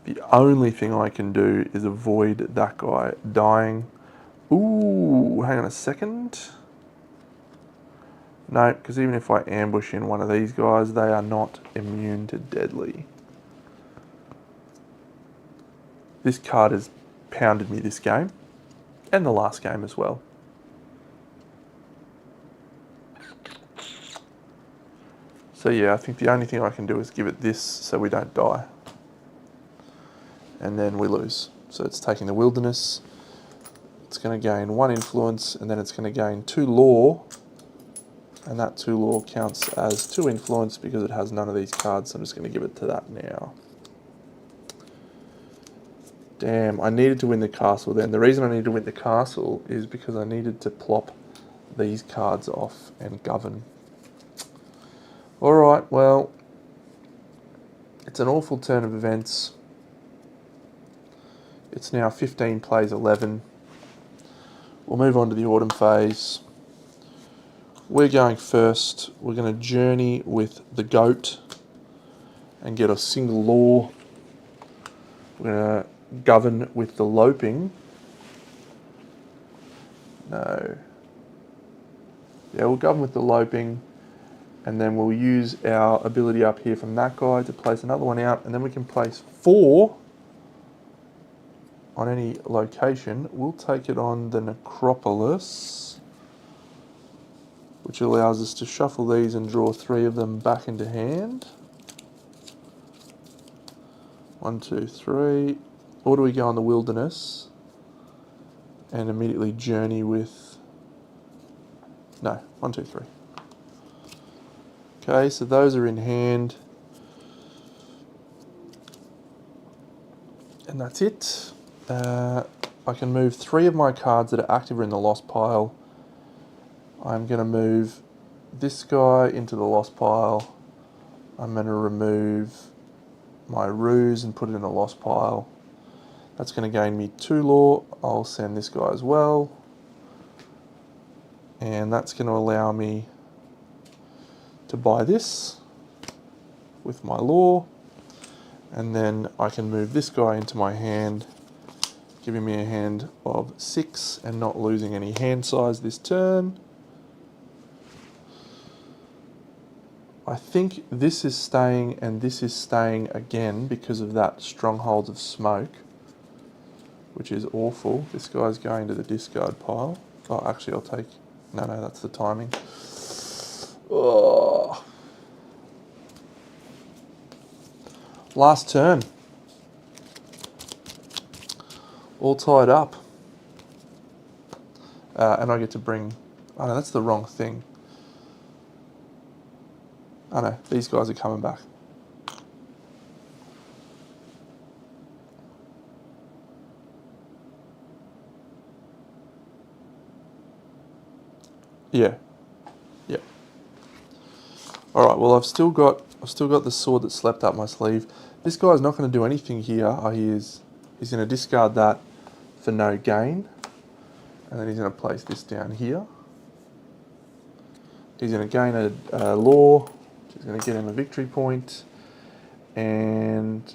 The only thing I can do is avoid that guy dying. Ooh, hang on a second. No, because even if I ambush in one of these guys, they are not immune to deadly. This card has pounded me this game, and the last game as well. So yeah, I think the only thing I can do is give it this so we don't die. And then we lose. So it's taking the wilderness. It's going to gain 1 influence, and then it's going to gain 2 law. And that 2 law counts as 2 influence because it has none of these cards, so I'm just going to give it to that now. Damn, I needed to win the castle then. The reason I needed to win the castle is because I needed to plop these cards off and govern. Alright, well, it's an awful turn of events. It's now 15 plays 11. We'll move on to the autumn phase. We're going first. We're going to journey with the goat and get a single law. We're going to govern with the loping. No. Yeah, we'll govern with the loping, and then we'll use our ability up here from that guy to place another one out, and then we can place 4 on any location. We'll take it on the necropolis, which allows us to shuffle these and draw 3 of them back into hand. 1, 2, 3. Or do we go on the wilderness and immediately journey with... No, 1, 2, 3. Okay, so those are in hand. And that's it. I can move 3 of my cards that are active or in the lost pile. I'm going to move this guy into the lost pile. I'm going to remove my ruse and put it in the lost pile. That's going to gain me 2 law. I'll send this guy as well. And that's going to allow me to buy this with my law. And then I can move this guy into my hand, giving me a hand of 6 and not losing any hand size this turn. I think this is staying and this is staying again because of that Strongholds of Smoke, which is awful. This guy's going to the discard pile. Oh, actually I'll take... No, that's the timing. Oh. Last turn. All tied up. And I get to bring... Oh no, that's the wrong thing. Oh no, these guys are coming back. Yeah. All right. Well, I've still got the sword that slept up my sleeve. This guy's not going to do anything here. He's going to discard that for no gain, and then he's going to place this down here. He's going to gain a law, which is going to get him a victory point, and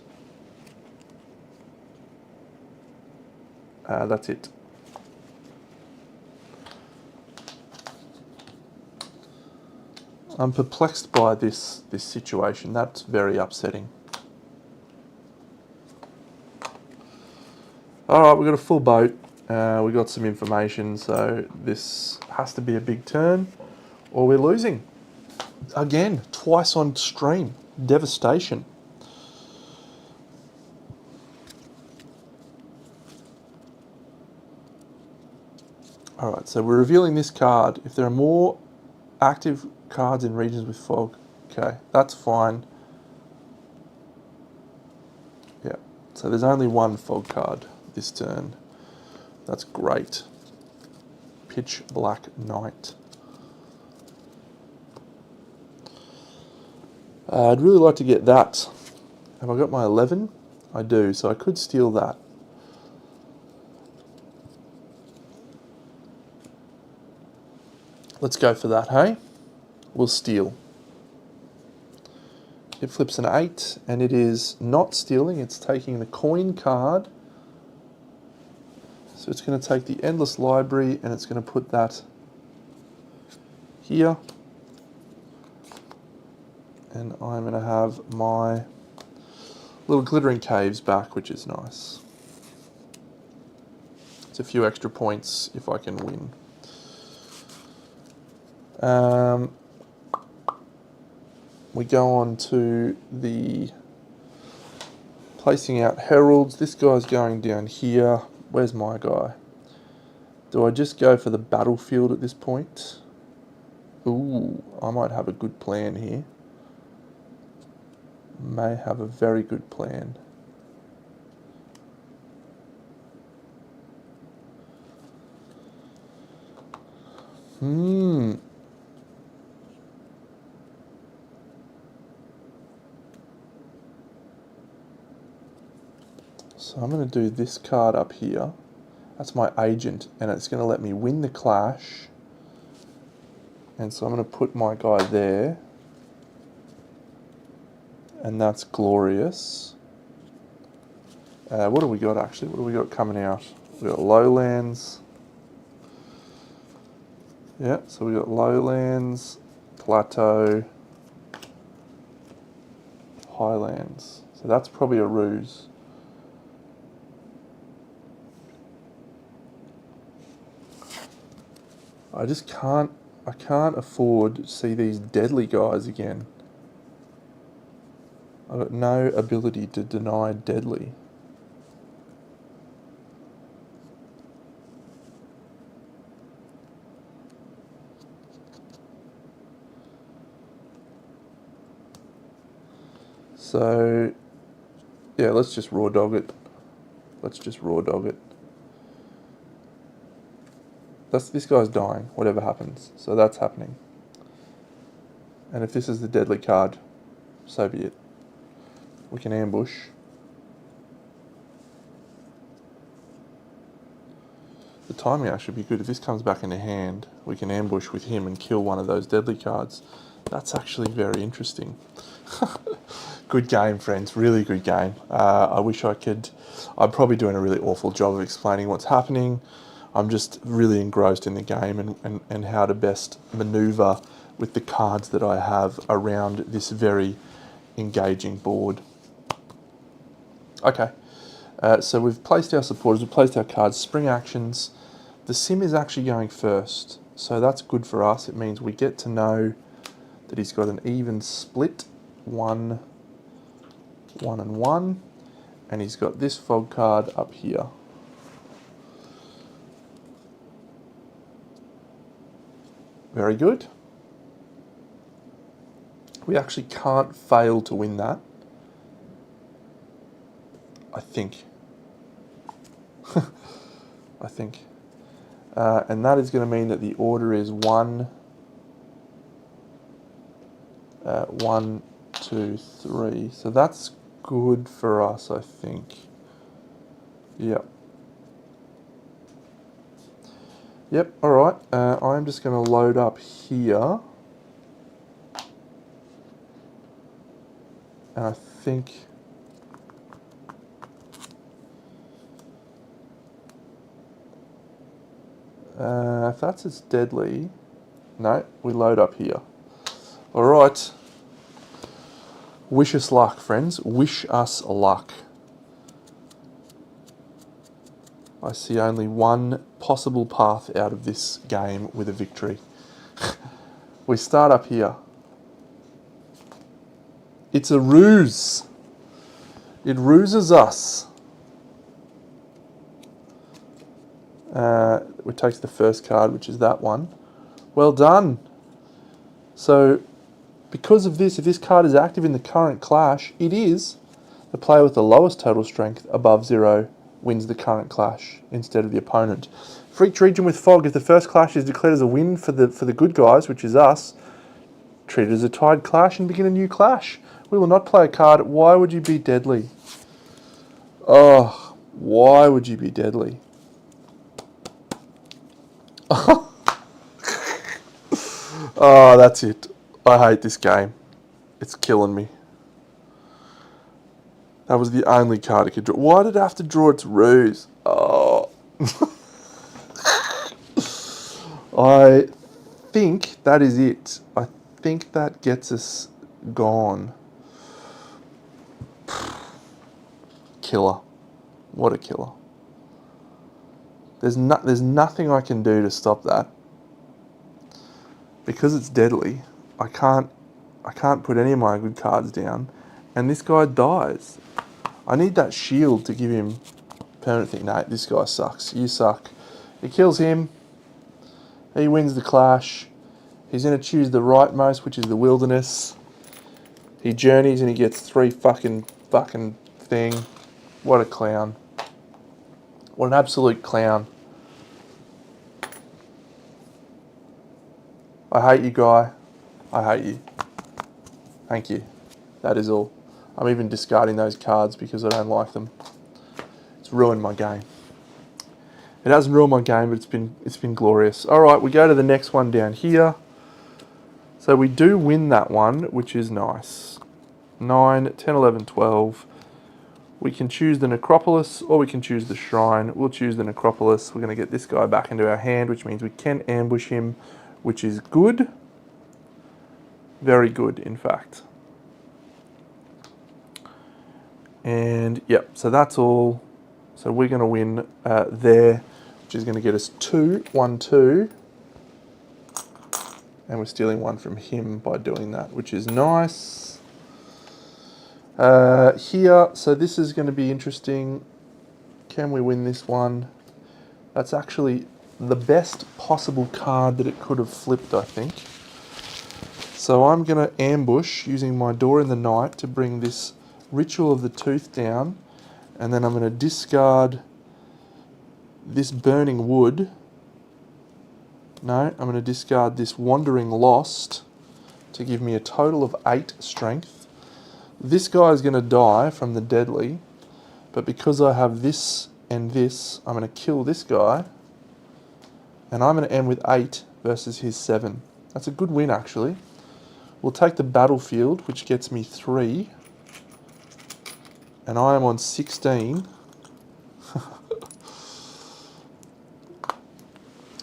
that's it. I'm perplexed by this situation. That's very upsetting. Alright, we've got a full boat. We've got some information, so this has to be a big turn, or we're losing. Again, twice on stream. Devastation. Alright, so we're revealing this card. If there are more active cards in regions with fog, okay, that's fine. Yeah, so there's only 1 fog card this turn. That's great. Pitch Black Knight. I'd really like to get that. Have I got my 11? I do, so I could steal that. Let's go for that, hey? We'll steal. It flips an 8, and it is not stealing, it's taking the coin card. So it's going to take the Endless Library, and it's going to put that here. And I'm going to have my little Glittering Caves back, which is nice. It's a few extra points if I can win. we go on to the placing out heralds. This guy's going down here. Where's my guy? Do I just go for the battlefield at this point? Ooh, I might have a good plan here. May have a very good plan. So I'm going to do this card up here. That's my agent, and it's going to let me win the clash. And so I'm going to put my guy there. And that's glorious. What do we got actually? What do we got coming out? We got lowlands. Yeah, so we got lowlands, plateau, highlands. So that's probably a ruse. I can't afford to see these deadly guys again. I've got no ability to deny deadly. So, yeah, let's just raw dog it. Let's just raw dog it. This guy's dying, whatever happens. So that's happening. And if this is the deadly card, so be it. We can ambush. The timing actually be good. If this comes back into hand, we can ambush with him and kill one of those deadly cards. That's actually very interesting. Good game, friends. Really good game. I wish I could... I'm probably doing a really awful job of explaining what's happening. I'm just really engrossed in the game and how to best maneuver with the cards that I have around this very engaging board. Okay, so we've placed our supporters, we've placed our cards, spring actions. The sim is actually going first, so that's good for us. It means we get to know that he's got an even split, 1, 1 and 1, and he's got this fog card up here. Very good. We actually can't fail to win that, I think. I think. And that is going to mean that the order is 1, 1, 2, 3. So that's good for us, I think. Yep. Yep, alright. I'm just going to load up here. And I think... if that's its deadly... No, we load up here. Alright. Wish us luck, friends. Wish us luck. I see only one possible path out of this game with a victory. We start up here. It's a ruse. It ruses us. It takes the first card, which is that one. Well done. So, because of this, if this card is active in the current clash, it is. The player with the lowest total strength above 0 wins the current clash instead of the opponent. For each region with fog, if the first clash is declared as a win for the good guys, which is us, treat it as a tied clash and begin a new clash. We will not play a card. Why would you be deadly? Oh, why would you be deadly? Oh, that's it. I hate this game. It's killing me. That was the only card it could draw. Why did it have to draw its ruse? Oh. I think that is it. I think that gets us gone. Killer. What a killer. There's nothing I can do to stop that. Because it's deadly, I can't I can't put any of my good cards down, and this guy dies. I need that shield to give him permanent thing. No, this guy sucks. You suck. It kills him. He wins the clash. He's going to choose the rightmost, which is the wilderness. He journeys and he gets 3 fucking thing. What a clown. What an absolute clown. I hate you, guy. I hate you. Thank you. That is all. I'm even discarding those cards because I don't like them. It's ruined my game. It hasn't ruined my game, but it's been glorious. All right, we go to the next one down here. So we do win that one, which is nice. 9, 10, 11, 12. We can choose the Necropolis or we can choose the Shrine. We'll choose the Necropolis. We're going to get this guy back into our hand, which means we can ambush him, which is good. Very good, in fact. And yep, so that's all. So we're going to win there, which is going to get us 2, 1, 2. And we're stealing 1 from him by doing that, which is nice. Here, so this is going to be interesting. Can we win this one? That's actually the best possible card that it could have flipped, I think. So I'm going to ambush using my Door in the Night to bring this Ritual of the Tooth down, and then I'm going to discard this Burning Wood. No, I'm going to discard this Wandering Lost to give me a total of 8 strength. This guy is going to die from the deadly, but because I have this and this, I'm going to kill this guy, and I'm going to end with 8 versus his 7. That's a good win, actually. We'll take the battlefield, which gets me 3. And I am on 16.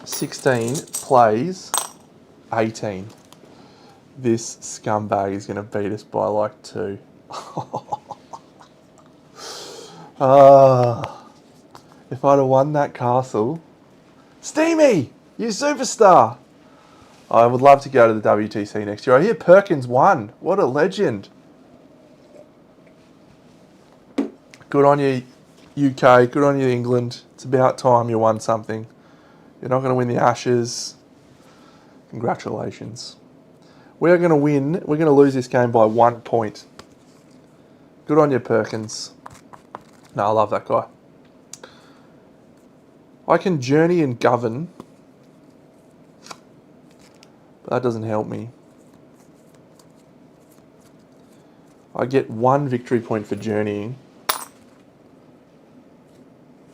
16 plays 18. This scumbag is going to beat us by like 2. If I'd have won that castle. Steamy, you superstar. I would love to go to the WTC next year. I hear Perkins won. What a legend. Good on you, UK. Good on you, England. It's about time you won something. You're not going to win the Ashes. Congratulations. We're going to win. We're going to lose this game by 1 point. Good on you, Perkins. No, I love that guy. I can journey and govern, but that doesn't help me. I get 1 victory point for journeying.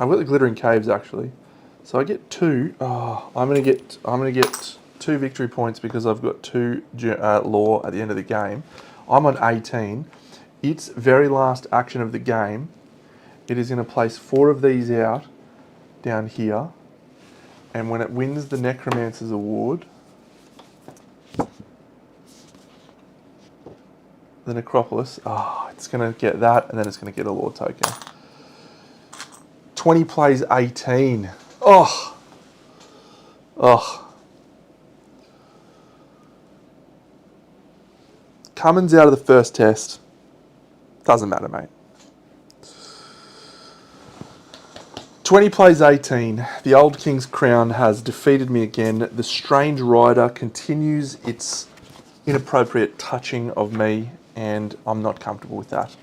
I've got the Glittering Caves actually, so I get 2. Oh, I'm gonna get 2 victory points because I've got 2 lore at the end of the game. I'm on 18. Its very last action of the game, it is going to place 4 of these out down here, and when it wins the Necromancer's Award, the Necropolis, it's going to get that, and then it's going to get a lore token. 20 plays 18. Oh. Cummins out of the first test. Doesn't matter, mate. 20 plays 18. The Old King's Crown has defeated me again. The Strange Rider continues its inappropriate touching of me, and I'm not comfortable with that.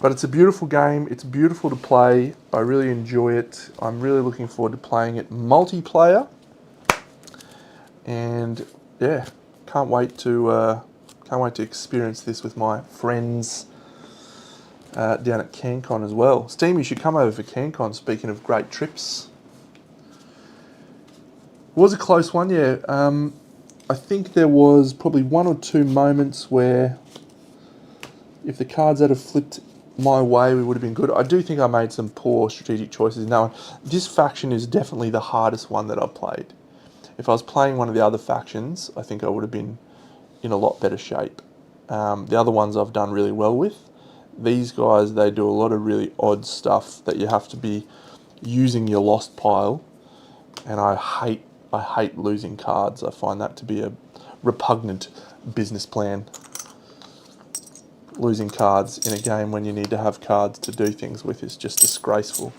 But it's a beautiful game. It's beautiful to play. I really enjoy it. I'm really looking forward to playing it multiplayer. And yeah, can't wait to experience this with my friends down at CanCon as well. Steam, you should come over for CanCon. Speaking of great trips, it was a close one. Yeah, I think there was probably 1 or 2 moments where if the cards had have flipped my way, we would have been good. I do think I made some poor strategic choices. Now, this faction is definitely the hardest one that I've played. If I was playing one of the other factions, I think I would have been in a lot better shape. The other ones I've done really well with. These guys, they do a lot of really odd stuff that you have to be using your lost pile, and I hate losing cards. I find that to be a repugnant business plan. Losing cards in a game when you need to have cards to do things with is just disgraceful.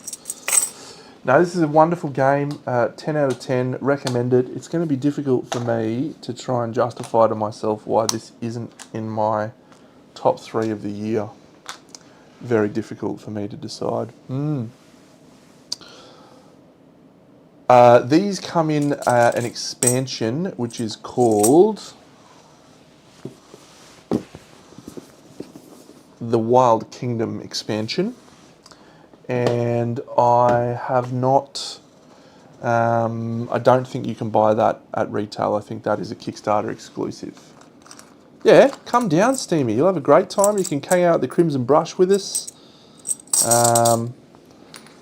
No, this is a wonderful game. 10 out of 10, recommended. It's going to be difficult for me to try and justify to myself why this isn't in my top 3 of the year. Very difficult for me to decide. These come in an expansion which is called the Wild Kingdom expansion, and I have not, I don't think you can buy that at retail. I think that is a Kickstarter exclusive. Yeah, come down, Steamy. You'll have a great time. You can hang out at the Crimson Brush with us. I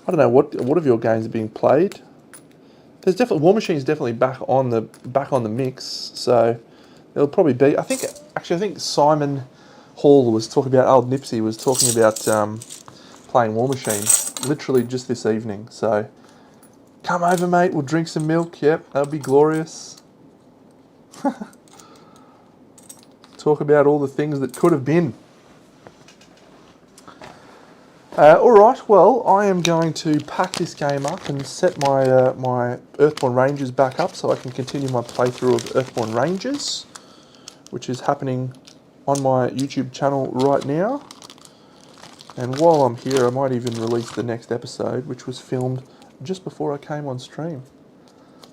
don't know what of your games are being played. There's definitely War Machine's definitely back on the mix. So it'll probably be. I think Simon Hall was talking about. Old Nipsey was talking about playing War Machine literally just this evening. So come over, mate. We'll drink some milk. Yep, that'll be glorious. Talk about all the things that could have been. All right, well, I am going to pack this game up and set my my Earthborn Rangers back up so I can continue my playthrough of Earthborn Rangers, which is happening on my YouTube channel right now. And while I'm here, I might even release the next episode, which was filmed just before I came on stream.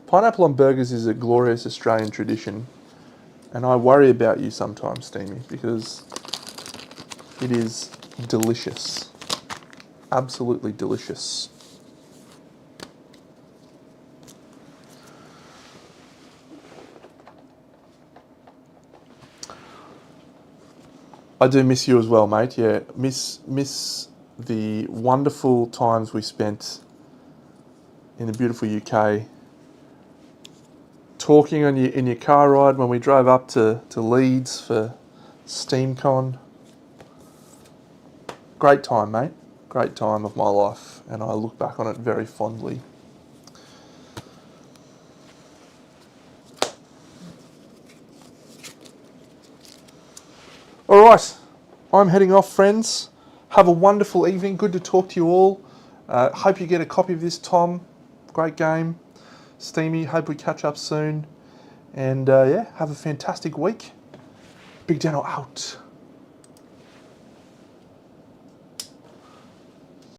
Pineapple on burgers is a glorious Australian tradition, and I worry about you sometimes, Steamy, because it is delicious. Absolutely delicious. I do miss you as well, mate. Yeah, miss the wonderful times we spent in the beautiful UK, talking on in your car ride when we drove up to Leeds for SteamCon. Great time, mate. Great time of my life, and I look back on it very fondly. All right, I'm heading off, friends. Have a wonderful evening. Good to talk to you all. Hope you get a copy of this, Tom. Great game. Steamy, hope we catch up soon. And yeah, have a fantastic week. Big Deno out.